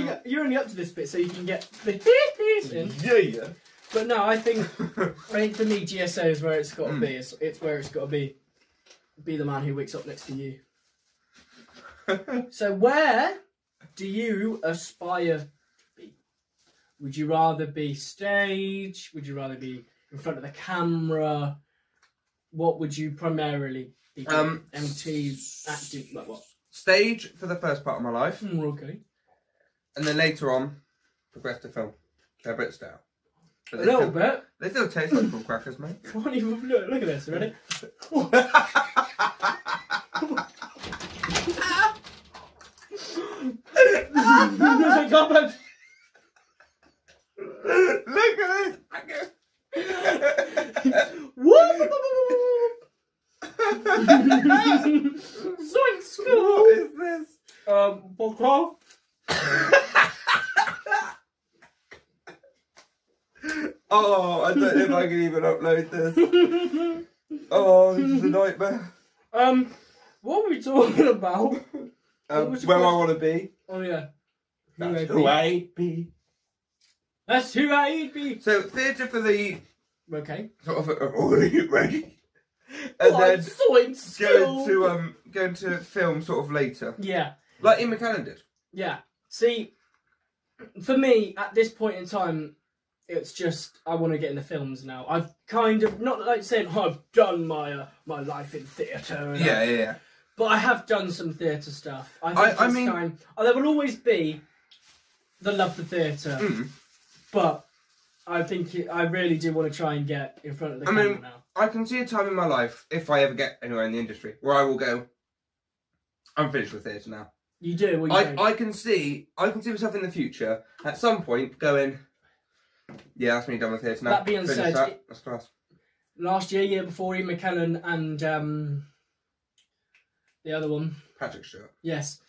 Speaker 2: but you're only up to this bit, so you can get the in.
Speaker 1: Yeah.
Speaker 2: But no, I think for me, GSA is where it's got to be. It's where it's got to be. Be the man who wakes up next to you. So where do you aspire to be? Would you rather be stage? Would you rather be in front of the camera? What would you primarily be doing? MT, acting, like what?
Speaker 1: Stage for the first part of my life.
Speaker 2: Okay.
Speaker 1: And then later on, progress to film. They're a bit stale.
Speaker 2: A little bit.
Speaker 1: They still taste like full crackers, mate.
Speaker 2: Can't even look at this, ready?
Speaker 1: Look at this!
Speaker 2: Zoinks!
Speaker 1: What is this?
Speaker 2: Podcast.
Speaker 1: Oh, I don't know if I can even upload this. Oh, this is a nightmare.
Speaker 2: What are we talking about?
Speaker 1: Where I want to be.
Speaker 2: Oh yeah.
Speaker 1: That's who I'd be.
Speaker 2: That's who I'd be.
Speaker 1: So theatre for the
Speaker 2: sort
Speaker 1: of ready, and then going to film sort of later.
Speaker 2: Yeah.
Speaker 1: Like Ian McKellen did.
Speaker 2: Yeah. See, for me at this point in time, it's just I want to get in the films now. I've kind of not like saying I've done my life in theatre.
Speaker 1: Yeah.
Speaker 2: But I have done some theatre stuff. I mean, time. There will always be the love for theatre, but I think I really do want to try and get in front of the camera now.
Speaker 1: I can see a time in my life, if I ever get anywhere in the industry, where I will go, I'm finished with theatre now.
Speaker 2: You do? Well, you
Speaker 1: I can see myself in the future, at some point, going, yeah, that's me done with theatre now.
Speaker 2: That being said,
Speaker 1: that's class.
Speaker 2: Last year before, Ian McKellen and the other one,
Speaker 1: Patrick Stewart.
Speaker 2: Yes.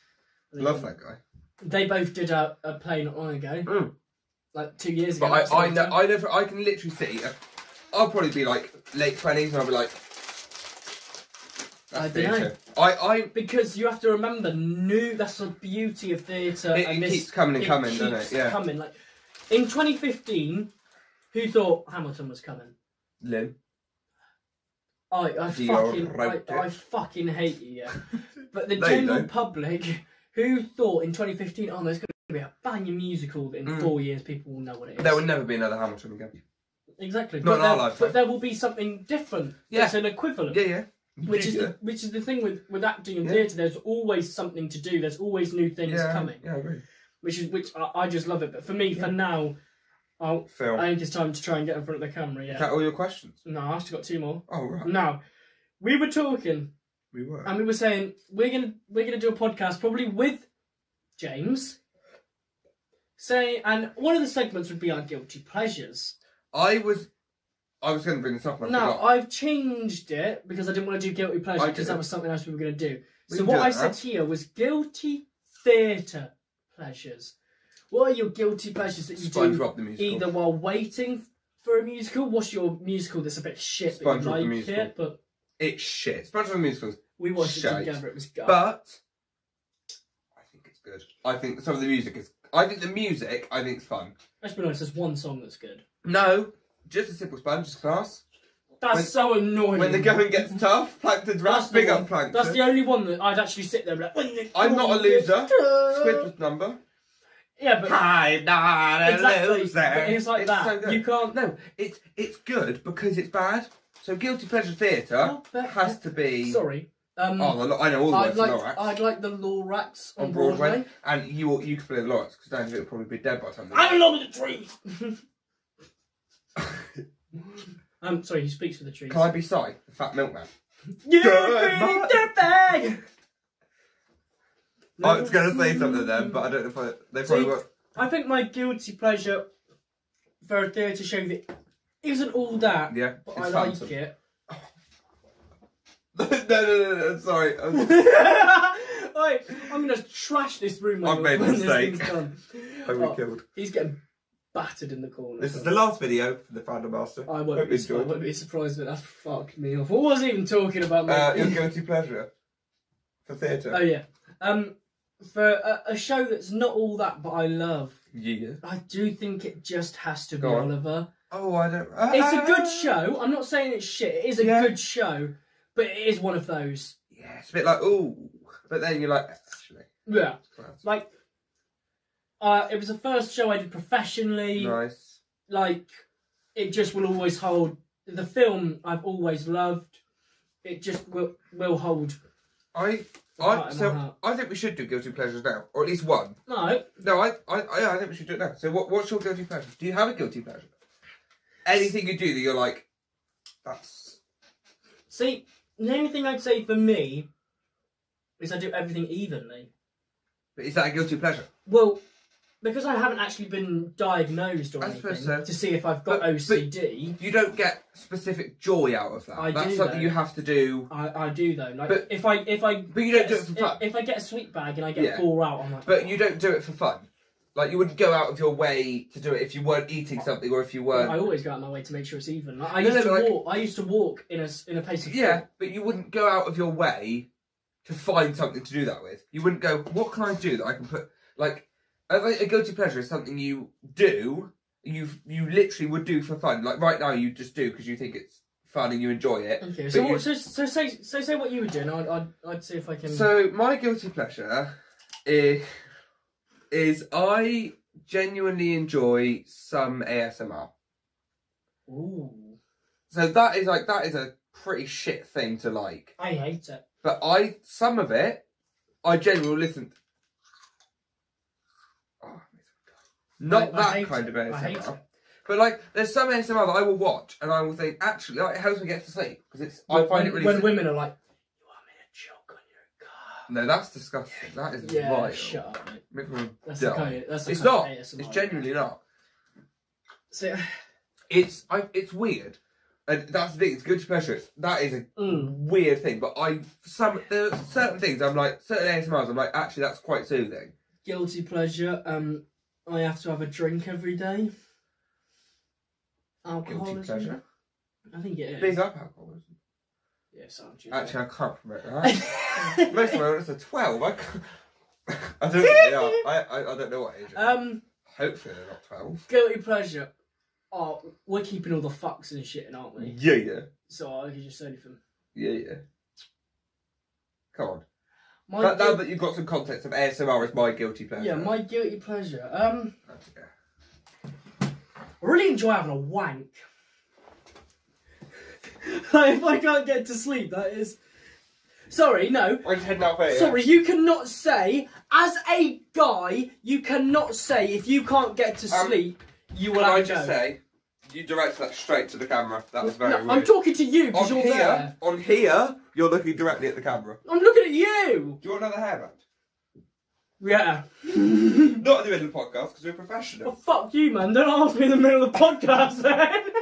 Speaker 1: Love that guy.
Speaker 2: They both did a play not long ago. Like 2 years ago.
Speaker 1: But I can literally see, I'll probably be like late 20s and I'll be like,
Speaker 2: I don't know. Because you have to remember, that's the beauty of theatre.
Speaker 1: It keeps coming and coming, doesn't it? Yeah.
Speaker 2: Coming. Like, in 2015, Who thought Hamilton was coming?
Speaker 1: Lynn.
Speaker 2: I fucking hate you, yeah. But the general public, who thought in 2015, oh, there's going to be a banging musical that in 4 years people will know what it is.
Speaker 1: There will never be another Hamilton again.
Speaker 2: Exactly.
Speaker 1: Not in our lifetime.
Speaker 2: But there will be something different. Yeah. It's an equivalent.
Speaker 1: Yeah.
Speaker 2: Which is the thing with acting and theatre. There's always something to do. There's always new things coming.
Speaker 1: Yeah, I agree.
Speaker 2: Which I just love it. But for me, for now, I think it's time to try and get in front of the camera. Yeah.
Speaker 1: Is that all your questions?
Speaker 2: No, I've still got 2 more.
Speaker 1: Oh right.
Speaker 2: Now, we were talking.
Speaker 1: We were.
Speaker 2: And we were saying we're gonna do a podcast probably with James. And one of the segments would be our guilty pleasures.
Speaker 1: I was going to bring this up.
Speaker 2: No, I've changed it because I didn't want to do guilty pleasure because that was something else we were going to do. So what I said here was guilty theatre pleasures. What are your guilty pleasures that you do either while waiting for a musical? What's your musical that's a bit shit but you like it? But
Speaker 1: it's shit. SpongeBob the musical.
Speaker 2: We watched it together. It was good.
Speaker 1: But I think it's good. I think some of the music is. I think the music. I think it's fun.
Speaker 2: Let's be honest. There's one song that's good.
Speaker 1: No. Just a simple sponge, just class.
Speaker 2: That's so annoying.
Speaker 1: When the going gets tough, Plankton's rap, big up Plankton.
Speaker 2: That's the only one that I'd actually sit there and be like,
Speaker 1: I'm not a loser. Squidward's number.
Speaker 2: Yeah, but
Speaker 1: I'm not a loser.
Speaker 2: But it's like that. So you can't.
Speaker 1: No, it's good because it's bad. So guilty pleasure theatre has to be.
Speaker 2: Sorry.
Speaker 1: I know all the words for Lorax.
Speaker 2: I'd like the Lorax on Broadway.
Speaker 1: And you can play the Lorax because Danny will probably be dead by the time.
Speaker 2: I'm in love with the trees. Sorry, he speaks for the trees.
Speaker 1: Can I be Si, the fat milkman?
Speaker 2: You pretty dirtbag!
Speaker 1: I was going to say something then, but I don't know if they probably won't.
Speaker 2: I think my guilty pleasure for a theatre show that isn't all that, but I like it.
Speaker 1: No, sorry.
Speaker 2: Right, I'm going to trash this room
Speaker 1: I've made a mistake.
Speaker 2: I'm killed. He's getting battered in the corner.
Speaker 1: This is the last video for the Fandom Master.
Speaker 2: I won't be surprised that fucked me off. What was I even talking about?
Speaker 1: Your guilty pleasure for theatre.
Speaker 2: Oh yeah. For a show that's not all that, but I love.
Speaker 1: Yeah.
Speaker 2: I do think it just has to be Oliver.
Speaker 1: Oh, I don't.
Speaker 2: It's a good show. I'm not saying it's shit. It is a good show, but it is one of those.
Speaker 1: Yeah, it's a bit like but then you're like actually.
Speaker 2: Yeah. Like. It was the first show I did professionally.
Speaker 1: Nice.
Speaker 2: Like, it just will always hold. The film I've always loved. It just will hold.
Speaker 1: I think we should do guilty pleasures now, or at least one.
Speaker 2: No,
Speaker 1: I think we should do it now. So what's your guilty pleasure? Do you have a guilty pleasure? Anything you do that you're like, that's.
Speaker 2: See, the only thing I'd say for me is I do everything evenly.
Speaker 1: But is that a guilty pleasure?
Speaker 2: Well. Because I haven't actually been diagnosed or anything to see if I've got OCD.
Speaker 1: But you don't get specific joy out of that. That's something you have to do.
Speaker 2: I do though. Like, but if I
Speaker 1: but you don't do it for fun.
Speaker 2: If I get a sweet bag and I get 4 out, I'm like.
Speaker 1: But you don't do it for fun. Like you wouldn't go out of your way to do it if you weren't eating something or if you weren't.
Speaker 2: I always go out of my way to make sure it's even. Like, I used to walk in a pace of.
Speaker 1: Yeah, but you wouldn't go out of your way to find something to do that with. You wouldn't go. What can I do that I can put like. A guilty pleasure is something you do, you literally would do for fun. Like right now, you just do because you think it's fun and you enjoy it.
Speaker 2: Okay, so say what you were doing. I'd see if I can.
Speaker 1: So my guilty pleasure is I genuinely enjoy some ASMR.
Speaker 2: Ooh.
Speaker 1: So that is a pretty shit thing to like.
Speaker 2: I hate it.
Speaker 1: But some of it, I genuinely listen. Not that kind of ASMR. But like, there's some ASMR that I will watch and I will think, actually, like, it helps me get to sleep because I find it really.
Speaker 2: When women are like, "You want me to choke on your cock?"
Speaker 1: No, that's disgusting. That is vile.
Speaker 2: Shut up, mate.
Speaker 1: That's
Speaker 2: it's
Speaker 1: not.
Speaker 2: ASMR.
Speaker 1: It's genuinely not.
Speaker 2: So,
Speaker 1: it's weird, and that's the thing. It's guilty pleasure. That is a weird thing. But there are certain things I'm like, certain ASMRs I'm like, actually, that's quite soothing.
Speaker 2: Guilty pleasure. I have to have a drink every day. Alcoholism.
Speaker 1: Guilty pleasure?
Speaker 2: I think it is.
Speaker 1: Big up alcoholism.
Speaker 2: Yes, aren't you?
Speaker 1: Actually, I can't promote that. Most of my owners are 12. I don't think they are. I don't know what age. Hopefully they're not 12.
Speaker 2: Guilty pleasure. Oh, we're keeping all the fucks and shit, aren't we?
Speaker 1: Yeah.
Speaker 2: So I can just say anything.
Speaker 1: Yeah. Come on. Now that you've got some context of ASMR is my guilty pleasure.
Speaker 2: Yeah, my guilty pleasure. I really enjoy having a wank. Like, if I can't get to sleep, that is... Sorry, no.
Speaker 1: I'm just heading out there.
Speaker 2: Sorry, you cannot say, as a guy, you cannot say if you can't get to sleep, you will have a go.
Speaker 1: Can I just say, you directed that straight to the camera. That was very rude.
Speaker 2: I'm talking to you because you're there.
Speaker 1: On here, you're looking directly at the camera.
Speaker 2: I'm looking at you.
Speaker 1: Do you want another hairband?
Speaker 2: Yeah.
Speaker 1: Not in the middle of the podcast because we're professional.
Speaker 2: Well, fuck you, man. Don't ask me in the middle of the podcast, then.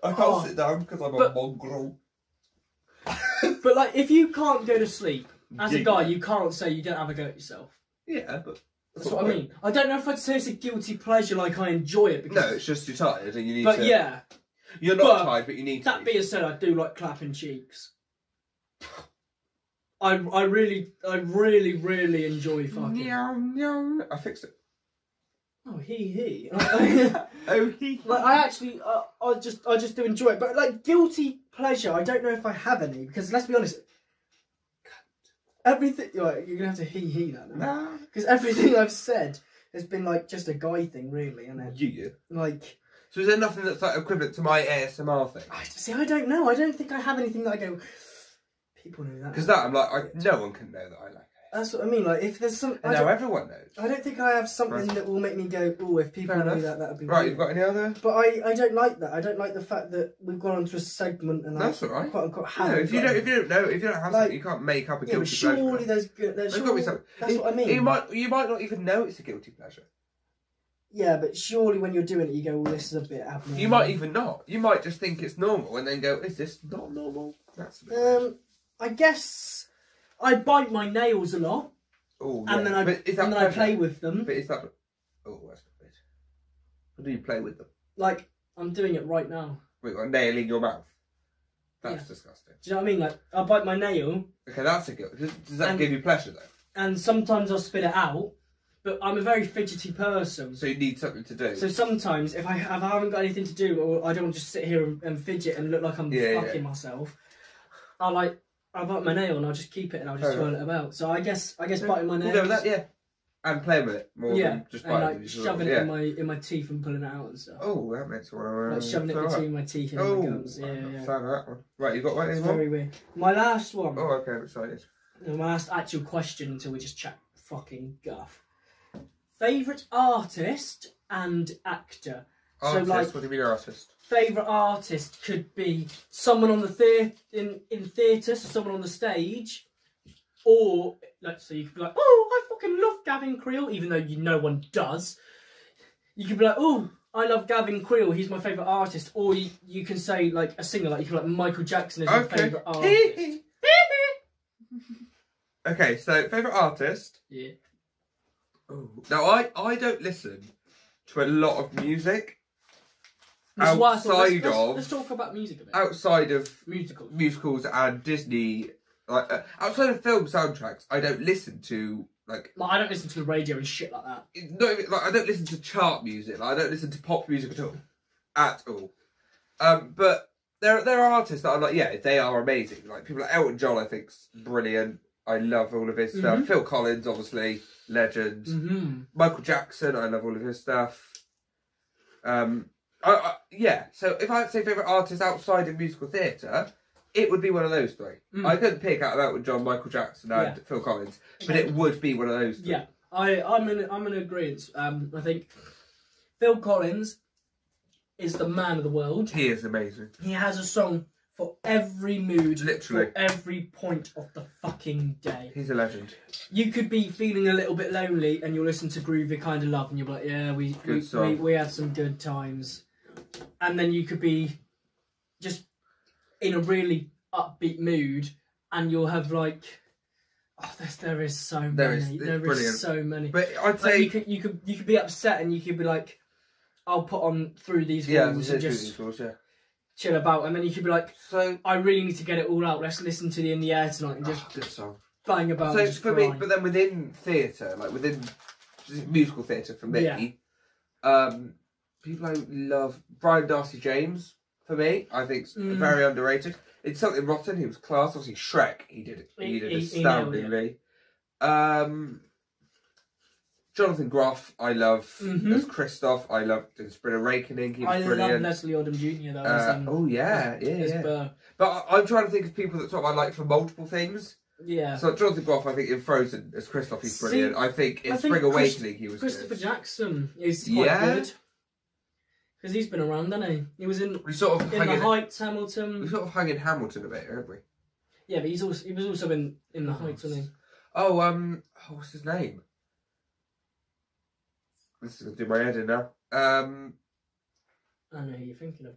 Speaker 1: I can't sit down because I'm a mongrel.
Speaker 2: But, like, if you can't go to sleep, as a guy, you can't say you don't have a go at yourself.
Speaker 1: Yeah, but...
Speaker 2: That's what I mean. I don't know if I'd say it's a guilty pleasure, like I enjoy it. Because...
Speaker 1: No, it's just you're tired and you need to...
Speaker 2: But yeah.
Speaker 1: You're not tired, but you need to.
Speaker 2: That being said, I do like clapping cheeks. I really enjoy fucking...
Speaker 1: Meow. I fixed it.
Speaker 2: Oh, he.
Speaker 1: Oh, he.
Speaker 2: Like, I actually, I just do enjoy it. But, like, guilty pleasure, I don't know if I have any. Because, let's be honest... Everything... You're going to have to he that now. Because everything I've said has been, like, just a guy thing, really, isn't it?
Speaker 1: Yeah.
Speaker 2: Like...
Speaker 1: So is there nothing that's, like, equivalent to my ASMR thing?
Speaker 2: See, I don't know. I don't think I have anything that I go... People know that.
Speaker 1: Because that, I'm like, no one can know that I like it.
Speaker 2: That's what I mean. Like, if there's some...
Speaker 1: Now everyone knows.
Speaker 2: I don't think I have something that will make me go, oh, if people know that would be...
Speaker 1: Right, you've got any other?
Speaker 2: But I don't like that. I don't like the fact that we've gone onto a segment and
Speaker 1: that's alright.
Speaker 2: Quote unquote
Speaker 1: if you don't have something, you can't make up a guilty pleasure.
Speaker 2: Surely there's got to be something. That's what I mean.
Speaker 1: You might not even know it's a guilty pleasure.
Speaker 2: Yeah, but surely when you're doing it, you go, well, this is a bit abnormal.
Speaker 1: You might even not. You might just think it's normal and then go, is this not normal? That's
Speaker 2: I guess I bite my nails a lot.
Speaker 1: Oh, yeah.
Speaker 2: And then I play with them.
Speaker 1: But is that... Oh, that's not good. How do you play with them?
Speaker 2: Like, I'm doing it right now.
Speaker 1: Wait, a nail in your mouth? That's disgusting.
Speaker 2: Do you know what I mean? Like, I bite my nail.
Speaker 1: Okay, that's a good... Does that give you pleasure, though?
Speaker 2: And sometimes I'll spit it out. But I'm a very fidgety person.
Speaker 1: So you need something to do.
Speaker 2: So sometimes, if I haven't got anything to do, or I don't want to just sit here and fidget and look like I'm fucking myself, I'll bite my nail and I'll just keep it and I'll just twirl it about. So I guess biting my nails.
Speaker 1: We'll go with that, and playing with it more than just biting it.
Speaker 2: And shoving it in my teeth and pulling it out and stuff.
Speaker 1: Oh, that makes one.
Speaker 2: Like shoving it between my teeth and my gums. Yeah.
Speaker 1: Fan of that one. Right, you got one anymore?
Speaker 2: It's very weird. My last one.
Speaker 1: Oh, okay, I'm excited.
Speaker 2: My last actual question until we just chat fucking guff. Favourite artist and actor.
Speaker 1: Artist,
Speaker 2: so, like,
Speaker 1: what do you mean artist?
Speaker 2: Favourite artist could be someone on the in theatre, so someone on the stage, or so you could be like, oh, I fucking love Gavin Creel, even though no one does. You could be like, oh, I love Gavin Creel, he's my favourite artist, or you can say like a singer, like you could be like Michael Jackson is my favourite artist.
Speaker 1: Okay, so favourite artist.
Speaker 2: Yeah.
Speaker 1: Oh. Now I don't listen to a lot of music.
Speaker 2: Let's talk about music a bit.
Speaker 1: Outside of
Speaker 2: musicals
Speaker 1: and Disney, like outside of film soundtracks, I don't listen to like
Speaker 2: I don't listen to the radio and shit like that.
Speaker 1: Not even, like I don't listen to chart music. Like I don't listen to pop music at all. But there are artists that I'm like, yeah, they are amazing. Like people like Elton John, I think's brilliant. I love all of his stuff. Phil Collins, obviously, legend. Michael Jackson, I love all of his stuff. Yeah, so if I had to say favourite artist outside of musical theatre, it would be one of those three. I couldn't pick out of Elton John, Michael Jackson and Phil Collins, but it would be one of those three.
Speaker 2: Yeah, I'm in agreement. I think Phil Collins is the man of the world.
Speaker 1: He is amazing.
Speaker 2: He has a song for every mood,
Speaker 1: literally,
Speaker 2: for every point of the fucking day.
Speaker 1: He's a legend.
Speaker 2: You could be feeling a little bit lonely and you'll listen to Groovy Kind of Love and you'll be like, yeah, we had some good times. And then you could be just in a really upbeat mood and you'll have like, there is so many. There is so many.
Speaker 1: But I'd say
Speaker 2: you could be upset and you could be like, I'll put on Through These Walls and just chill about, and then you could be like, so I really need to get it all out. Let's listen to the In the Air Tonight and just
Speaker 1: good song.
Speaker 2: Bang about.
Speaker 1: So for me, but then within theatre, like within musical theatre, for me, people I love, Brian Darcy James, for me, I think very underrated. It's Something Rotten, he was class. Obviously, Shrek, he did astoundingly. Jonathan Groff, I love as Kristoff. I loved in Spring Awakening. He was brilliant.
Speaker 2: I love Leslie Odom Jr. though.
Speaker 1: Oh yeah. But I'm trying to think of people that sort of I like for multiple things.
Speaker 2: Yeah.
Speaker 1: So Jonathan Groff, I think in Frozen as Kristoff, he's brilliant. I think in Spring Awakening he was
Speaker 2: Christopher Jackson is quite good. Because he's been around, hasn't he? He was in The Heights, Hamilton.
Speaker 1: We sort of hung in Hamilton a bit, haven't we?
Speaker 2: Yeah, but he was also in The Heights, wasn't he?
Speaker 1: Oh, what's his name? This is going to do my head in now.
Speaker 2: I know who you're thinking of.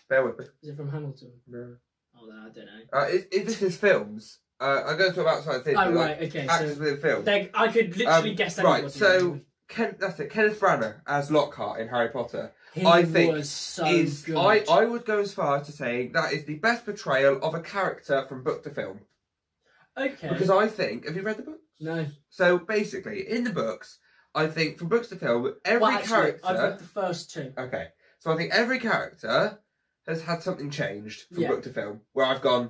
Speaker 1: Bear with me.
Speaker 2: Is it from Hamilton?
Speaker 1: No.
Speaker 2: Oh, I don't know.
Speaker 1: Is this his films? I'm going to talk outside things.
Speaker 2: Oh, right, okay.
Speaker 1: Actors within film.
Speaker 2: I could literally guess anybody.
Speaker 1: Right, so that's it. Kenneth Branagh as Lockhart in Harry Potter.
Speaker 2: I think was so good.
Speaker 1: I would go as far as to say that is the best portrayal of a character from book to film.
Speaker 2: Okay.
Speaker 1: Because I think... Have you read the books?
Speaker 2: No.
Speaker 1: So, basically, in the books... I think from books to film, character...
Speaker 2: I've read the first two.
Speaker 1: Okay. So I think every character has had something changed from book to film. Where I've gone,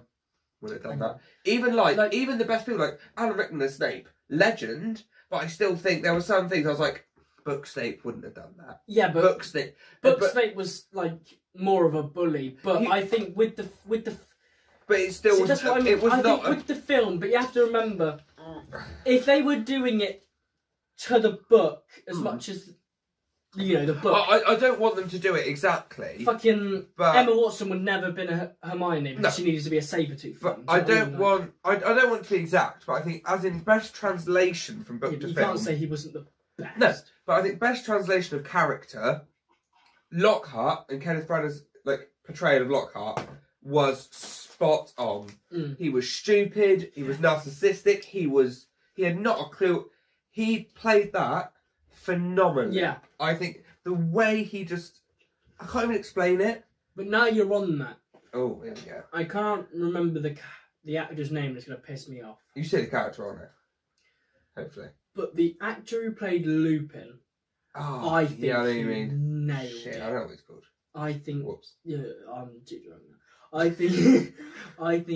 Speaker 1: would have done that. Even even the best people, like Alan Rickman as Snape, legend, but I still think there were some things I was like, book Snape wouldn't have done that.
Speaker 2: Yeah, but...
Speaker 1: Book Snape...
Speaker 2: Snape was, like, more of a bully. But I think with the...
Speaker 1: But it still was...
Speaker 2: That's what I mean. I think with the film, but you have to remember, if they were doing it to the book as much as the book.
Speaker 1: I don't want them to do it exactly.
Speaker 2: Fucking Emma Watson would never have been a Hermione because she needed to be a Sabretooth.
Speaker 1: But I don't want to be exact, but I think as in best translation from book to film.
Speaker 2: You can't say he wasn't the best.
Speaker 1: No, but I think best translation of character, Lockhart and Kenneth Branagh's portrayal of Lockhart was spot on. He was stupid, he was narcissistic, he had not a clue. He played that phenomenally. Yeah. I think the way he just... I can't even explain it.
Speaker 2: But now you're on that.
Speaker 1: Oh, here we go.
Speaker 2: I can't remember the actor's name that's going to piss me off.
Speaker 1: You say the character on it. Hopefully.
Speaker 2: But the actor who played Lupin, I think
Speaker 1: I know you mean.
Speaker 2: Nailed
Speaker 1: it. I know what it's called.
Speaker 2: I think...
Speaker 1: Whoops.
Speaker 2: Yeah, I'm too drunk now. I think...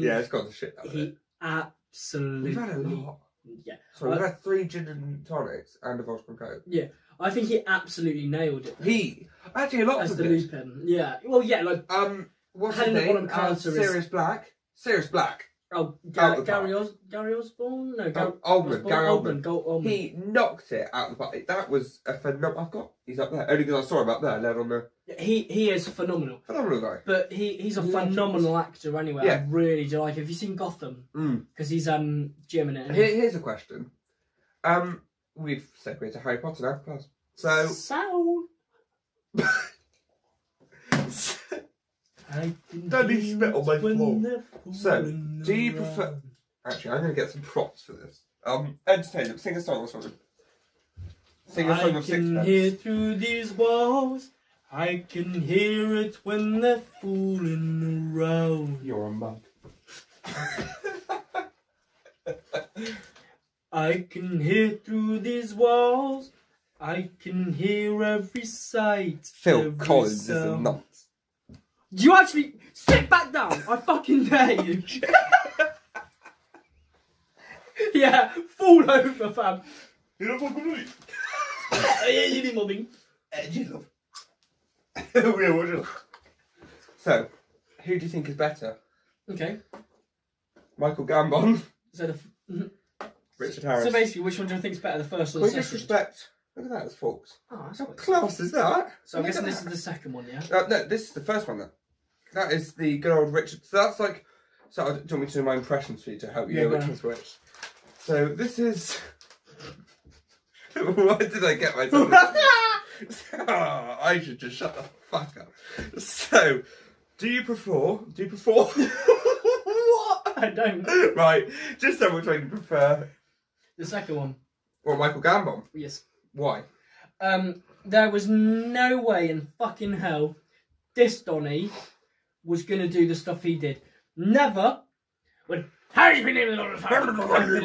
Speaker 1: Yeah, it's got the shit out of it.
Speaker 2: He absolutely...
Speaker 1: We've had a lot.
Speaker 2: Yeah.
Speaker 1: So we've had 3 gin and tonics and a vodka and coke.
Speaker 2: Yeah. I think he absolutely nailed it.
Speaker 1: Actually, a lot
Speaker 2: as
Speaker 1: of
Speaker 2: the Lupin. Yeah. Well, yeah,
Speaker 1: what's his name? Sirius Black. Sirius Black.
Speaker 2: Oh, Gary Osborne? No, Gary
Speaker 1: Oldman. He knocked it out of the park. That was a phenomenal... He's up there. Only because I saw him up there, led on the...
Speaker 2: He is phenomenal.
Speaker 1: Phenomenal guy.
Speaker 2: But he's a phenomenal actor anyway. Yeah. I really do like it. Have you seen Gotham? Because he's Jim in it.
Speaker 1: Here's a question. We've segued to Harry Potter now, class. So... Don't be spit on my floor. So, do you prefer... Actually, I'm going to get some props for this. Entertain them. Sing a song or something. Sing a song of Sixpence.
Speaker 2: I can hear through these walls. I can hear it when they're fooling around.
Speaker 1: You're a mug.
Speaker 2: I can hear through these walls. I can hear every sight.
Speaker 1: Phil Collins is a nut.
Speaker 2: Do you actually sit back down? I fucking dare you. Yeah, fall over, fam.
Speaker 1: You're not fucking right.
Speaker 2: Yeah, you need mobbing.
Speaker 1: So, who do you think is better?
Speaker 2: Okay.
Speaker 1: Michael Gambon. Richard Harris.
Speaker 2: So basically, which one do you think is better, the first or the second?
Speaker 1: Disrespect. Look at that, it's Fox.
Speaker 2: Oh, that's
Speaker 1: how class is that?
Speaker 2: So I'm guessing this is the second one, yeah?
Speaker 1: No, this is the first one, though. That is the good old Richard. So that's like... So do you want me to do my impressions for you to help you know which one's which? So this is... Why did I get myself... I should just shut the fuck up. So, do you prefer... What?
Speaker 2: I don't.
Speaker 1: Right, just so which one you prefer.
Speaker 2: The second one.
Speaker 1: Or Michael Gambon?
Speaker 2: Yes.
Speaker 1: Why?
Speaker 2: There was no way in fucking hell this Donny was going to do the stuff he did. Never would Harry's been been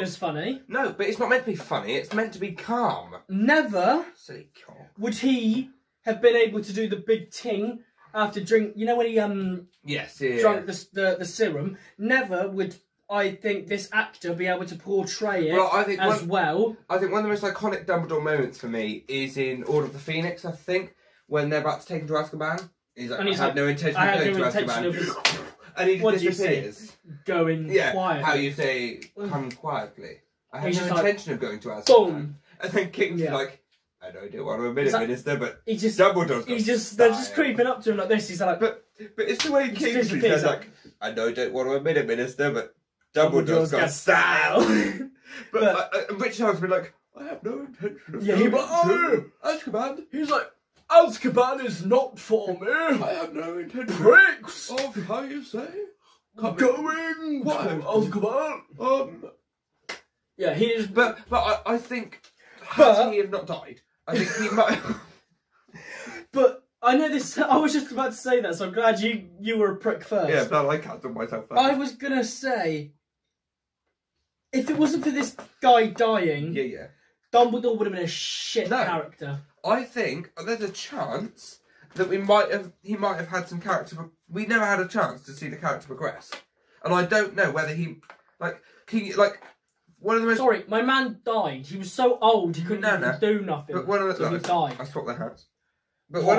Speaker 2: as funny.
Speaker 1: No, but it's not meant to be funny, it's meant to be calm.
Speaker 2: Never
Speaker 1: Silly cock.
Speaker 2: would he have been able to do the big ting after drink. You know when he drank the serum. Never would I think this actor be able to portray it I think one of the most iconic Dumbledore moments for me is in Order of the Phoenix. I think when they're about to take him to Azkaban. He's like, I had no intention of going to Azkaban. And he disappears. Going quietly.
Speaker 1: How you say, come quietly. I had no intention of going to Azkaban. Boom. And then King's like, I know I don't want to admit it, Minister, but Dumbledore's
Speaker 2: they're just creeping up to him like this. He's like,
Speaker 1: but it's the way Kingsley says, like, I know I don't want to admit it, Minister, but Dumbledore's got style. But Richard Harris's been like, I have no intention of going to Azkaban.
Speaker 2: He's like, Azkaban is not for me.
Speaker 1: I have no intention of, how you say,
Speaker 2: going to Azkaban. Yeah, he is.
Speaker 1: But I think, had he have not died, I think he might.
Speaker 2: But I know this. I was just about to say that, so I'm glad you were a prick first.
Speaker 1: Yeah, but I can't do myself first.
Speaker 2: I was gonna say, if it wasn't for this guy dying, Dumbledore would have been a shit character.
Speaker 1: I think there's a chance that he might have had some character. We never had a chance to see the character progress, and I don't know whether he one of the most.
Speaker 2: Sorry, my man died. He was so old he couldn't even do nothing.
Speaker 1: But one of the
Speaker 2: he died.
Speaker 1: I swapped their hats. But I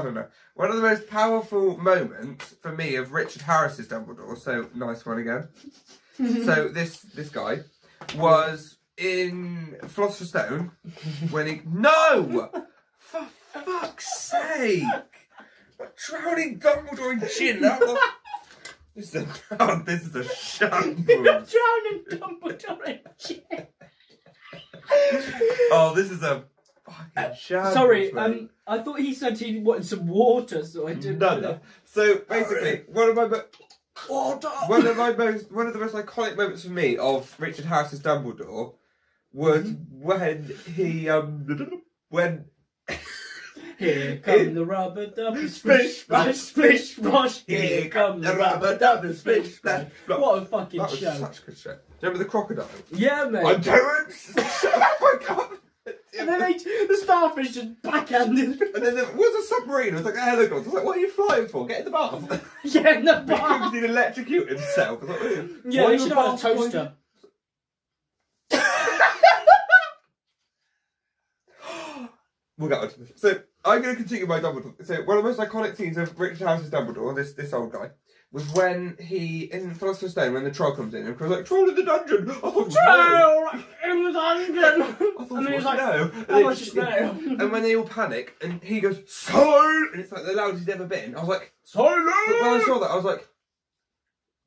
Speaker 1: don't know. One of the most powerful moments for me of Richard Harris's Dumbledore. So nice one again. So this guy was in Philosopher's Stone when he for fuck's sake, drowning Dumbledore in gin. This is a shambles.
Speaker 2: You're drowning Dumbledore in gin.
Speaker 1: Oh, this is a fucking shambles.
Speaker 2: Sorry, I thought he said he wanted some water, so I didn't know that.
Speaker 1: So basically, one of the most iconic moments for me of Richard Harris's Dumbledore was when he
Speaker 2: Here come the rubber dubbers, splish splash, splish splash. Here come the rubber dubbers, splish splash. What a fucking show!
Speaker 1: That was such a good show. Do you remember the crocodile?
Speaker 2: Yeah, mate.
Speaker 1: I don't. Shut up! I can't.
Speaker 2: And then the starfish just backhanded.
Speaker 1: And then there was a submarine. It was like a helicopter. I was like, "What are you flying for? Get in the bath."
Speaker 2: Yeah, in the bath.
Speaker 1: Because he'd electrocute himself. I was like,
Speaker 2: yeah, they should have had a toaster.
Speaker 1: We'll get onto this. So I'm going to continue my Dumbledore. So one of the most iconic scenes of Richard Harris's Dumbledore, this old guy, was when he, in Philosopher's Stone, when the troll comes in and was like, "Troll in the dungeon!" I thought,
Speaker 2: "Troll in the dungeon!"
Speaker 1: I thought, and he was like, "No." And when they all panic, and he goes, "Silent!" And it's like the loudest he's ever been. I was like, "Silent!" But when I saw that, I was like,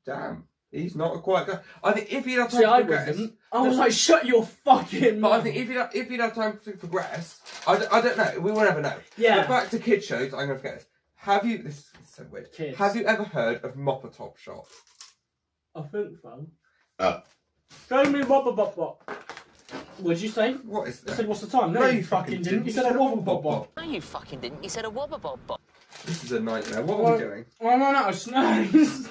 Speaker 1: "Damn, he's not a quiet guy." I think if he'd had time to progress...
Speaker 2: I was like, "Shut your fucking mouth."
Speaker 1: But I think if he'd had time to progress, I don't know, we will never know.
Speaker 2: Yeah.
Speaker 1: But back to kid shows, I'm going to forget this. Have you... This is so weird.
Speaker 2: Kids.
Speaker 1: Have you ever heard of Mop-a-Top Shop?
Speaker 2: I think so. Show me Wobble-Bop-Bop. What did you say?
Speaker 1: What is that?
Speaker 2: I said, "What's the time?" No, you fucking didn't. You said a Wobble-Bop-Bop.
Speaker 4: No, you fucking didn't. You said a Wobble-Bop-Bop.
Speaker 1: This is a nightmare. What are we doing?
Speaker 2: I'm on out of snacks.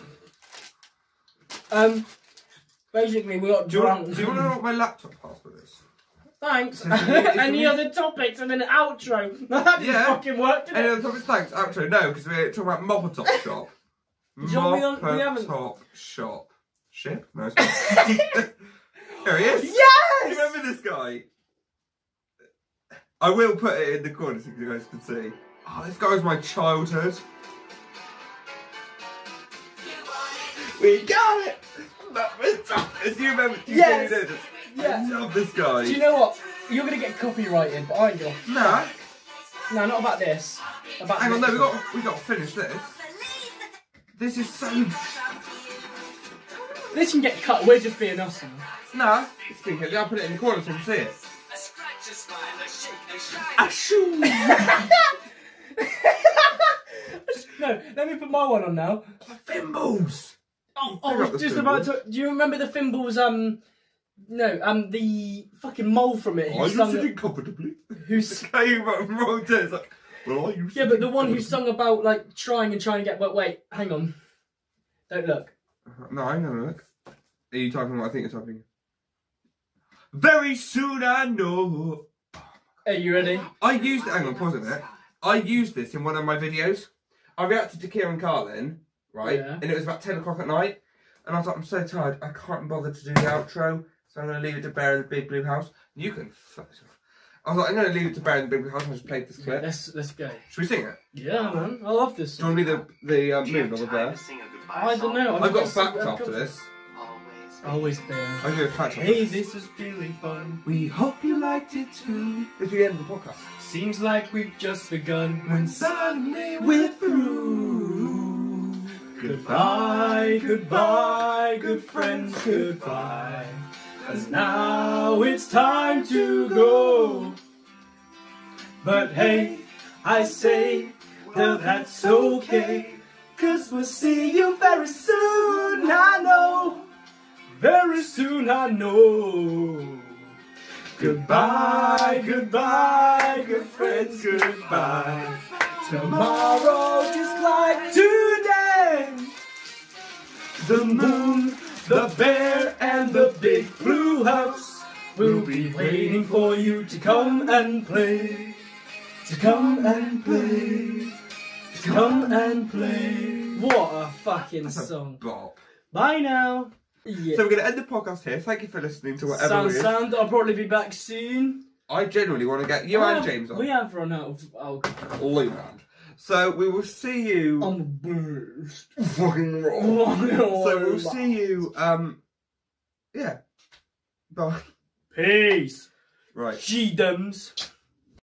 Speaker 2: Basically, we got drunk.
Speaker 1: Do you want to know what my laptop password is?
Speaker 2: Thanks. Any other topics and then an outro? That didn't fucking work, did it?
Speaker 1: Any other topics? Thanks. Outro. No, because we're talking about Mop-a-Top Shop. Mop-a-Top Shop. Ship? No, it's not. There he is.
Speaker 2: Yes!
Speaker 1: You remember this guy? I will put it in the corner so you guys can see. Oh, this guy was my childhood. We got it! As you remember,
Speaker 2: yes.
Speaker 1: I love this guy.
Speaker 2: Do you know what? You're gonna get copyrighted, but I ain't gonna.
Speaker 1: Nah.
Speaker 2: No, not about this. About
Speaker 1: hang on, no, we got to finish this. This is so.
Speaker 2: This can get cut. We're just being us now.
Speaker 1: Nah, it's being cut. I'll put it in the corner so you can see it. Ashoo.
Speaker 2: No, let me put my one on now.
Speaker 1: Thimbles.
Speaker 2: Oh, I was just about to. Do you remember the Thimbles? The fucking mole from it.
Speaker 1: Are you sitting comfortably?
Speaker 2: Who's
Speaker 1: came from wrong day? It's like, well, are you?
Speaker 2: Yeah, but the one who sung about like trying and get. Wait, hang on. Don't look.
Speaker 1: No, I'm gonna look. Are you typing what I think you're typing? Very soon I know.
Speaker 2: Are you ready?
Speaker 1: I used. Hang on, pause it there. I used this in one of my videos. I reacted to Kieran Carlin, right? Yeah. And it was about 10 o'clock at night. And I was like, I'm so tired, I can't bother to do the outro. So I'm going to leave it to Bear in the Big Blue House. You can fuck yourself. I was like, I'm going to leave it to Bear in the Big Blue House. I just played this clip.
Speaker 2: Let's go.
Speaker 1: Should we sing it?
Speaker 2: Yeah, man. I love this song.
Speaker 1: Do you want me the moon or the bear?
Speaker 2: I don't know.
Speaker 1: I've got a fact after this.
Speaker 2: Always bear.
Speaker 1: I'll give you a fact.
Speaker 2: Hey, this was really fun.
Speaker 1: We hope you liked it too. This is the end of the podcast.
Speaker 2: Seems like we've just begun.
Speaker 1: When suddenly we're through.
Speaker 2: Goodbye, goodbye, good friends, goodbye. 'Cause now it's time to go. But hey, I say, well that's okay. 'Cause we'll see you very soon, I know. Very soon, I know. Goodbye, goodbye, good friends, goodbye. Tomorrow just like today. The moon, the bear, and the big blue house will be waiting for you to come and play. To come and play. To come and play. What a fucking song.
Speaker 1: Bop.
Speaker 2: Bye now. Yeah.
Speaker 1: So we're going to end the podcast here. Thank you for listening to whatever
Speaker 2: Sound. I'll probably be back soon.
Speaker 1: I genuinely want to get you and James on.
Speaker 2: We have run out of alcohol.
Speaker 1: All around. So we will see you
Speaker 2: on the burst.
Speaker 1: Fucking wrong. So we'll see you. Yeah. Bye.
Speaker 2: Peace.
Speaker 1: Right.
Speaker 2: G-dums.